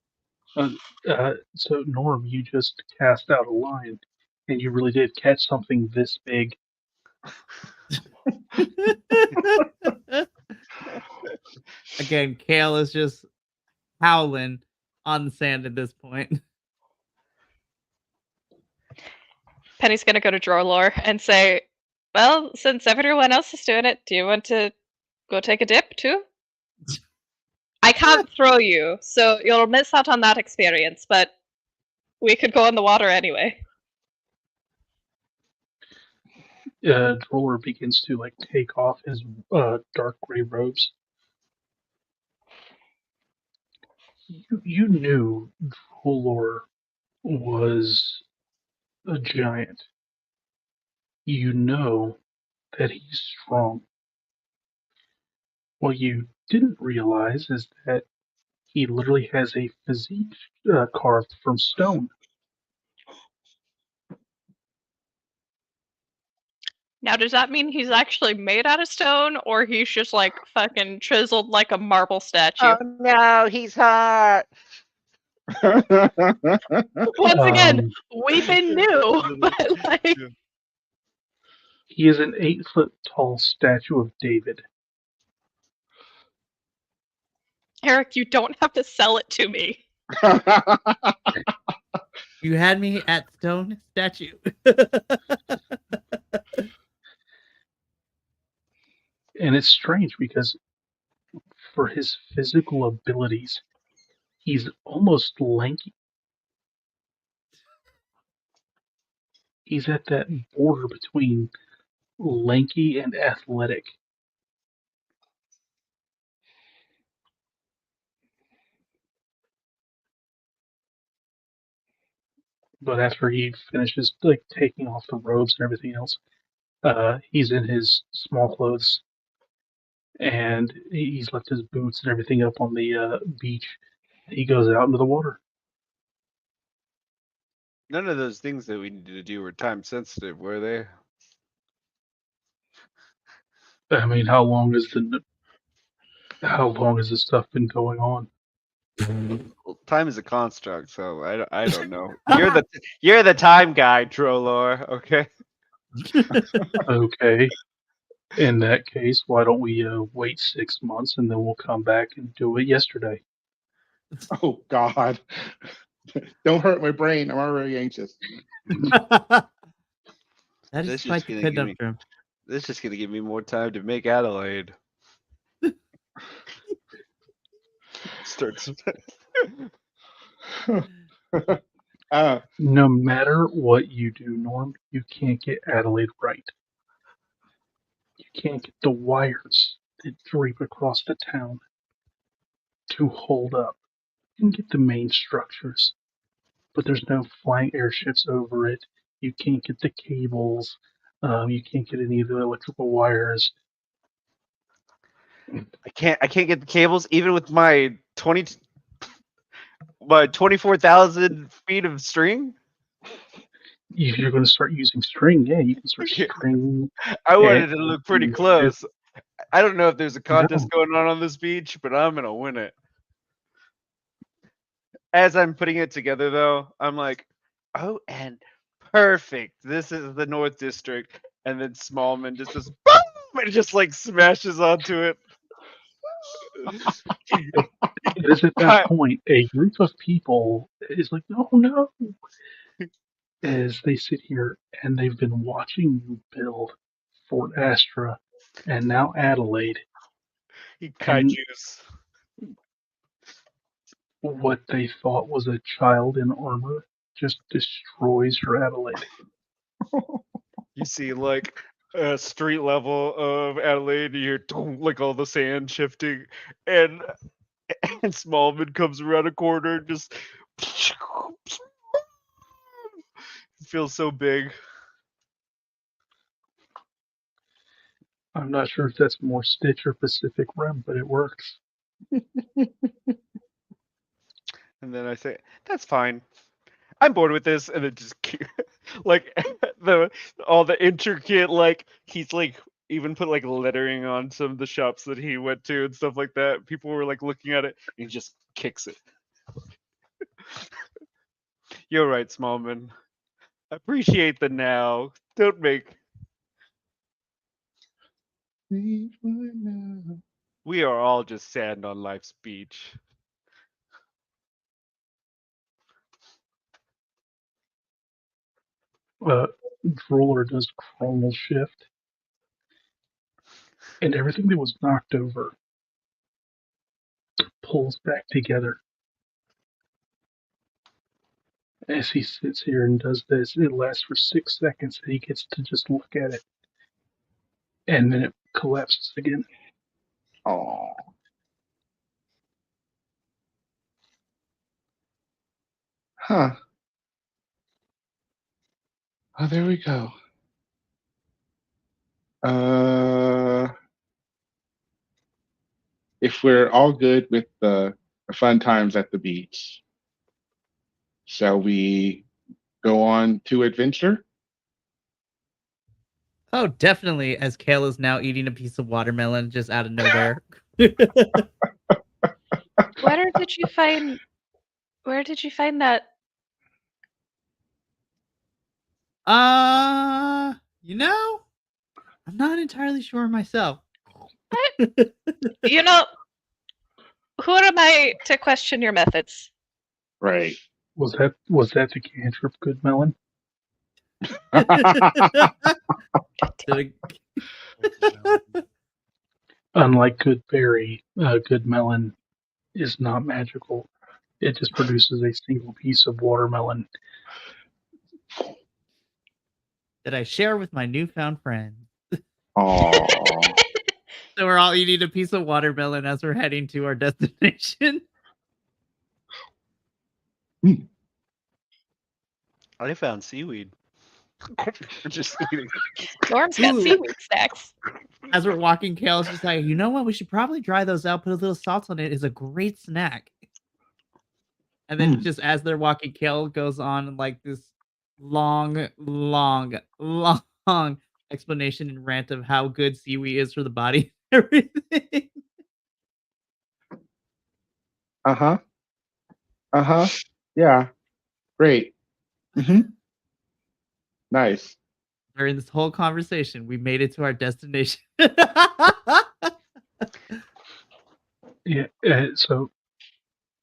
So Norm, you just cast out a line, and you really did catch something this big. Again, Kale is just howling on the sand at this point. Penny's gonna go to Drolor and say, "Well, since everyone else is doing it, do you want to go take a dip too? I can't throw you, so you'll miss out on that experience, but we could go in the water anyway." Droller begins to like take off his dark gray robes. You knew Droller was a giant. You know that he's strong. What you didn't realize is that he literally has a physique carved from stone. Now, does that mean he's actually made out of stone, or he's just like fucking chiseled like a marble statue? No, he's hot. Once again, Um, we've been new, but like, he is an 8-foot tall statue of David. Eric, you don't have to sell it to me. You had me at stone statue. And it's strange because for his physical abilities, he's almost lanky. He's at that border between lanky and athletic. But after he finishes like taking off the robes and everything else, he's in his small clothes and he's left his boots and everything up on the beach. He goes out into the water. None of those things that we needed to do were time sensitive, were they? I mean, how long has this stuff been going on? Well, time is a construct, so I don't know. You're the time guy, Trollor. Okay. Okay, in that case, why don't we wait 6 months and then we'll come back and do it yesterday? Oh God. Don't hurt my brain. I'm already anxious. That is That's quite just the gonna give me. conundrum. That's just gonna give me more time to make Adelaide. Starts. No matter what you do, Norm, you can't get Adelaide right. You can't get the wires that drape across the town to hold up. You can get the main structures, but there's no flying airships over it. You can't get the cables. You can't get any of the electrical wires. I can't get the cables even with my 24,000 feet of string. If you're going to start using string, yeah, you can start string. I wanted and to look pretty and- close. I don't know if there's a contest No, going on this beach, but I'm gonna win it. As I'm putting it together, though, I'm like, oh, and perfect. This is the North District, and then Smallman just does boom, and it just like smashes onto it. it is at that point a group of people is like, oh no, as they sit here and they've been watching you build Fort Astra and now Adelaide, He and kaiju's. what they thought was a child in armor just destroys her Adelaide. You see like a street level of Adelaide, you hear "Dong," like all the sand shifting, and and Smallman comes around a corner, and just feels so big. I'm not sure if that's more Stitch or Pacific Rim, but it works. And then I say, "That's fine. I'm bored with this." And then just like the all the intricate like he's like even put like lettering on some of the shops that he went to and stuff like that. People were like looking at it, and he just kicks it. You're right, Smallman. Appreciate the now. Don't make. We are all just sand on life's beach. Uh, Droller does chronal shift, and everything that was knocked over pulls back together. As he sits here and does this, it lasts for 6 seconds, and he gets to just look at it, and then it collapses again. Oh. Huh. Oh, there we go. If we're all good with the fun times at the beach, shall we go on to adventure? Oh, definitely. As Kale is now eating a piece of watermelon just out of nowhere. Where did you find that? You know, I'm not entirely sure myself. You know, who am I to question your methods? Right. Was that the cantrip, Good Melon? Unlike Good Berry, Good Melon is not magical. It just produces a single piece of watermelon. That I share with my newfound friend. Oh. So we're all eating a piece of watermelon as we're heading to our destination. I found seaweed. We're just eating. Norm's got Ooh. seaweed snacks. As we're walking, Kale's just like, you know what? We should probably dry those out, put a little salt on it. It's a great snack. And then just as they're walking, Kale goes on like this long, long, long explanation and rant of how good seaweed is for the body and everything. Uh-huh. Uh-huh. Yeah. Great. Nice. During this whole conversation, we made it to our destination. Yeah. So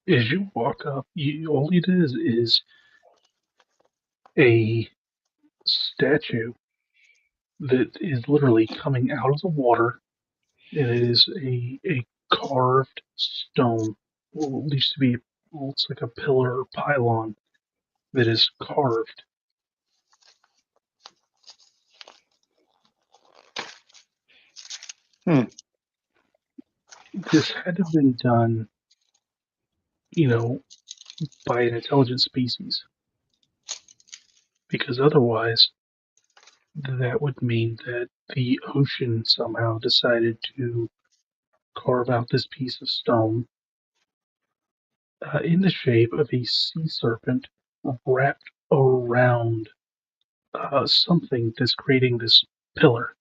as you walk up, all it is a statue that is literally coming out of the water. It is a carved stone. Well, it used to be, well, it's like a pillar or pylon that is carved. This had to have been done, you know, by an intelligent species, because otherwise, that would mean that the ocean somehow decided to carve out this piece of stone in the shape of a sea serpent wrapped around something that's creating this pillar.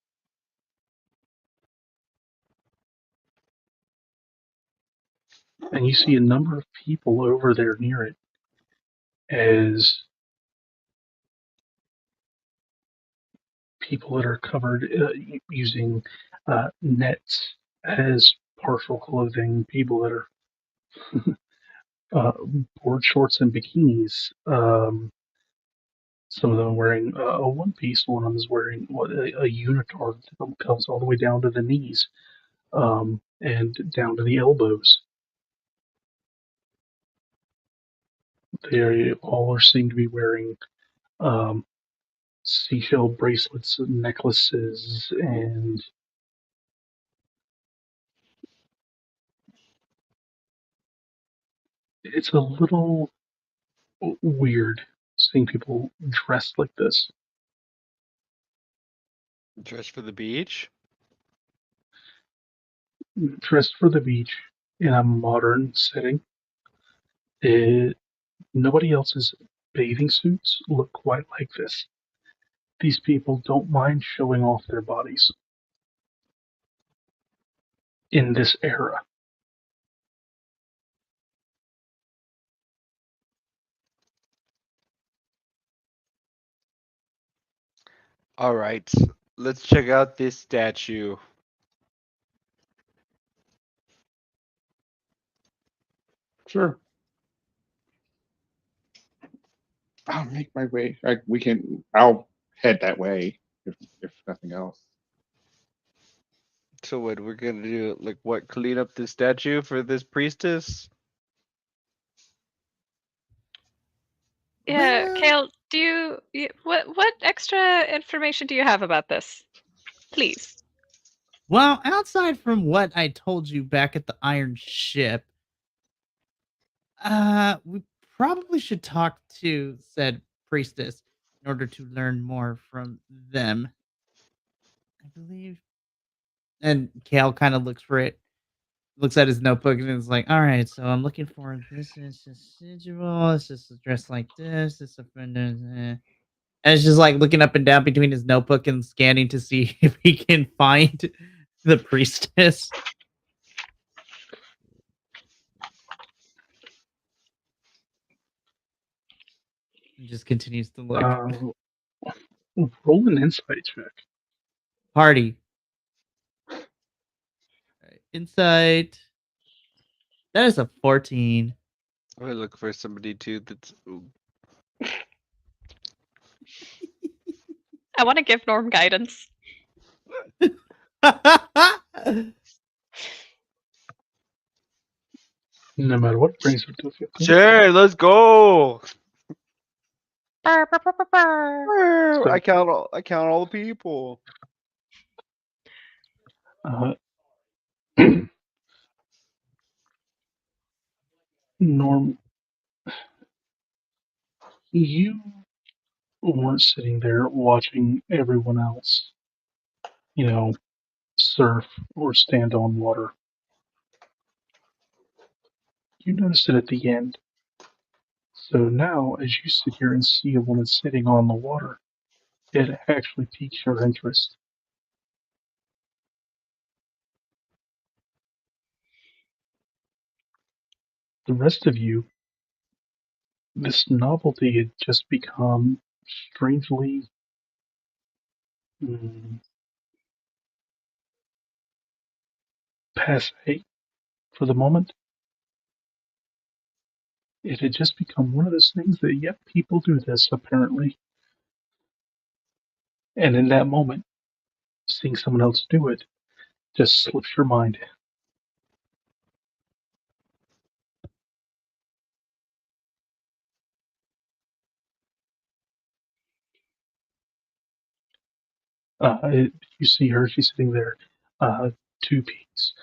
And you see a number of people over there near it as people that are covered using nets as partial clothing, people that are uh, board shorts and bikinis. Some of them wearing a one piece, one of them is wearing a unitard that comes all the way down to the knees and down to the elbows. They all seem to be wearing um, seashell bracelets and necklaces, and it's a little weird seeing people dressed like this. Dressed for the beach. Dressed for the beach in a modern setting. Nobody else's bathing suits look quite like this. These people don't mind showing off their bodies in this era. All right, let's check out this statue. Sure. I'll make my way. I'll head that way if nothing else. So what we're gonna do? Like what? Clean up the statue for this priestess? Yeah, Well, Kale, what extra information do you have about this? Please. well, outside from what I told you back at the Iron Ship, we probably should talk to said priestess in order to learn more from them. I believe. And Kale kind of looks for it, looks at his notebook, and is like, "All right, so I'm looking for this is individual. This is dressed like this. This offender." And it's just like looking up and down between his notebook and scanning to see if he can find the priestess. And just continues to look. Roll an insight check. Party. Right. Insight. That is a 14. I'm gonna look for somebody too that's. Ooh. I want to give Norm guidance. No matter what, brings it to 15. Sure, let's go. Brr, brr, brr, brr, brr. So, I count all the people. uh, Norm, you weren't sitting there watching everyone else, you know, surf or stand on water. You noticed it at the end. So now, as you sit here and see a woman sitting on the water, it actually piques your interest. The rest of you, this novelty had just become strangely mm, passe for the moment. It had just become one of those things that, yep, people do this apparently. And in that moment, seeing someone else do it just slips your mind. You see her, she's sitting there, two piece,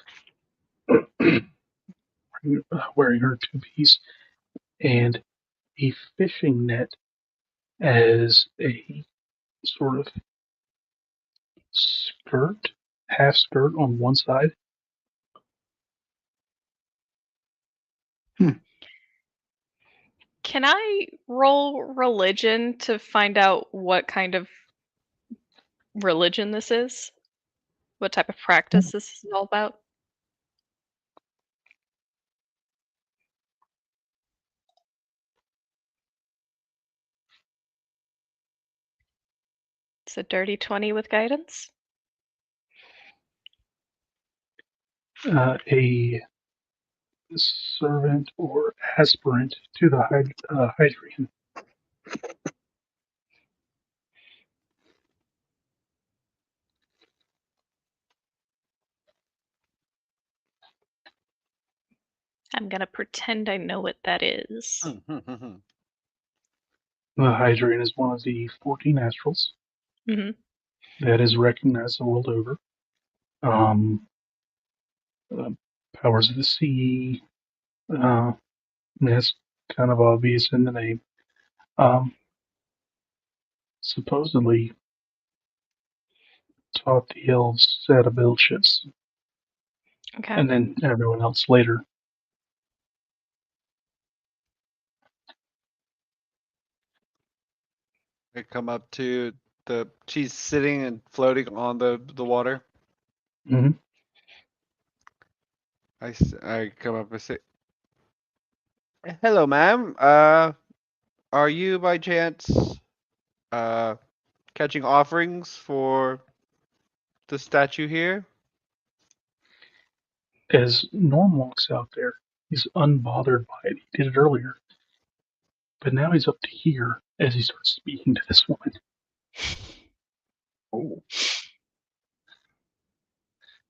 wearing her two piece and a fishing net as a sort of skirt, half skirt on one side. Can I roll religion to find out what kind of religion this is? What type of practice this is all about? It's a dirty 20 with guidance. A servant or aspirant to the Hydrian. I'm gonna pretend I know what that is. The Hydrian is one of the 14 astrals Hmm. that is recognized the world over. Um, uh, Powers of the sea. That's kind of obvious in the name. Um, Supposedly taught the elves how to build ships, Okay. and then everyone else later. I come up to she's sitting and floating on the water. Hmm. I come up and say, "Hello, ma'am. Are you by chance uh catching offerings for the statue here?" As Norm walks out there, he's unbothered by it. He did it earlier, but now he's up to here as he starts speaking to this woman. Oh,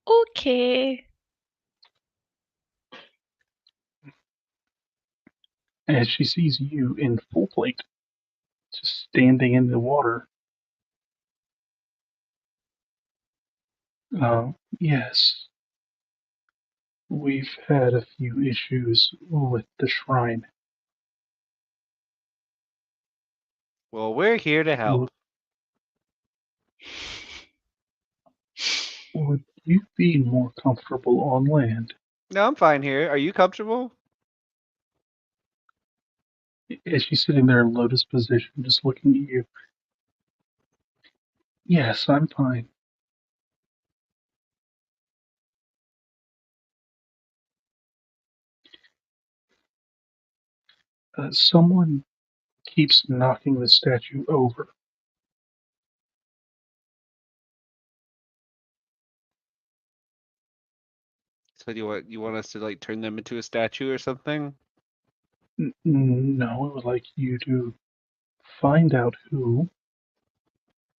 Okay. As she sees you in full plate, just standing in the water. Yes, we've had a few issues with the shrine. Well, we're here to help. Would you be more comfortable on land? No, I'm fine here. Are you comfortable? As she's sitting there in lotus position, just looking at you. Yes, I'm fine. Someone keeps knocking the statue over. So you want us to like turn them into a statue or something? No, I would like you to find out who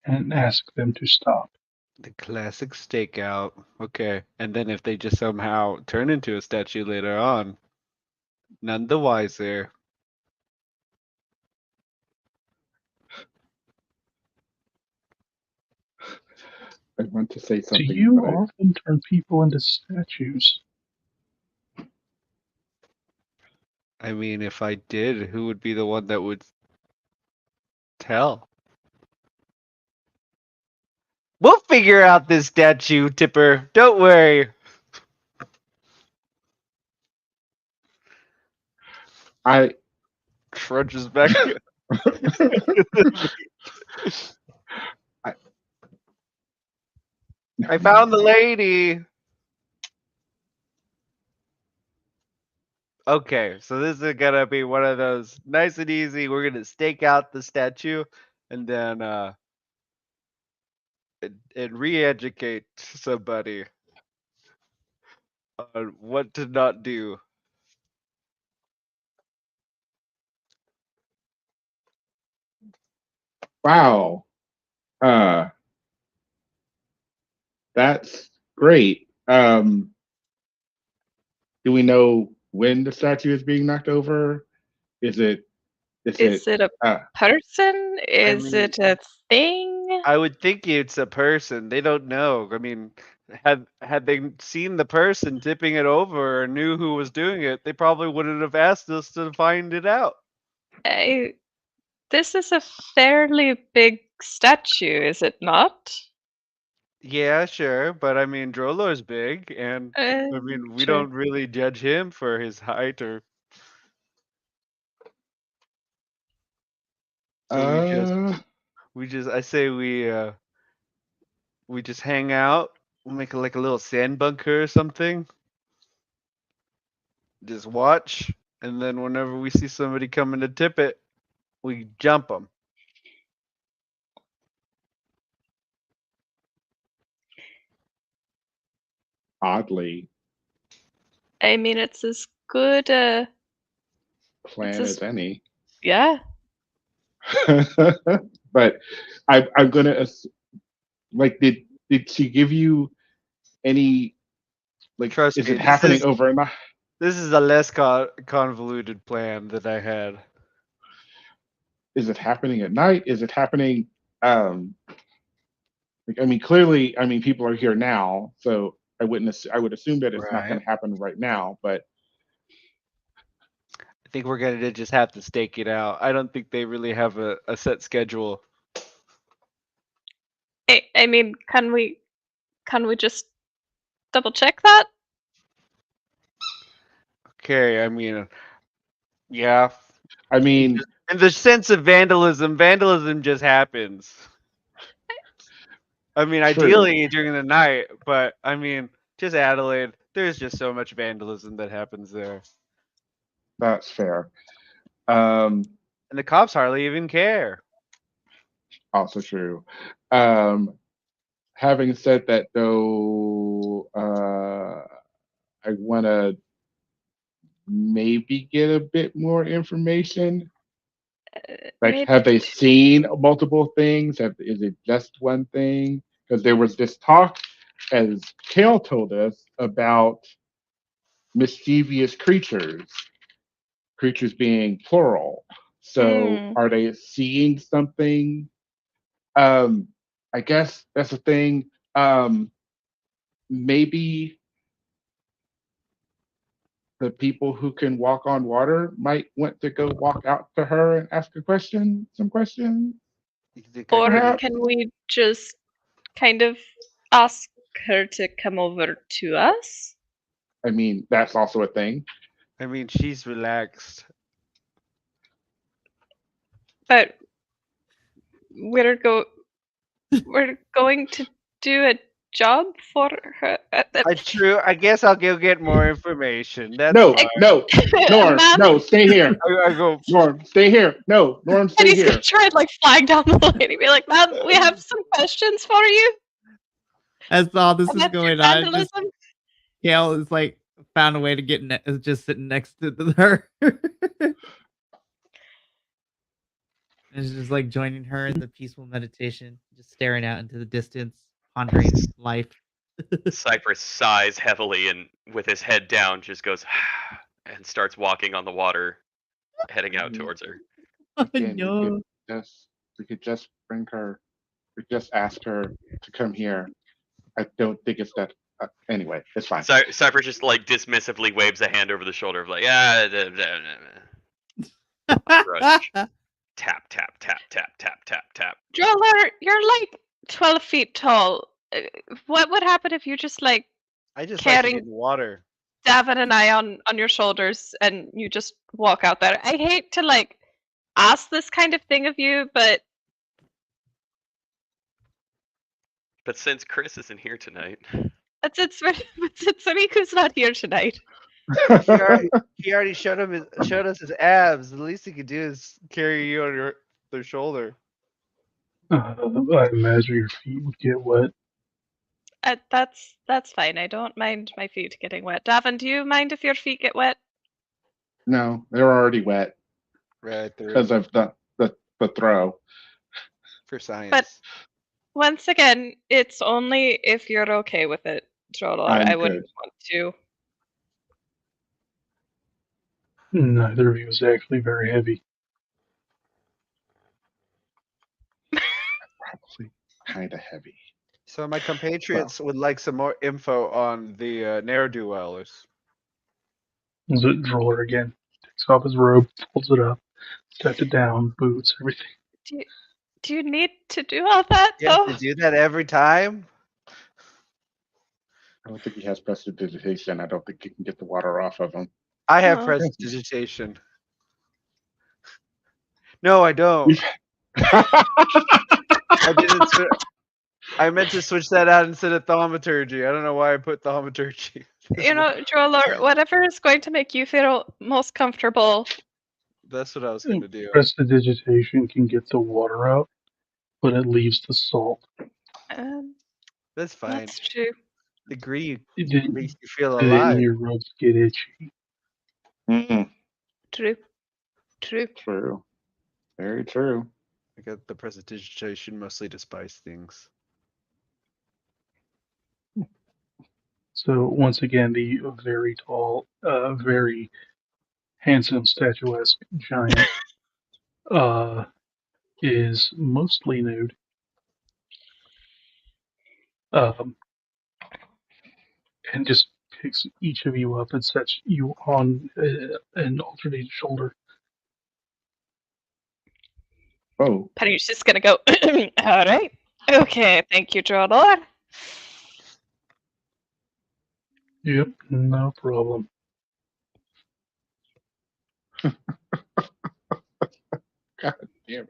and ask them to stop. The classic stakeout. Okay. And then if they just somehow turn into a statue later on, none the wiser. I want to say Do something, you but often turn people into statues? I mean, if I did, who would be the one that would tell? We'll figure out this statue, Tipper. Don't worry. I Trudges back. I- I found the lady. Okay, so this is gonna be one of those nice and easy. We're gonna stake out the statue and then and re-educate somebody on what to not do. wow. Uh, that's great. Do we know when the statue is being knocked over? Is it? Is Is it? it a Uh, person? I Is mean, it a thing? I would think it's a person. They don't know. I mean, had they seen the person tipping it over or knew who was doing it, they probably wouldn't have asked us to find it out. This is a fairly big statue, is it not? Yeah, sure, but I mean, Drolo's big, and I Uh, mean, we true. don't really judge him for his height or. So I say we just hang out, we'll make like a little sand bunker or something. Just watch, and then whenever we see somebody coming to tip it, we jump them. oddly I mean, it's as good. plan as- as any. Yeah. But I'm gonna like did she give you any like Trust is me, it happening is overnight? this is a less convoluted plan that I had. Is it happening at night? Is it happening like, I mean clearly I mean people are here now, so I would assume that it's not Right. gonna happen right now, but I think we're gonna just have to stake it out. I don't think they really have a set schedule. I mean, can we just double check that? Okay, I mean, yeah. I mean In the sense of vandalism, vandalism just happens. I mean, true. ideally during the night, but I mean, just Adelaide, there's just so much vandalism that happens there. That's fair. Um And the cops hardly even care. Also true. Um Having said that though, I wanna maybe get a bit more information. Like, Maybe. have they seen multiple things? Is it just one thing? Because there was this talk, as Kale told us, about mischievous creatures being plural. So Hmm. are they seeing something? Um, I guess that's the thing. Maybe the people who can walk on water might want to go walk out to her and ask some questions. You think I Or could? Perhaps. can we just kind of ask her to come over to us? I mean, that's also a thing. I mean, she's relaxed. But we're going to do a job for her. True. I guess I'll go get more information. That's No, fine. no, Norm, Ma'am, no, stay here. I go. Norm, stay here. No, Norm, and stay he's here. gonna try and like flag down the lane and be like, "Ma'am, we have some questions for you As all this is about your going on, just vandalism." Gail is like found a way to get just sitting next to her. And is just like joining her in the peaceful meditation, just staring out into the distance, pondering life. Cypress sighs heavily and with his head down just goes and starts walking on the water, heading out towards her. Again, No. we could just bring her. We could just ask her to come here. I don't think it's that. Anyway, it's fine. Cypress just like dismissively waves a hand over the shoulder of like, Rush. Tap, tap, tap, tap, tap, tap, tap. Droller, you're like 12 feet tall. What would happen if you just like I just like to carrying get in the water. Davin and I on your shoulders and you just walk out there? I hate to like ask this kind of thing of you, but since Chris isn't here tonight, it's Riku's not here tonight. He already showed us his abs. The least he could do is carry you on their shoulder. I imagine your feet would get wet. That's fine. I don't mind my feet getting wet. Davin, do you mind if your feet get wet? No, they're already wet Right there because of the throw. for science. Once again, it's only if you're okay with it, Jolor. I'm I wouldn't good. want to. Neither of you is actually very heavy. Probably kind of heavy. So my compatriots would like some more info on the ne'er-do-wells. Is it Droller again? Takes off his robe, folds it up, sets it down, boots, everything. Do you need to do all that You have though? to do that every time? I don't think he has prestidigitation. I don't think he can get the water off of him. I have Oh. prestidigitation. No, I don't. I meant to switch that out instead of thaumaturgy. I don't know why I put thaumaturgy. You know, Jolor, whatever is going to make you feel most comfortable. That's what I was going to do. Prestidigitation can get the water out, but it leaves the salt. That's fine. That's true. The green It didn't, makes you feel didn't alive. your robes get itchy? True. True. Very true. I got the prestidigitation mostly to spice things. So once again, the very tall, very handsome, statuesque giant is mostly nude. And just picks each of you up and sets you on an alternating shoulder. Oh, Penny's just gonna go, all right. Okay, thank you, Jolor. Yep, no problem. God damn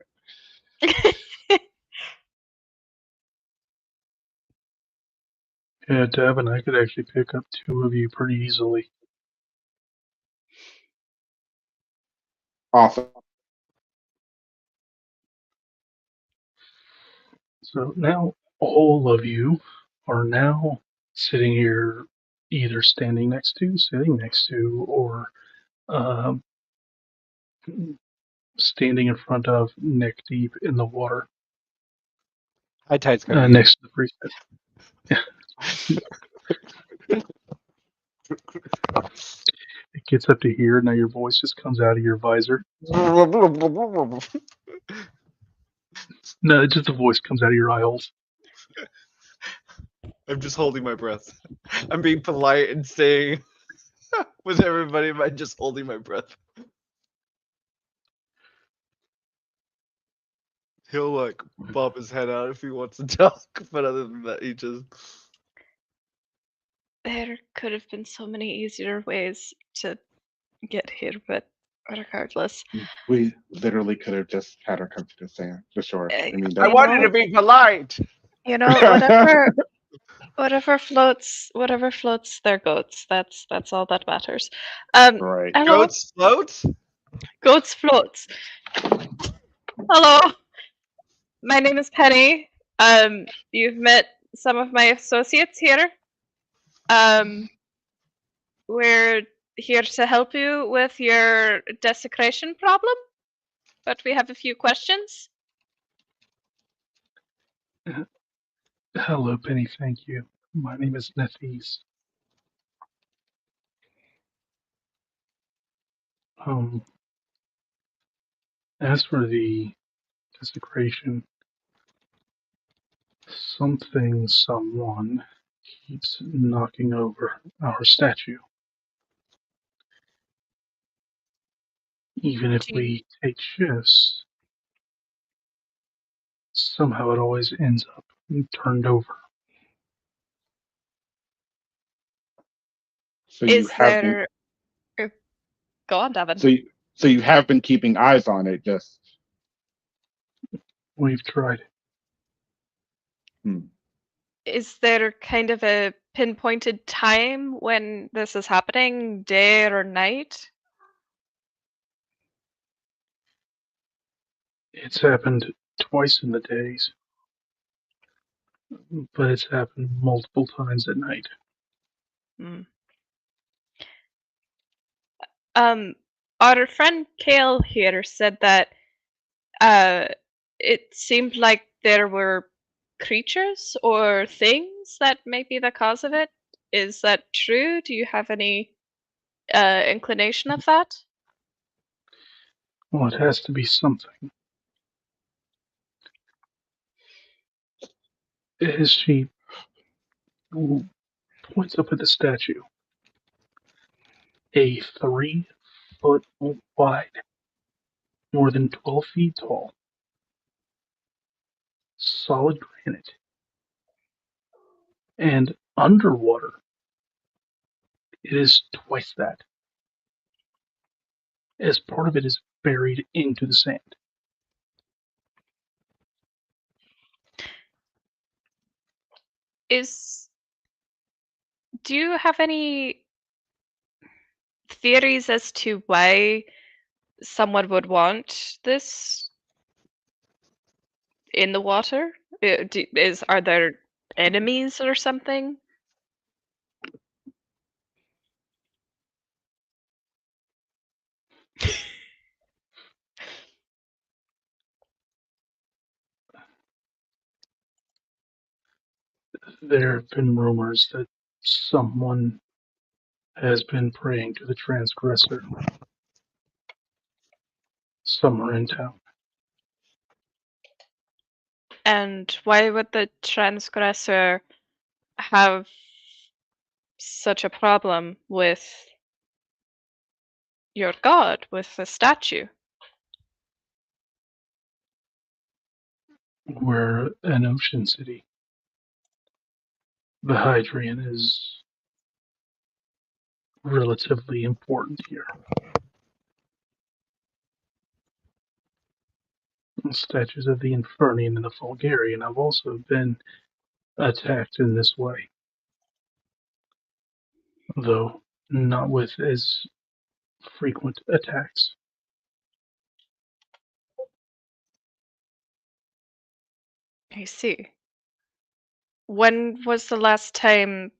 it. Yeah, Deb and I could actually pick up two of you pretty easily. Awesome. So now all of you are now sitting here, either standing next to, sitting next to, or um, standing in front of, neck deep in the water, High tide's coming. next to the priest. It gets up to here. Now your voice just comes out of your visor. No, just the voice comes out of your eye holes. I'm just holding my breath. I'm being polite and staying with everybody by just holding my breath. He'll like bob his head out if he wants to talk, but other than that, he just. There could have been so many easier ways to get here, but regardless. We literally could have just had her come to the shore. I mean, I wanted to be polite. You know, whatever floats their goats. That's all that matters. right. Hello, Goats floats? goats floats. Hello, my name is Penny. You've met some of my associates here. We're here to help you with your desecration problem, but we have a few questions. Hello, Penny. Thank you. My name is Nethys. As for the desecration, someone keeps knocking over our statue. Even if we take shifts, somehow it always ends up turned over. So you Is have been there? Go on, Devin. so you have been keeping eyes on it. Just We've tried. hmm. Is there kind of a pinpointed time when this is happening, day or night? It's happened twice in the days, but it's happened multiple times at night. Hmm. Our friend Kale here said that uh, it seemed like there were creatures or things that may be the cause of it. Is that true? Do you have any inclination of that? Well, it has to be something. As she points up at the statue, a 3 foot wide, more than 12 feet tall, solid granite, and underwater, it is twice that, as part of it is buried into the sand. Do you have any theories as to why someone would want this in the water? Are there enemies or something? There have been rumors that someone has been praying to the transgressor somewhere in town. And why would the transgressor have such a problem with your god, with the statue? We're an ocean city. The Hydrian is relatively important here. Statues of the Infernian and the Fulgarian have also been attacked in this way, though not with as frequent attacks. I see. When was the last time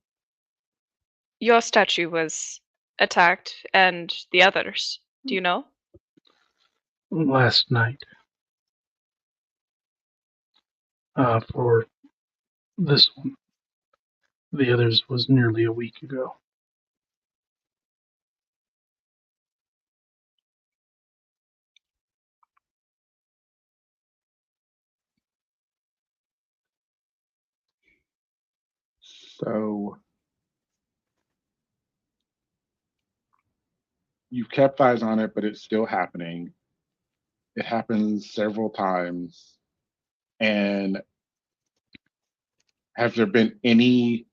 your statue was attacked and the others? Do you know? Last night, for this one, the others was nearly a week ago. So you've kept eyes on it, but it's still happening. It happens several times. And has there been any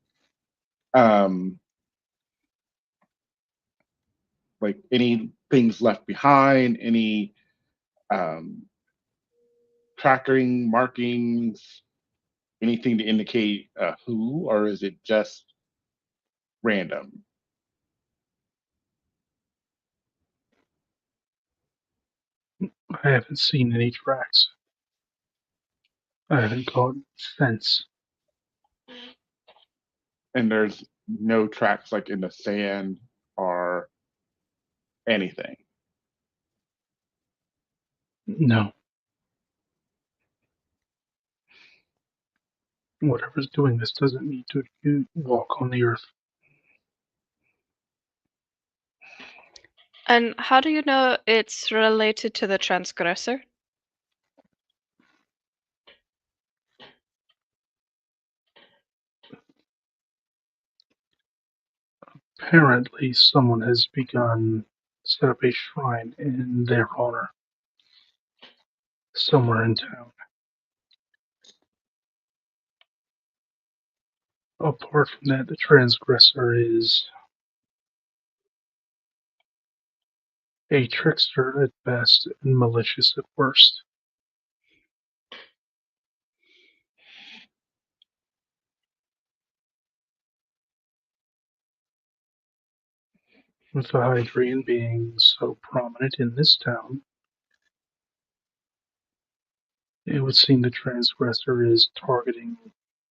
um like any things left behind, any um tracking markings, anything to indicate who, or is it just random? I haven't seen any tracks. I haven't caught scents. And there's no tracks like in the sand or anything. No. Whatever's doing this doesn't need to walk on the earth. And how do you know it's related to the transgressor? Apparently, someone has begun set up a shrine in their honor somewhere in town. Apart from that, the transgressor is a trickster at best and malicious at worst. With the Hydrian being so prominent in this town, it would seem the transgressor is targeting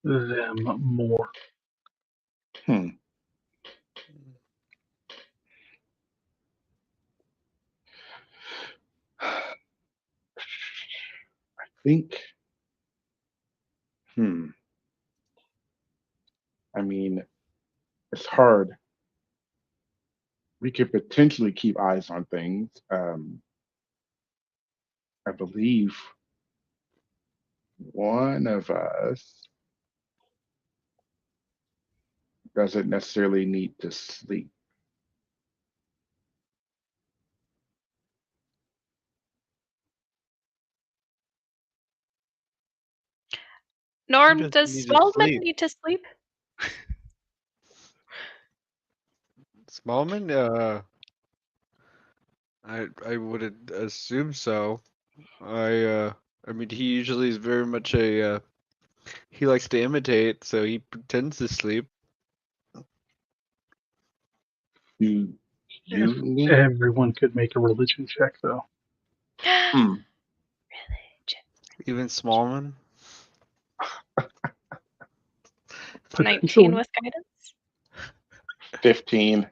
them more. Hmm. I think. Hmm. I mean, it's hard. We could potentially keep eyes on things. I believe one of us doesn't necessarily need to sleep. Who Norm, doesn't does need to Smallman sleep? need to sleep? Smallman, I would assume so. I mean, he usually is very much a he likes to imitate, so he pretends to sleep. Do you need? Everyone could make a religion check, though. Hmm. Even Smallman. 19 Potentially. with guidance? 15.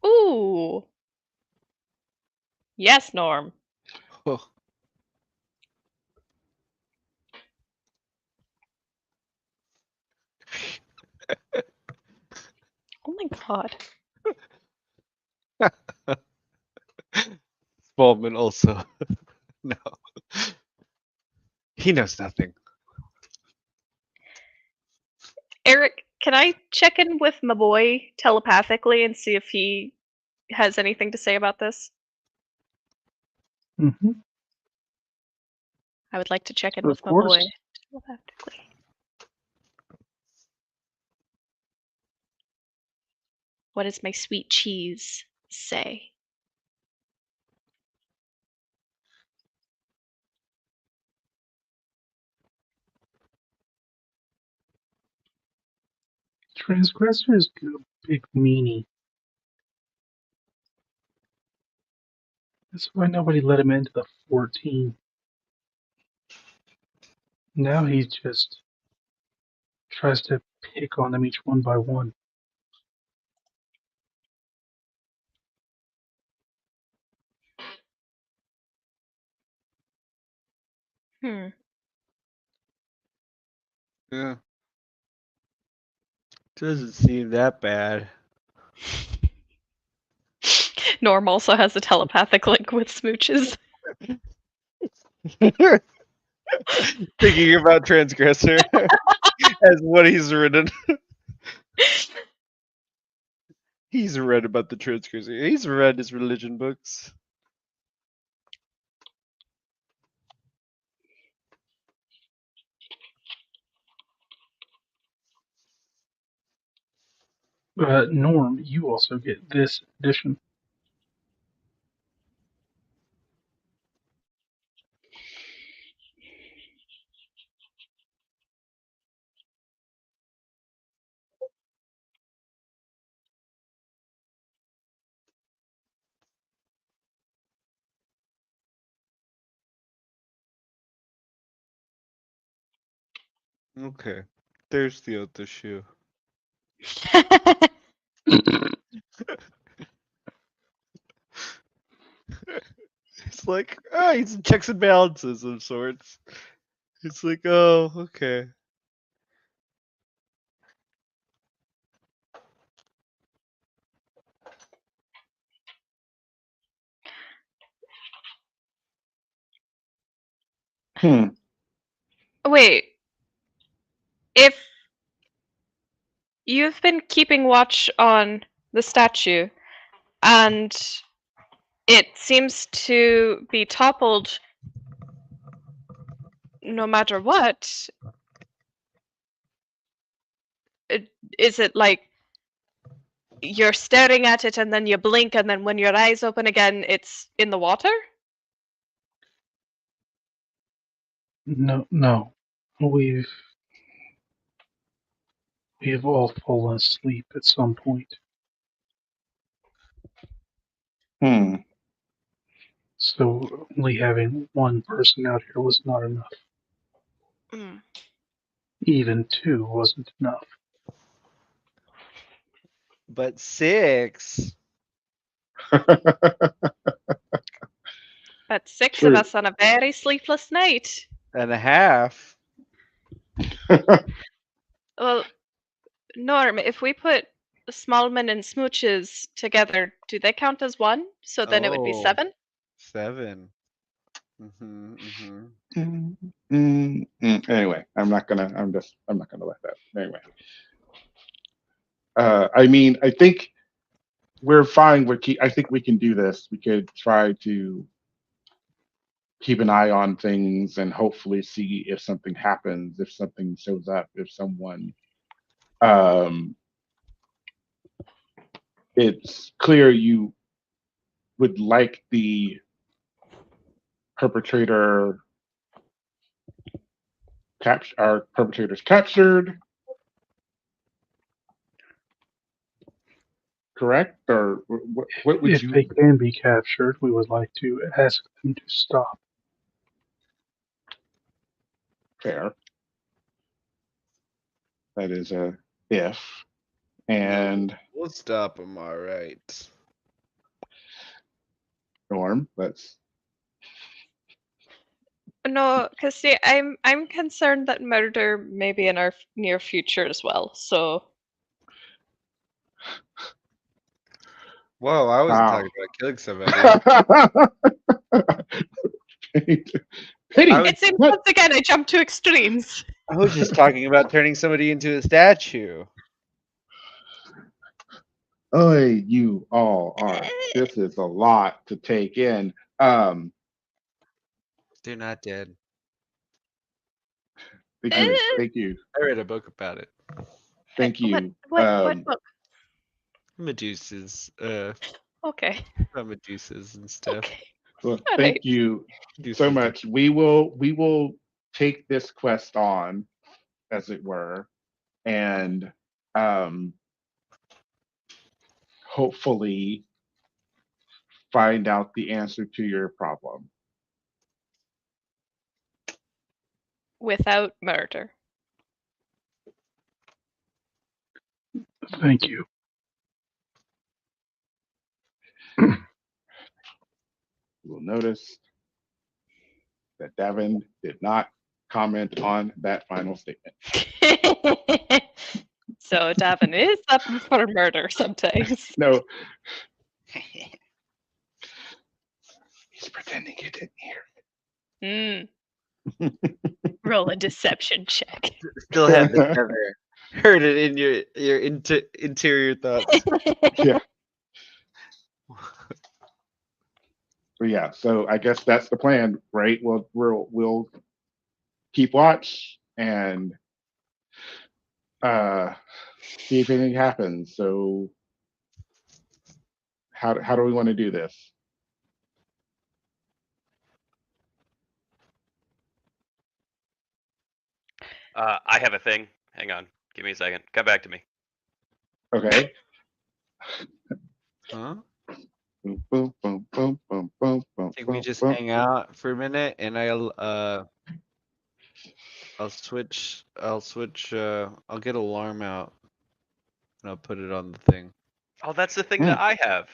Ooh. Yes, Norm. Oh, Oh my god. Smallman also. No. He knows nothing. Eric, can I check in with my boy telepathically and see if he has anything to say about this? Hmm. I would like to check in Of with my boy course. telepathically. What does my sweet cheese say? Transgressor is a big meanie. That's why nobody let him into the 14. Now he just tries to pick on them each one by one. Hmm. Yeah. Doesn't seem that bad. Norm also has a telepathic link with smooches. Thinking about Transgressor as what he's written. He's read about the Transgressor. He's read his religion books. Norm, you also get this edition. Okay. There's the other shoe. It's like, he's checks and balances of sorts. It's like, oh, okay. Hmm. Wait, if you've been keeping watch on the statue and it seems to be toppled no matter what, is it like you're staring at it and then you blink and then when your eyes open again, it's in the water? No, no. We've we've all fallen asleep at some point. Hmm. So only having one person out here was not enough. Mm. Even two wasn't enough. But 6. That's 6 of True. us on a very sleepless night. And a half. Well, Norm, if we put Smallman and Smooches together, do they count as one? So then it would be Oh, 7? 7. Mm-hmm, mm-hmm. Anyway, I'm not gonna let that. Anyway. I mean, I think we're fine with I think we can do this. We could try to keep an eye on things and hopefully see if something happens, if something shows up, if someone um it's clear you would like the perpetrator our perpetrators captured, correct? Or what would If you they can be captured, we would like to ask them to stop. fair? That is a if. No, And we'll stop him, all right. Norm, let's No, because see, I'm concerned that murder may be in our near future as well. So Whoa, I wasn't wow. talking about killing somebody. Pity. it seems What? once again I jumped to extremes. I was just talking about turning somebody into a statue. Oh, you all are. This is a lot to take in. Um, They're not dead. thank you, thank you, I read a book about it. thank What you. what book? Medusas, Okay, about Medusas and stuff. okay, Well, all thank right. you Do so something. much. We will take this quest on, as it were, and um, hopefully find out the answer to your problem. Without murder. Thank you. You will notice that Davin did not comment on that final statement. So Davin is up for murder sometimes. No, he's pretending he didn't hear. Roll a deception check. Still have it never heard it in your interior thoughts. Yeah. But yeah, so I guess that's the plan, right? We'll keep watch and see if anything happens. So how do we want to do this? I have a thing. Hang on. Give me a second. Come back to me. Okay. Huh? Boom, boom, boom, boom, boom, boom, boom, I think we boom, just boom. hang out for a minute and I'll switch I'll get alarm out and I'll put it on the thing. Oh, that's the thing that I have.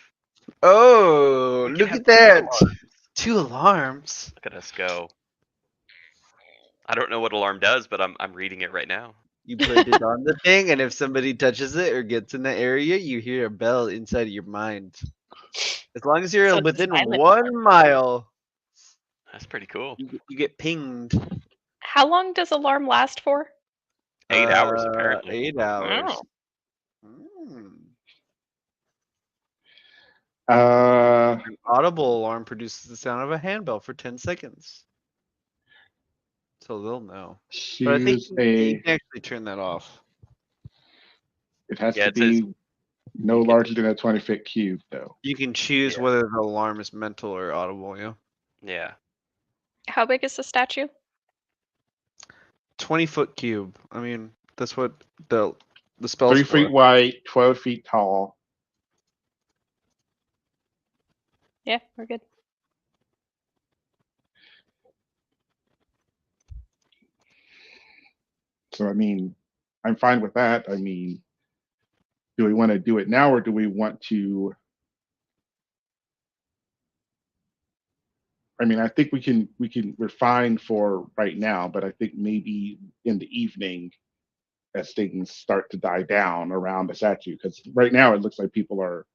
Oh, We can look have at that. 2 alarms. 2 alarms. Look at us go. I don't know what alarm does, but I'm reading it right now. You put it on the thing, and if somebody touches it or gets in the area, you hear a bell inside of your mind. As long as you're So it's a within silent 1 mile, That's pretty cool. you get pinged. How long does alarm last for? 8 hours apparently. 8 hours. Oh. An audible alarm produces the sound of a handbell for 10 seconds. so they'll know. But I think Choose you a. can actually turn that off. It has Yeah, to it says be no you can. larger than a 20-foot cube, though. You can choose Yeah. whether the alarm is mental or audible. Yeah, Yeah. How big is the statue? 20-foot cube. I mean, that's what the spell's 3 feet for. wide, 12 feet tall. Yeah, we're good. So I mean, I'm fine with that. I mean, do we want to do it now, or do we want to? I mean, I think we're fine for right now, but I think maybe in the evening, as things start to die down around the statue, because right now it looks like people are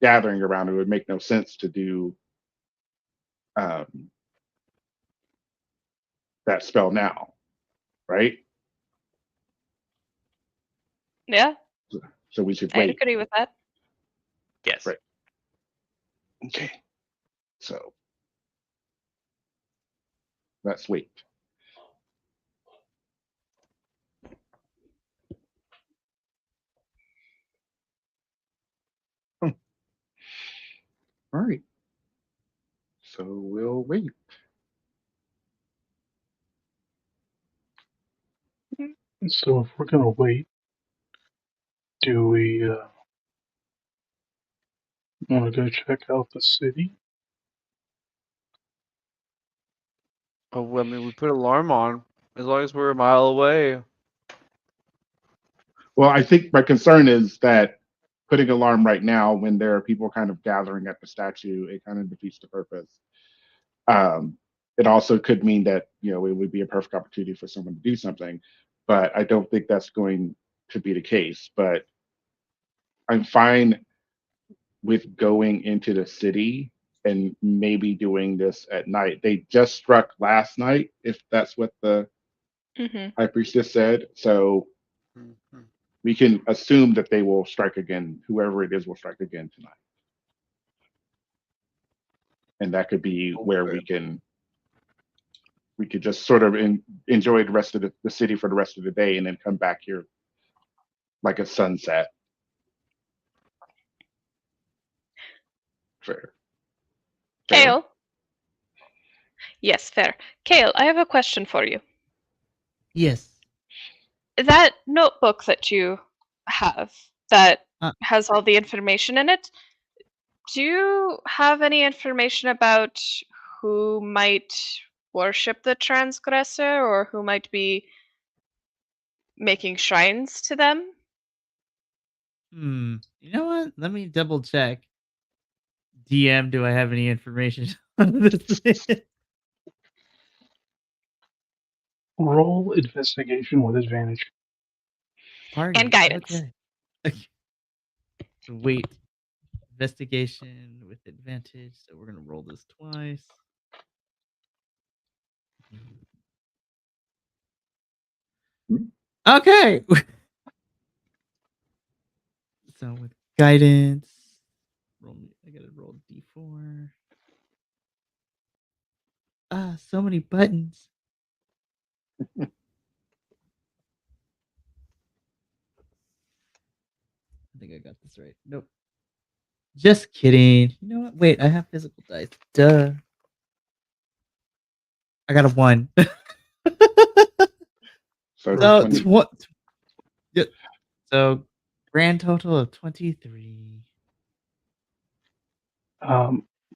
gathering around. It would make no sense to do um, that spell now, right? Yeah, So we should I'd wait. agree with that. Yes. Right. Okay. So let's wait. Hmm. All right. So we'll wait. So if we're gonna wait, do we want to go check out the city? Oh, I mean, we put alarm on as long as we're a mile away. Well, I think my concern is that putting alarm right now when there are people kind of gathering at the statue, it kind of defeats the purpose. Um, it also could mean that it would be a perfect opportunity for someone to do something, but I don't think that's going to be the case. But I'm fine with going into the city and maybe doing this at night. They just struck last night, if that's what the Mm-hmm. high priestess said. So Mhm. we can assume that they will strike again. Whoever it is will strike again tonight, and that could be where Okay. we could just sort of enjoy the rest of the city for the rest of the day, and then come back here like a sunset. Fair. Fair. Kale? Yes, fair. Kale, I have a question for you. Yes. That notebook that you have that Uh, has all the information in it, do you have any information about who might worship the transgressor or who might be making shrines to them? You know what? Let me double check. DM, do I have any information on this? Roll investigation with advantage. And Party. guidance. Okay. Wait. Investigation with advantage. So we're gonna roll this twice. Okay. So with guidance, I gotta roll D4. So many buttons. I think I got this right. Nope. Just kidding. You know what? Wait, I have physical dice. Duh. I got a 1. So So 20. Yep. So grand total of 23.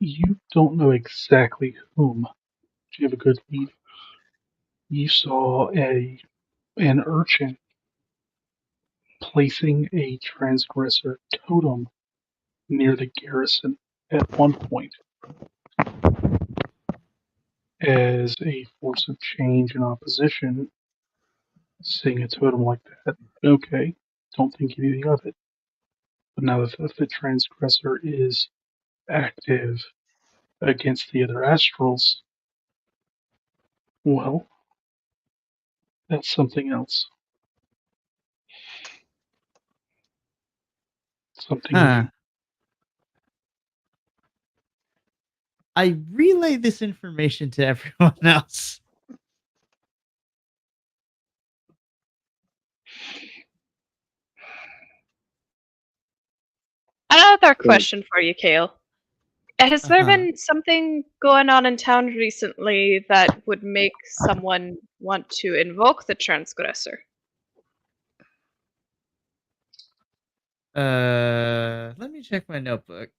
You don't know exactly whom. Do you have a good lead? You saw an urchin placing a transgressor totem near the garrison at one point as a force of change and opposition. Seeing a totem like that, okay, don't think anything of it. But now that the transgressor is active against the other astrals, well, that's something else. Something Huh. new. I relay this information to everyone else. Another So, question for you, Kale. Has there Uh-huh. been something going on in town recently that would make someone want to invoke the transgressor? Let me check my notebook.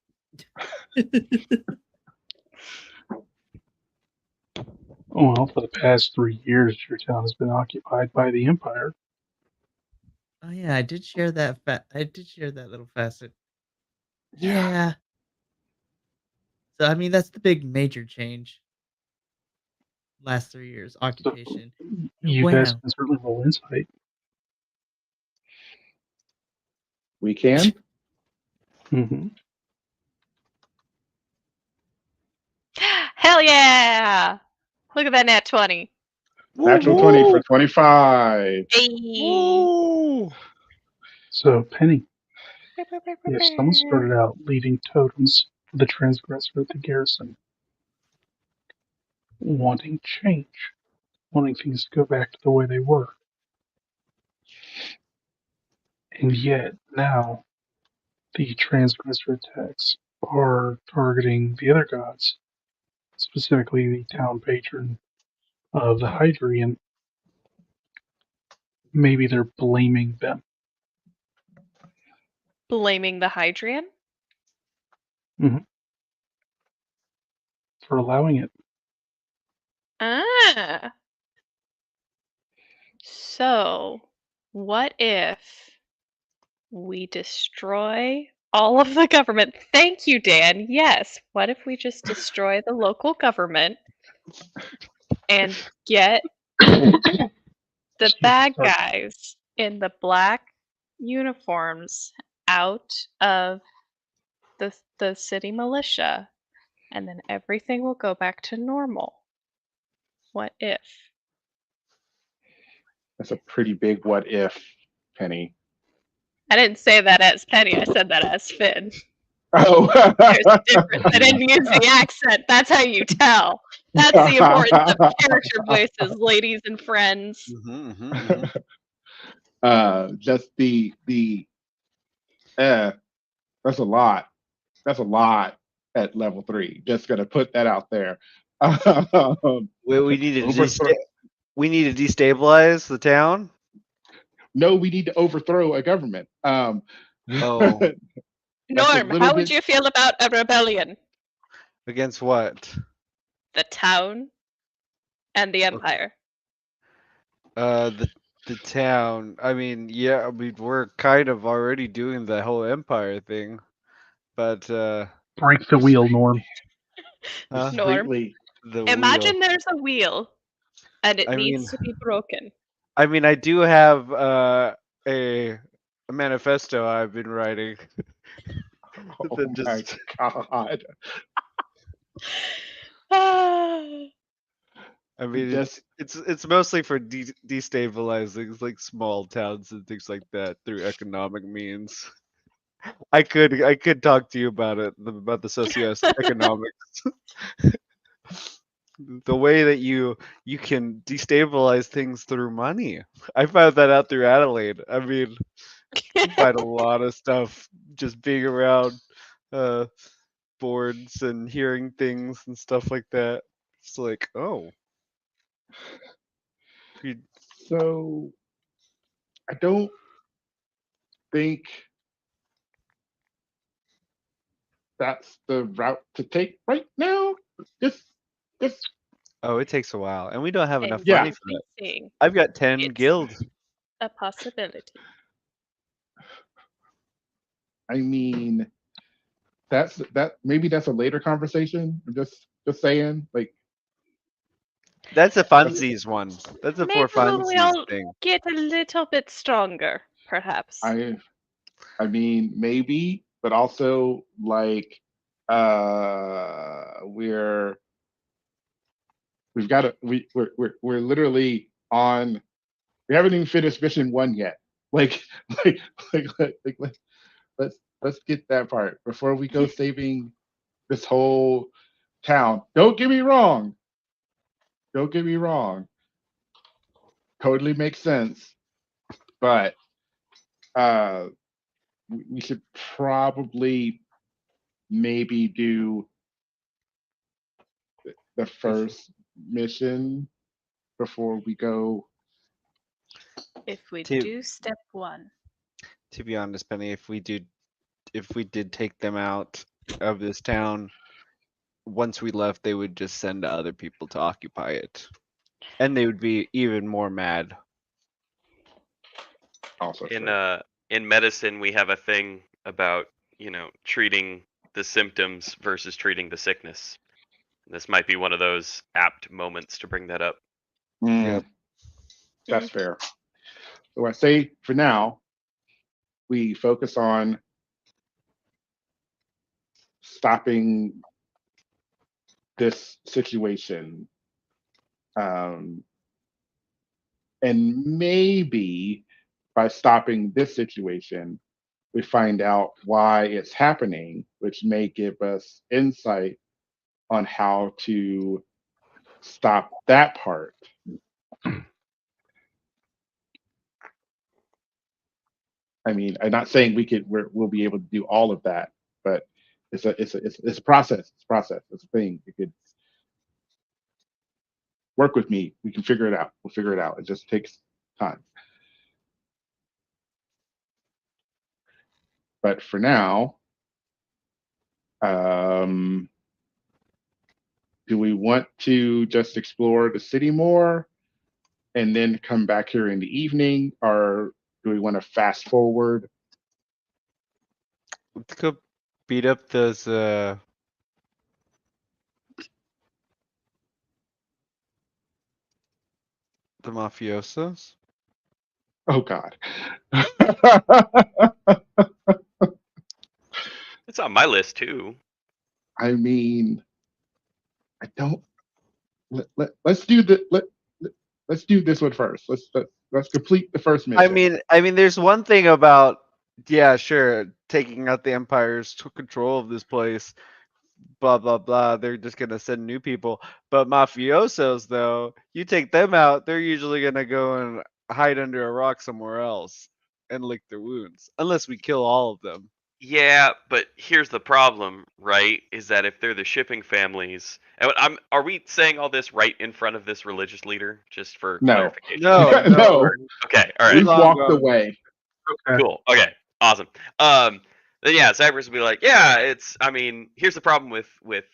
Well, for the past 3 years, your town has been occupied by the Empire. Oh yeah, I did share that. I did share that little facet. Yeah. So I mean, that's the big major change. Last 3 years, So occupation. No you guys bueno. can certainly roll insight. we can. Hmm. Hell yeah! Look at that nat 20. Natural 20 for 25. Hey. Woo! So, Penny, if someone started out leading totems for the transgressor at the garrison, wanting change, wanting things to go back to the way they were, and yet now the transgressor attacks are targeting the other gods, specifically the town patron of the Hydrian, maybe they're blaming them. Blaming the Hydrian? For allowing it. Ah. So, what if we destroy all of the government? Thank you, Dan. Yes. What if we just destroy the local government and get the Excuse me, bad sorry. guys in the black uniforms out of the city militia, and then everything will go back to normal? What if? That's a pretty big what if, Penny. I didn't say that as Penny, I said that as Finn. Oh. There's a difference. I didn't use the accent. That's how you tell. That's the importance of character voices, ladies and friends. Just that's a lot. That's a lot at level 3. Just gonna put that out there. We need to Overthrow- we need to destabilize the town. No, we need to overthrow a government. Oh, Norm, little how would bit- you feel about a rebellion? against what? The town and the empire. The town. I mean, yeah, I mean, we're kind of already doing the whole empire thing, but Break the wheel, Norm. Norm, discreetly. the imagine wheel. there's a wheel and it I needs mean- to be broken. I mean, I do have a manifesto I've been writing. Oh that my just god. I mean, Just it's mostly for destabilizing like small towns and things like that through economic means. I could talk to you about it, about the socioeconomics. The way that you can destabilize things through money. I found that out through Adelaide. I mean, you find a lot of stuff just being around boards and hearing things and stuff like that. It's like, oh, you- so I don't think that's the route to take right now. Just oh, it takes a while, and we don't have enough Yeah. money for that. Increasing I've got 10 It's- guilds. a possibility. I mean maybe that's a later conversation. I'm just saying, like, That's a funsies one. That's a Maybe for when we funsies all thing. get a little bit stronger, perhaps. I mean maybe, but also like we're literally on, we haven't even finished mission 1 yet. Like let's get that part before we go saving this whole town. Don't get me wrong. Totally makes sense. But we should probably maybe do the first mission before we go. If we To do step 1. to be honest, Penny, if we did take them out of this town, once we left, they would just send other people to occupy it, and they would be even more mad. Also In true. in medicine, we have a thing about treating the symptoms versus treating the sickness. This might be one of those apt moments to bring that up. Yep. That's fair. So I say for now, we focus on stopping this situation. Um, and maybe by stopping this situation, we find out why it's happening, which may give us insight on how to stop that part. I mean, I'm not saying we'll be able to do all of that, but it's a process. It's a process. It's a thing. You could work with me. We can figure it out. We'll figure it out. It just takes time. But for now, um, do we want to just explore the city more and then come back here in the evening, or do we want to fast forward? Let's go beat up those the mafiosos. Oh God. It's on my list too. I mean, I don't. Let's do the let's do this one first. Let's complete the first I mission. mean, there's one thing about, yeah, sure, taking out the Empire's control of this place, blah blah blah. They're just gonna send new people. But mafiosos, though, you take them out, they're usually gonna go and hide under a rock somewhere else and lick their wounds, unless we kill all of them. Yeah, but here's the problem, right? Is that if they're the shipping families, and are we saying all this right in front of this religious leader, just for No, clarification? No, no, no, Okay, all we've right, we've long walked gone. away. Okay. cool. Okay, awesome. Then yeah, Cypress would be like, yeah, it's. I mean, here's the problem with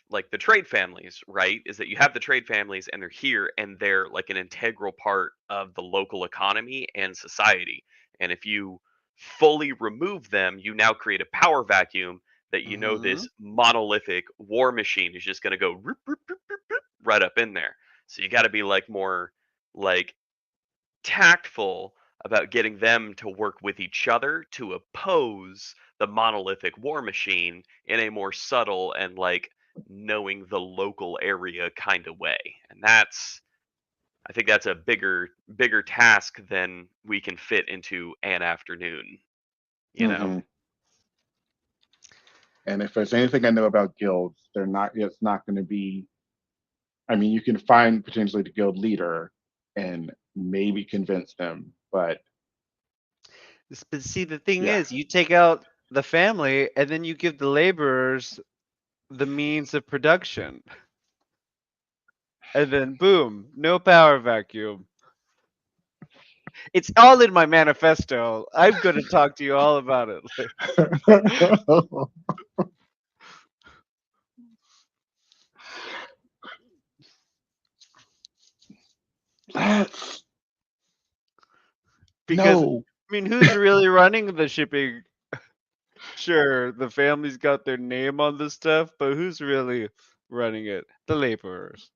like the trade families, right? Is that you have the trade families and they're here and they're like an integral part of the local economy and society. And if you fully remove them, you now create a power vacuum that Mm-hmm. this monolithic war machine is just going to go roop, roop, roop, roop, roop, right up in there. So you got to be like more like tactful about getting them to work with each other to oppose the monolithic war machine in a more subtle and like knowing the local area kind of way. And I think that's a bigger task than we can fit into an afternoon, you know. Hmm. And if there's anything I know about guilds, they're not. It's not going to be. I mean, you can find potentially the guild leader and maybe convince them, but But see, the thing yeah, is, you take out the family and then you give the laborers the means of production. And then boom, no power vacuum. It's all in my manifesto. I'm going to talk to you all about it. let's Because, no. I mean, who's really running the shipping? Sure, the family's got their name on the stuff, but who's really running it? The laborers.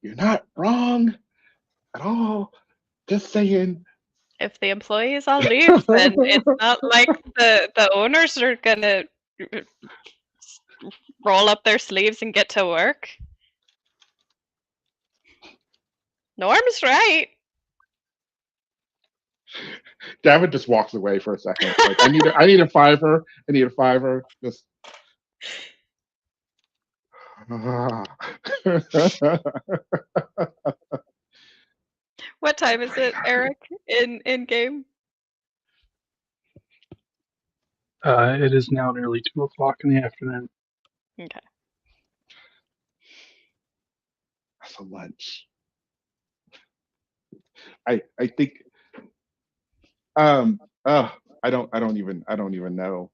You're not wrong at all. Just saying. If the employees all leave, then it's not like the owners are gonna roll up their sleeves and get to work. Norm's right. David just walks away for a second. Like I need a fiver. I need a fiver. Just What time is it, Eric? In game? It is now nearly 2 o'clock in the afternoon. Okay. That's a lunch. I think I don't even know.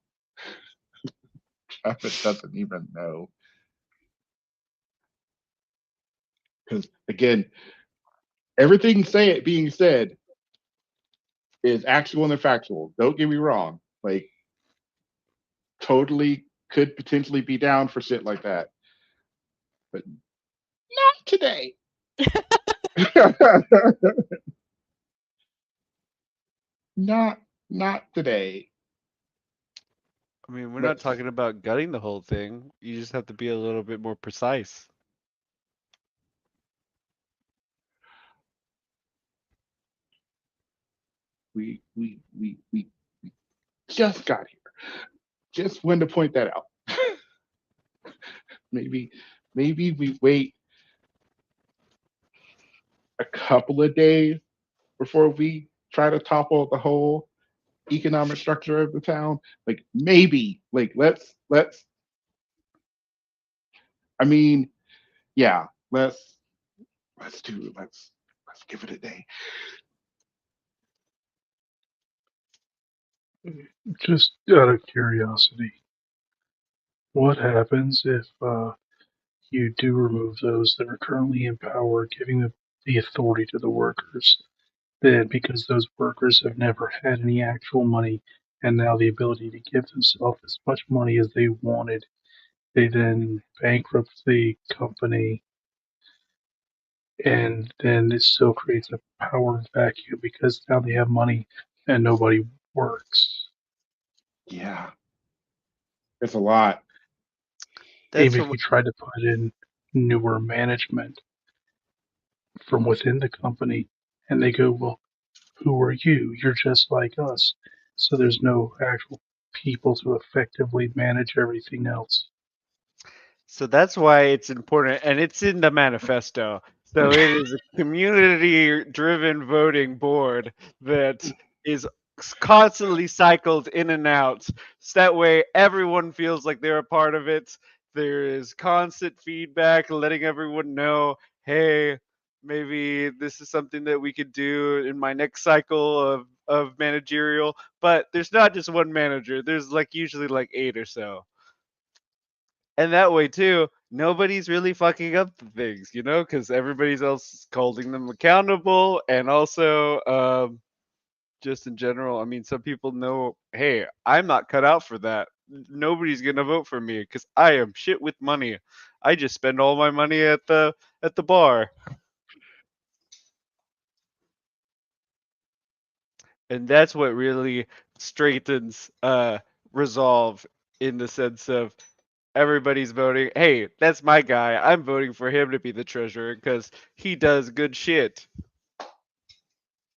Traffic doesn't even know. Because again, everything being said is actual and factual. Don't get me wrong. Like totally could potentially be down for shit like that. But not today. not not today. I mean, we're not Let's talking about gutting the whole thing. You just have to be a little bit more precise. we just got here. Just wanted to point that out. maybe we wait a couple of days before we try to topple the whole economic structure of the town. Like maybe, like let's. I mean, yeah, let's give it a day. Just out of curiosity, what happens if you do remove those that are currently in power, giving the authority to the workers? Then, because those workers have never had any actual money and now the ability to give themselves as much money as they wanted, they then bankrupt the company, and then it still creates a power vacuum because now they have money and nobody works. Yeah, it's a lot. That's Even if what you tried to put in newer management from within the company, and they go, well, who are you? You're just like us. So there's no actual people to effectively manage everything else. So that's why it's important, and it's in the manifesto. So it is a community-driven voting board that is constantly cycled in and out. So that way, everyone feels like they're a part of it. There is constant feedback, letting everyone know, hey, maybe this is something that we could do in my next cycle of managerial. But there's not just one manager. There's like usually like 8 or so. And that way too, nobody's really fucking up the things, because everybody's else is holding them accountable, and also just in general. I mean, some people know, hey, I'm not cut out for that. Nobody's gonna vote for me because I am shit with money. I just spend all my money at the bar, and that's what really straightens resolve in the sense of everybody's voting. Hey, that's my guy. I'm voting for him to be the treasurer because he does good shit.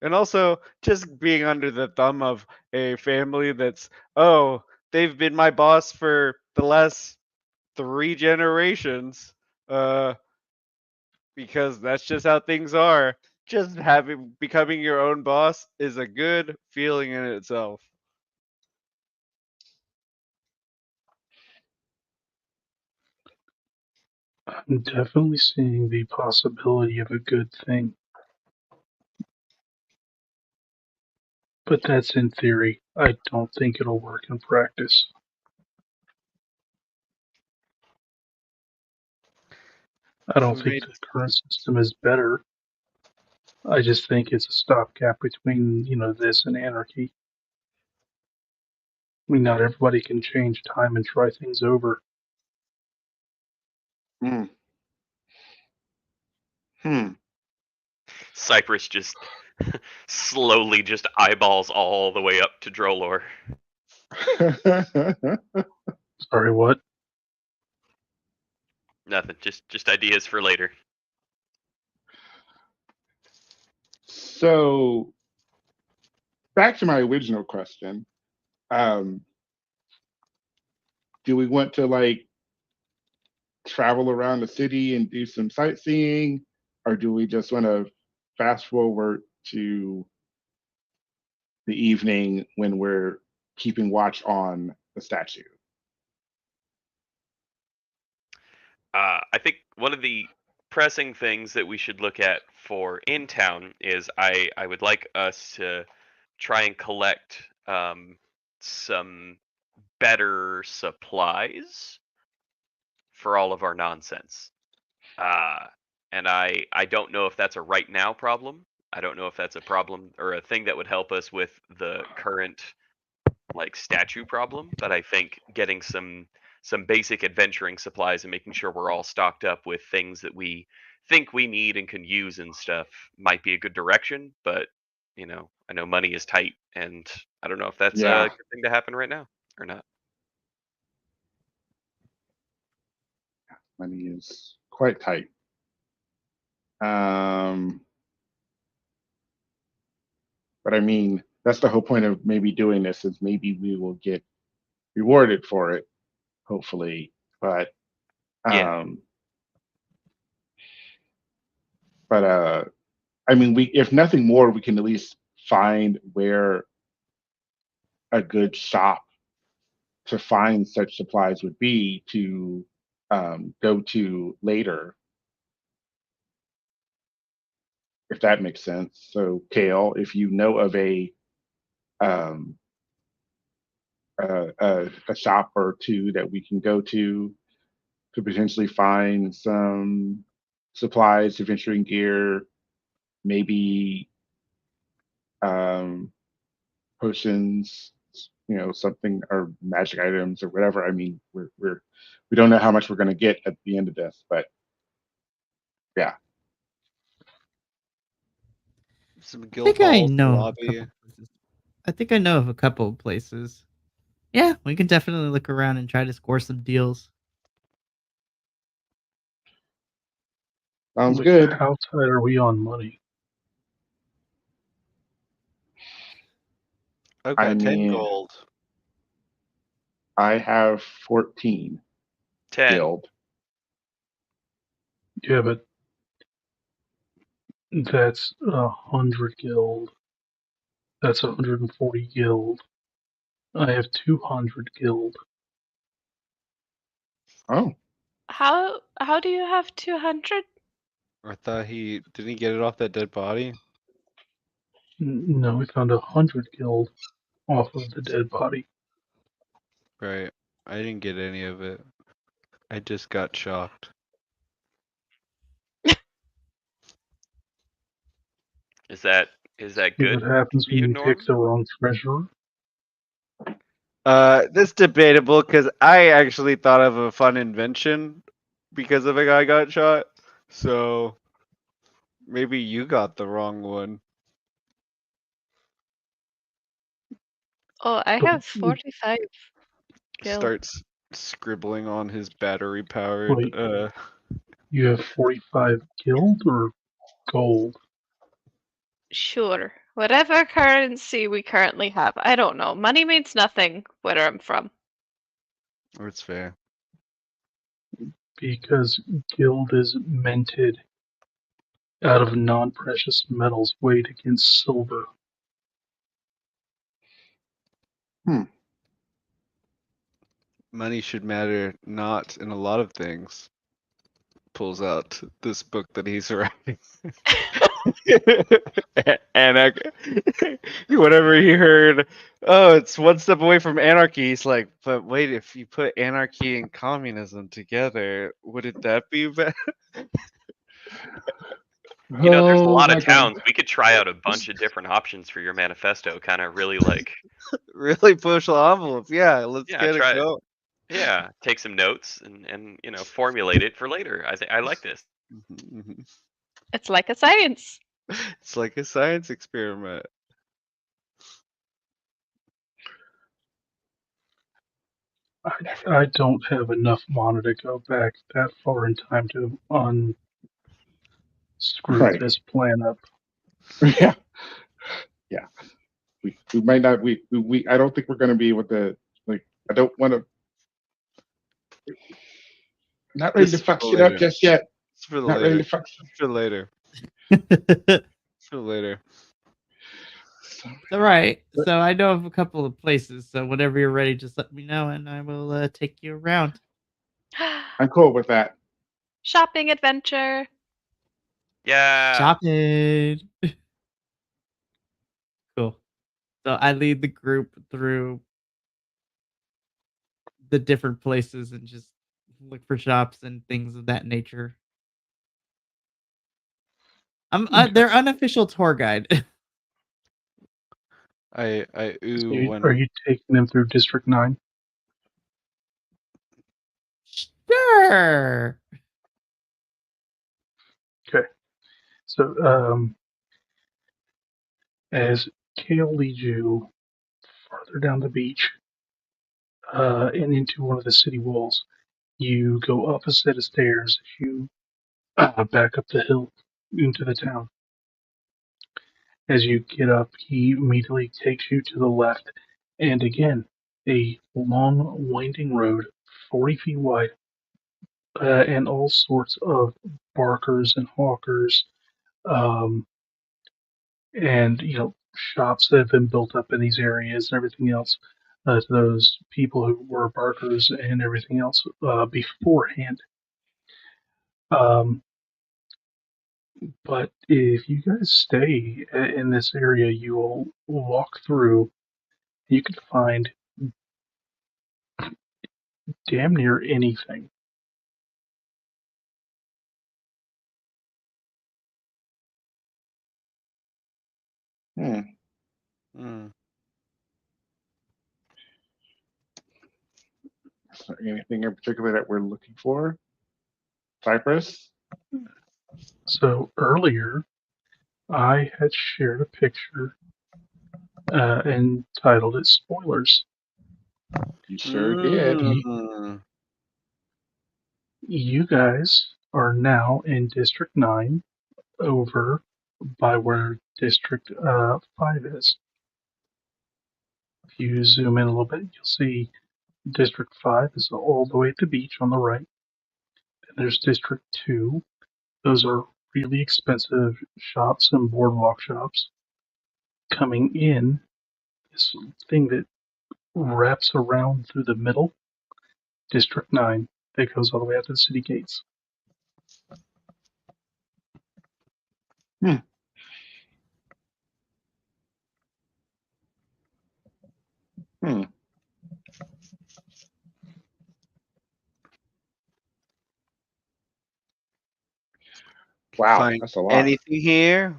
And also, just being under the thumb of a family that's, oh, they've been my boss for the last 3 generations, because that's just how things are. Just becoming your own boss is a good feeling in itself. I'm definitely seeing the possibility of a good thing, but that's in theory. I don't think it'll work in practice. I So don't we think made the current system is better. I just think it's a stopgap between, this and anarchy. I mean, not everybody can change time and try things over. Mm. Hmm. Cypress just slowly just eyeballs all the way up to Drolor. Sorry, what? Nothing. Just ideas for later. So back to my original question. Um, do we want to like travel around the city and do some sightseeing, or do we just want to fast forward to the evening when we're keeping watch on the statue. I think one of the pressing things that we should look at for in town is I would like us to try and collect some better supplies for all of our nonsense. And I don't know if that's a right now problem. I don't know if that's a problem or a thing that would help us with the current like statue problem, but I think getting some basic adventuring supplies and making sure we're all stocked up with things that we think we need and can use and stuff might be a good direction, but I know money is tight and I don't know if that's Yeah, a good thing to happen right now or not. money is quite tight. But I mean, that's the whole point of maybe doing this is maybe we will get rewarded for it, hopefully. But Yeah. um, but I mean, we if nothing more, we can at least find where a good shop to find such supplies would be to go to later, if that makes sense. So, Kale, if you know of um, a shop or two that we can go to potentially find some supplies, adventuring gear, maybe um, potions, something or magic items or whatever. I mean, we don't know how much we're going to get at the end of this, but yeah. Some I guild think I halls, know of a lobby. couple places. I think I know of a couple of places. Yeah, we can definitely look around and try to score some deals. Sounds Like, good. how tight are we on money? I've I got 10 mean, gold. I have 14 10. guild. Yeah, but that's 100 guild. That's 140 guild. I have 200 guild. Oh, How do you have 200? I thought didn't he get it off that dead body? No, we found 100 guild off of the dead body. Right. I didn't get any of it. I just got shocked. Is that See good what happens for when you, you pick Norm? the wrong treasurer? That's debatable because I actually thought of a fun invention because of a guy got shot. So maybe you got the wrong one. Oh, I But have 45 guild. Starts scribbling on his battery powered. wait, you have 45 guild or gold? Sure. Whatever currency we currently have. I don't know. Money means nothing where I'm from. It's fair. Because guild is minted out of non-precious metals weighed against silver. Money should matter not in a lot of things. Pulls out this book that he's writing. And whatever he heard, oh, it's one step away from anarchy. He's like, but wait, if you put anarchy and communism together, wouldn't that be better? There's a oh lot my of God. towns. We could try out a bunch of different options for your manifesto. Kind of really like, Really push the envelope. Yeah, let's yeah, get it try it. going. Yeah, take some notes and formulate it for later. I like this. Mhm. It's like a science. It's like a science experiment. I don't have enough mana to go back that far in time to unscrew Right. this plan up. Yeah. Yeah. We might not. We I don't think we're going to be able to. Like, I don't want to. Not ready to This is fuck for shit up later. just yet. It's for Not ready later. to fuck. For later. For later. It's all right. So I know of a couple of places. So whenever you're ready, just let me know, and I will take you around. I'm cool with that. Shopping adventure. Yeah. Shopping. Cool. So I lead the group through the different places and just look for shops and things of that nature. I'm Okay. their unofficial tour guide. I So ooh are when you taking them through District 9? Sure. Okay. So as Kale leads you farther down the beach and into one of the city walls, you go up a set of stairs as you back up the hill into the town. As you get up, he immediately takes you to the left, and again, a long, winding road, 40 feet wide, and all sorts of barkers and hawkers, um, and shops that have been built up in these areas and everything else. To those people who were barkers and everything else beforehand. Um, but if you guys stay in this area, you will walk through. You can find damn near anything. Hmm. mm, Is there anything in particular that we're looking for? Cypress? So earlier, I had shared a picture and titled it "Spoilers." You sure did. mm. You guys are now in District 9 over by where District 5 is. If you zoom in a little bit, you'll see District 5 is all the way at the beach on the right. And there's District 2. Those are really expensive shops and boardwalk shops. Coming in, this thing that wraps around through the middle, District 9, that goes all the way out to the city gates. Hmm. Hmm. Wow, Find that's a lot. anything here?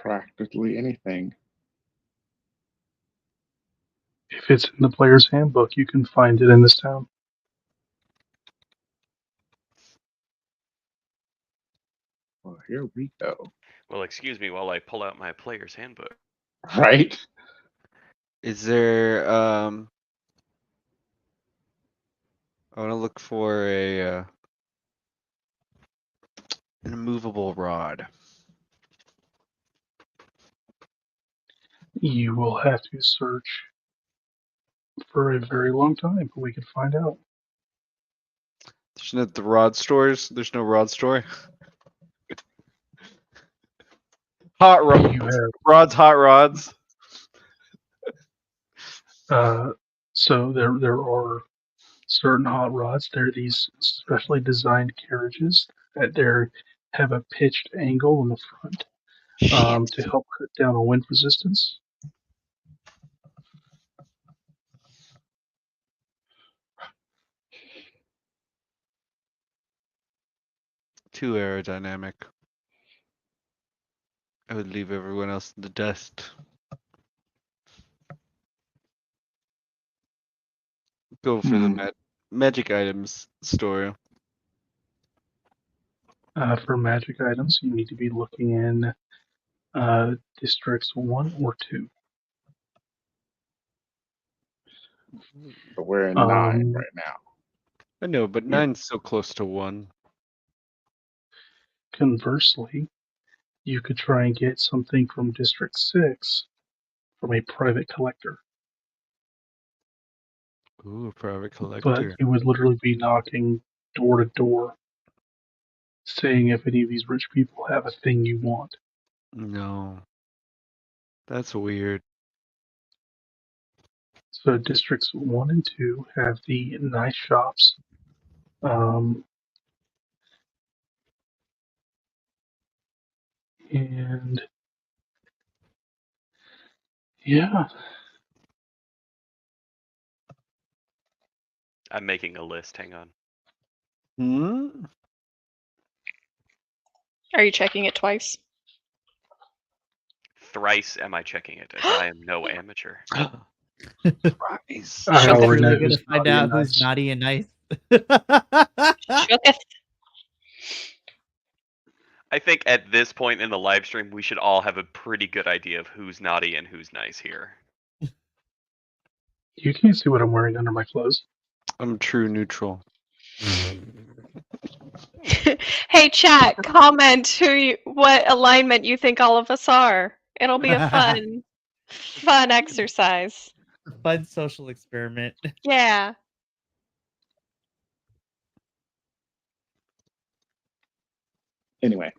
Practically anything. If it's in the player's handbook, you can find it in this town. Well, here we go. Well, excuse me while I pull out my player's handbook. Right? Is there I want to look for a an immovable rod. You will have to search for a very long time, but we could find out. There's no the rod stores. There's no rod store. Hot You rods. have Rods. Hot rods. so there are certain hot rods. They're these specially designed carriages that have a pitched angle in the front Shit. to help cut down on wind resistance. Too aerodynamic. I would leave everyone else in the dust. Go for the Hmm. magic items store. For magic items, you need to be looking in districts 1 or 2. But we're in 9 Um, right now. I know, but yeah. 9's so close to 1. Conversely, you could try and get something from District 6 from a private collector, Ooh, a private but collector. you would literally be knocking door to door saying if any of these rich people have a thing you want. No. That's weird. So districts 1 and 2 have the nice shops. And yeah, I'm making a list. Hang on. Hmm? Are you checking it twice? Thrice am I checking it, as I am no amateur. Surprise. I Shook us. already know Really gonna who's find naughty and out who's nice. naughty and nice. Shooketh. I think at this point in the live stream, we should all have a pretty good idea of who's naughty and who's nice here. You can't see what I'm wearing under my clothes. I'm true neutral. Hey, chat, comment what alignment you think all of us are. It'll be a fun exercise. Fun social experiment. Yeah. Anyway.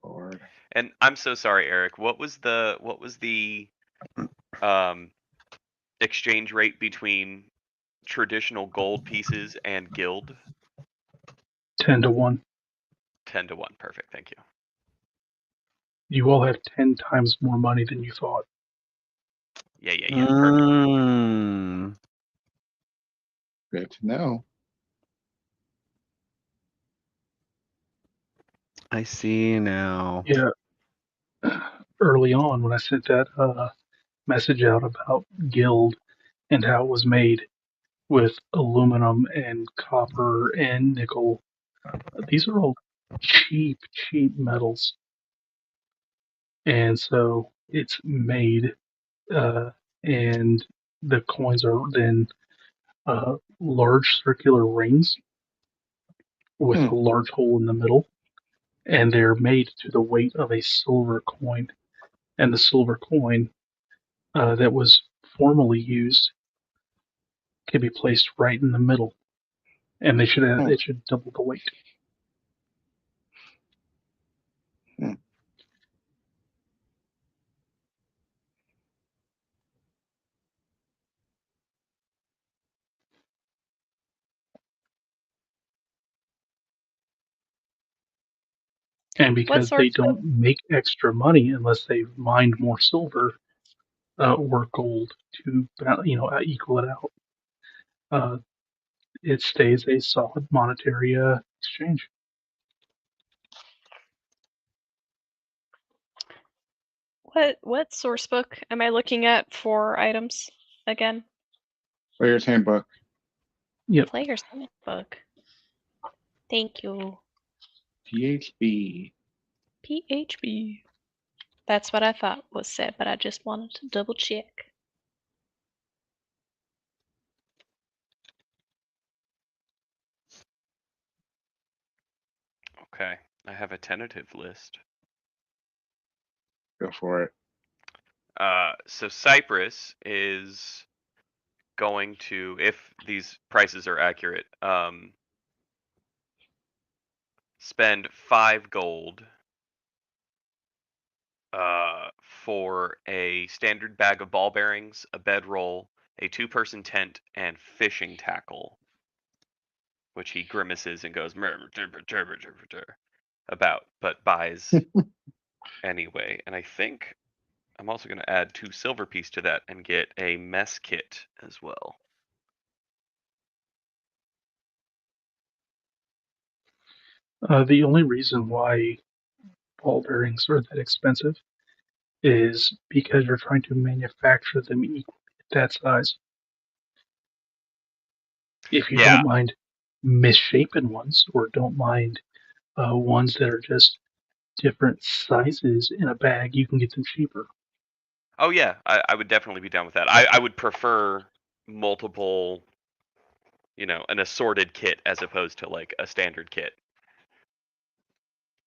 Lord. And I'm so sorry, Eric. What was the exchange rate between traditional gold pieces and guild? 10-1. 10-1. Perfect. Thank you. You all have 10 times more money than you thought. Yeah. Perfect. Mm. Good to know. I see now. Yeah. Early on, when I sent that message out about Guild and how it was made with aluminum and copper and nickel, these are all cheap metals. And so it's made, and the coins are then large circular rings with a large hole in the middle, and they're made to the weight of a silver coin. And the silver coin that was formerly used can be placed right in the middle, and it should double the weight. And because they don't make extra money unless they've mined more silver or gold to equal it out, it stays a solid monetary exchange. What source book am I looking at for items again? Player's Handbook. Yep. Player's Handbook. Thank you. PHB. PHB. That's what I thought was said, but I just wanted to double check. Okay. I have a tentative list. Go for it. So Cyprus is going to, if these prices are accurate, spend 5 gold for a standard bag of ball bearings, a bedroll, a 2-person tent, and fishing tackle, which he grimaces and goes about, but buys anyway. And I think I'm also going to add 2 silver piece to that and get a mess kit as well. The only reason why ball bearings are that expensive is because you're trying to manufacture them equally at that size. If you don't mind misshapen ones, or don't mind ones that are just different sizes in a bag, you can get them cheaper. Oh yeah, I would definitely be down with that. I would prefer multiple, an assorted kit as opposed to like a standard kit.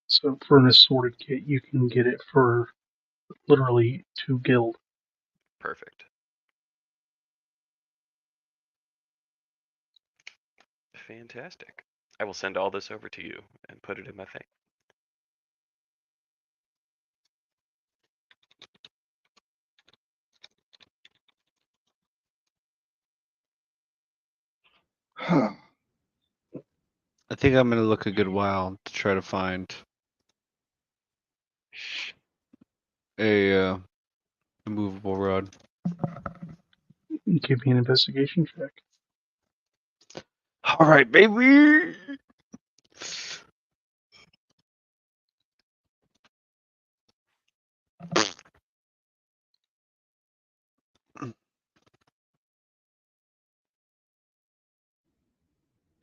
So for an assorted kit, you can get it for literally 2 guild. Perfect. Fantastic. I will send all this over to you and put it in my thing. Huh. I think I'm gonna look a good while to try to find a movable rod. Give me an investigation check. All right, baby.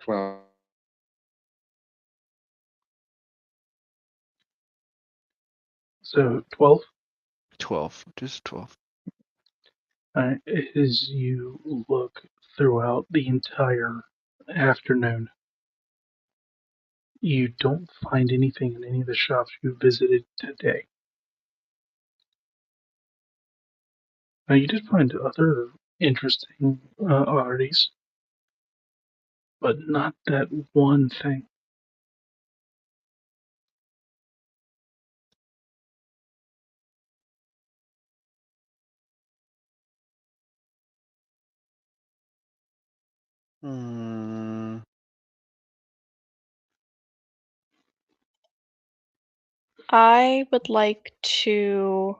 Well, So 12. 12, just 12. As you look throughout the entire afternoon, you don't find anything in any of the shops you visited today. Now, you did find other interesting oddities, but not that one thing. Hmm. I would like to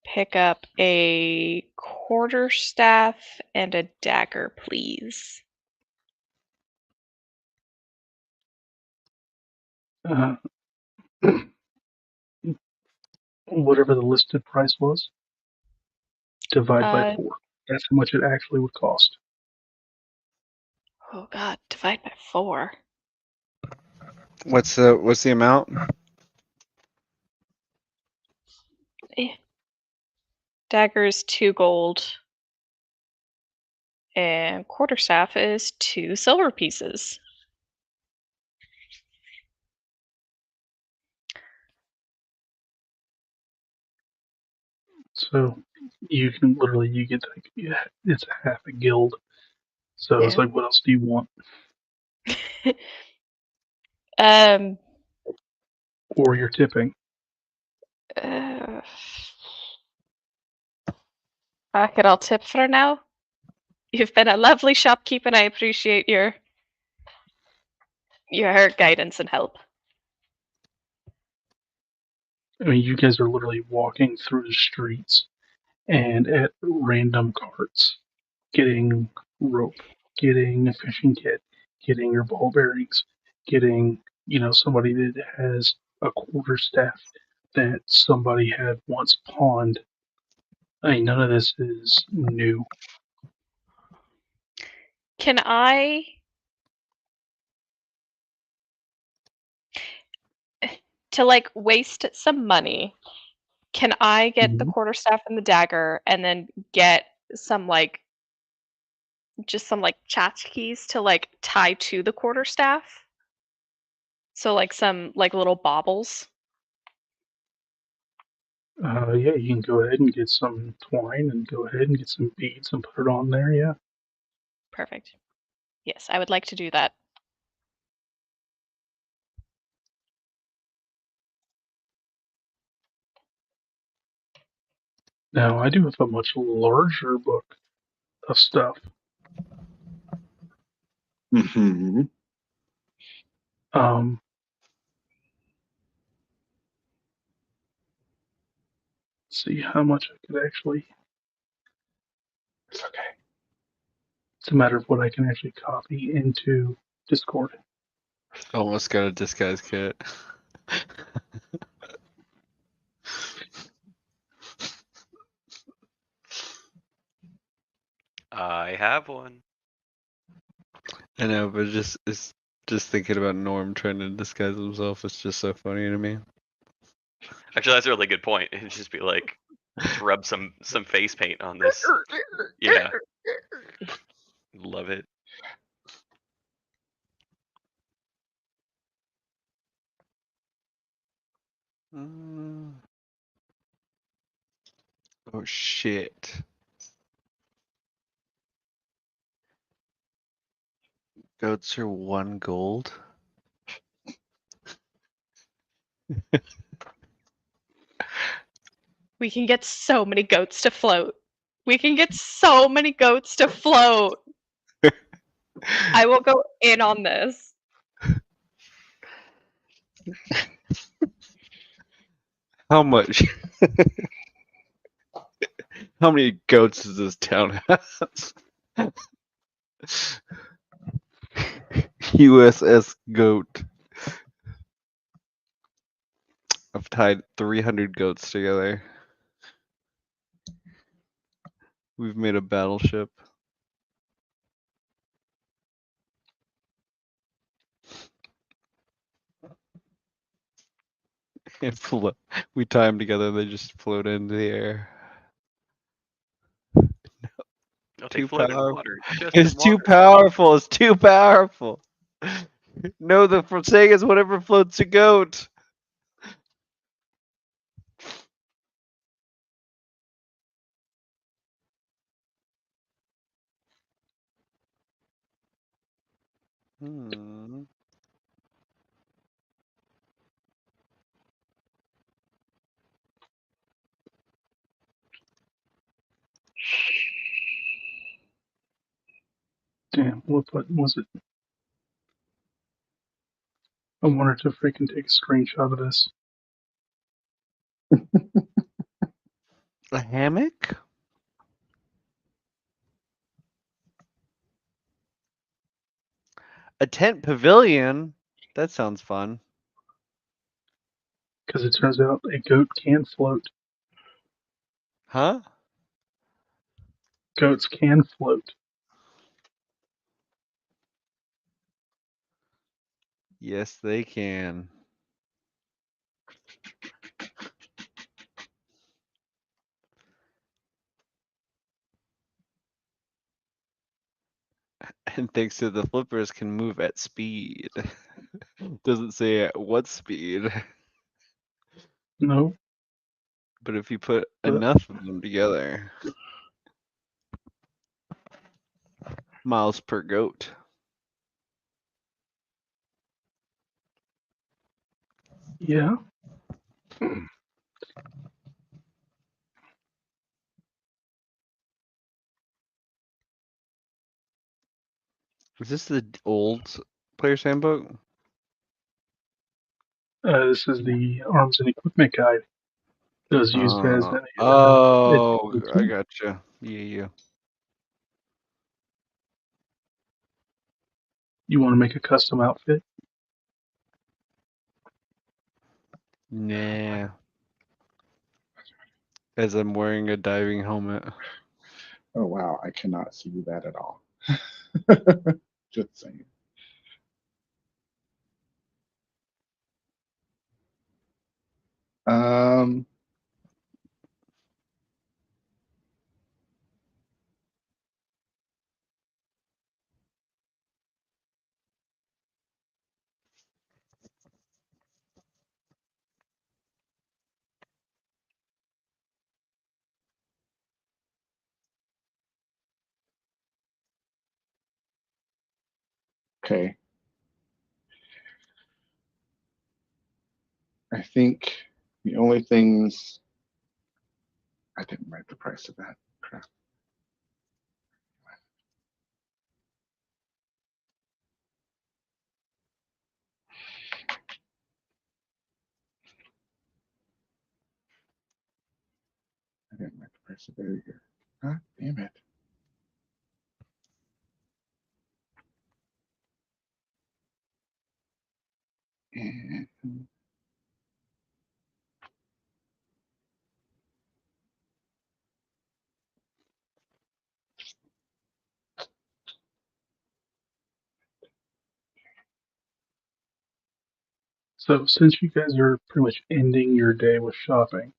pick up a quarterstaff and a dagger, please. Uh, whatever the listed price was, divide by Uh, 4. That's how much it actually would cost. oh god, divide by 4. What's the amount? Eh. Dagger is 2 gold. And quarterstaff is 2 silver pieces. So you can literally you get like yeah, it's a half a guild. So it's Yeah. like, what else do you want? um. Or you're tipping. Uh, fuck it, I'll tip for now. You've been a lovely shopkeep, and I appreciate your guidance and help. I mean, you guys are literally walking through the streets and at random carts, getting rope, getting a fishing kit, getting your ball bearings, getting, somebody that has a quarterstaff that somebody had once pawned. I mean, none of this is new. Can I to like waste some money? Can I get the Mhm. quarterstaff and the dagger, and then get some like just some like tchotchkes to like tie to the quarterstaff? So like some like little baubles. Yeah, you can go ahead and get some twine and go ahead and get some beads and put it on there. Yeah. Perfect. Yes, I would like to do that. Now, I do have a much larger book of stuff. hmm Um, see how much I could actually. it's okay. It's a matter of what I can actually copy into Discord. Almost got a disguise kit. I have one. I know, but it's just thinking about Norm trying to disguise himself. It's just so funny to me. Actually, that's a really good point. It'd just be like, just rub some face paint on this. Yeah, love it. Oh shit! Goats are 1 gold. We can get so many goats to float. We can get so many goats to float. I will go in on this. How much? How many goats does this town have? USS Goat. I've tied 300 goats together. We've made a battleship. And we tie them together and they just float into the air. No, they Too float in powerful. water. Just It's in too water. powerful. It's too powerful. No, the saying is whatever floats a goat. Hmm. Damn, what button was it? I wanted to freaking take a screenshot of this. A hammock? A tent pavilion? That sounds fun. Because it turns out a goat can float. Huh? Goats can float. Yes, they can. And thanks to the flippers can move at speed. Doesn't say at what speed. No, But if you put but enough of them together, miles per goat. yeah. Is this the old player's handbook? This is the arms and equipment guide that was used as an Oh, educational I tool. gotcha. Yeah. You want to make a custom outfit? Nah. As I'm wearing a diving helmet. Oh wow, I cannot see that at all. Just saying. Um, okay. I think the only things I didn't write the price of that. Crap. I didn't write the price of that either. God damn it. And So, since you guys are pretty much ending your day with shopping,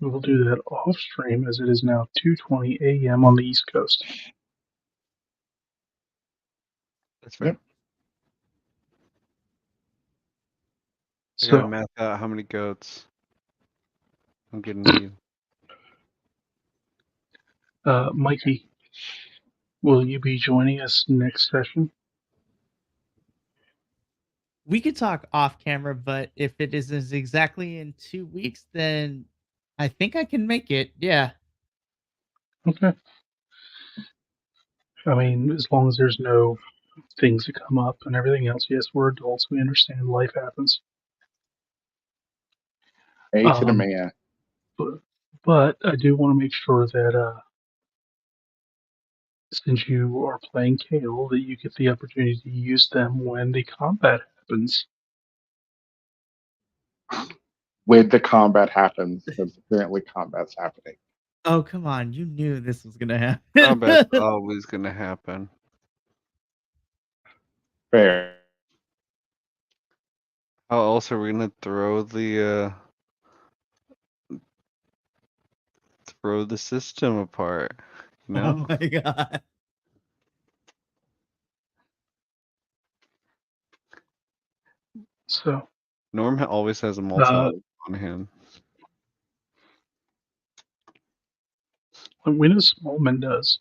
we will do that off stream as it is now 2:20 a.m. on the East Coast. That's fair. Yep. I gotta So, math out how many goats I'm gonna need. Mikey, Will you be joining us next session? We could talk off camera, but if it is exactly in 2 weeks, then I think I can make it. Yeah. Okay. I mean, as long as there's no things that come up and everything else. Yes, we're adults. We understand life happens. A to the Um, man. but I do want to make sure that since you are playing Kale, that you get the opportunity to use them when the combat happens. When the combat happens, because apparently combat's happening. Oh, come on. You knew this was going to happen. Combat's always gonna happen. Fair. How else are we gonna throw the system apart? Oh No. my god. So, Norm always has a Molotov on him. we know Smallman does.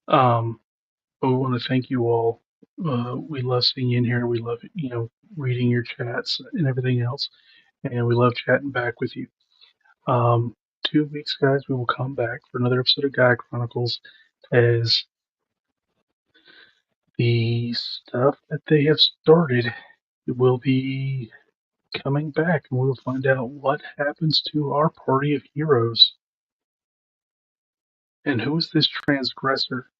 But we want to thank you all. We love seeing you in here. We love, reading your chats and everything else. And we love chatting back with you. 2 weeks, guys, we will come back for another episode of Gaea Chronicles as the stuff that they have started will be coming back, and we'll find out what happens to our party of heroes. And who is this transgressor?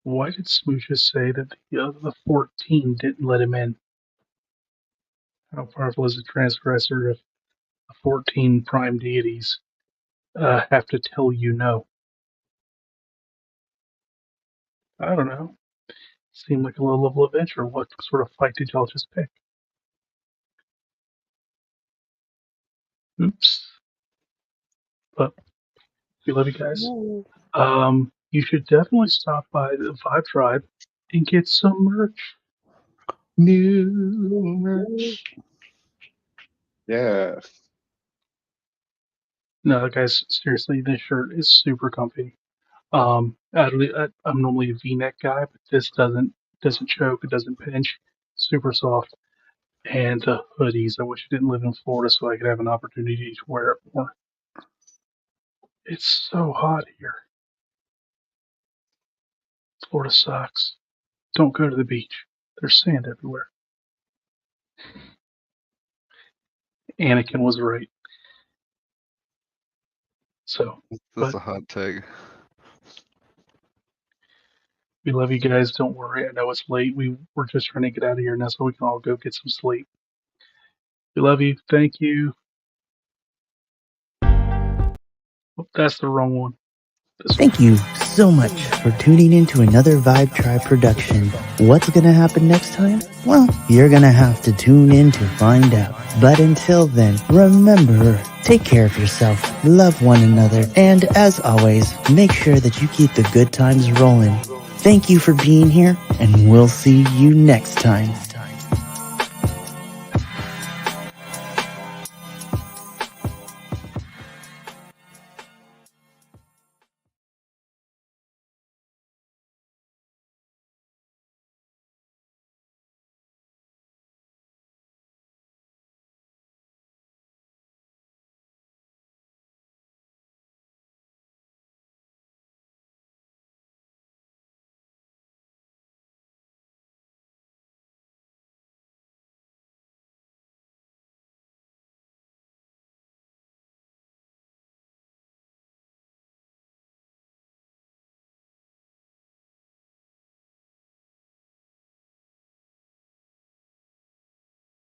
Why did Smooches say that the 14 didn't let him in? How powerful is a transgressor if the 14 prime deities have to tell you no? I don't know. Seemed like a low level adventure. What sort of fight did y'all just pick? Oops. But we love you guys. You should definitely stop by the Vibe Tribe and get some merch. New merch. Yes. No, guys, seriously, this shirt is super comfy. I'm normally a V-neck guy, but this doesn't choke, it doesn't pinch, super soft. And the hoodies. I wish I didn't live in Florida so I could have an opportunity to wear it more. It's so hot here. Florida sucks. Don't go to the beach. There's sand everywhere. Anakin was right. So, That's but a hot take. we love you guys. Don't worry. I know it's late. We're just trying to get out of here now so we can all go get some sleep. We love you. Thank you. Oh, that's the wrong one. Thank you so much for tuning in to another Vibe Tribe production. What's gonna happen next time? Well, you're gonna have to tune in to find out. But until then, remember, take care of yourself, love one another, and as always, make sure that you keep the good times rolling. Thank you for being here, and we'll see you next time.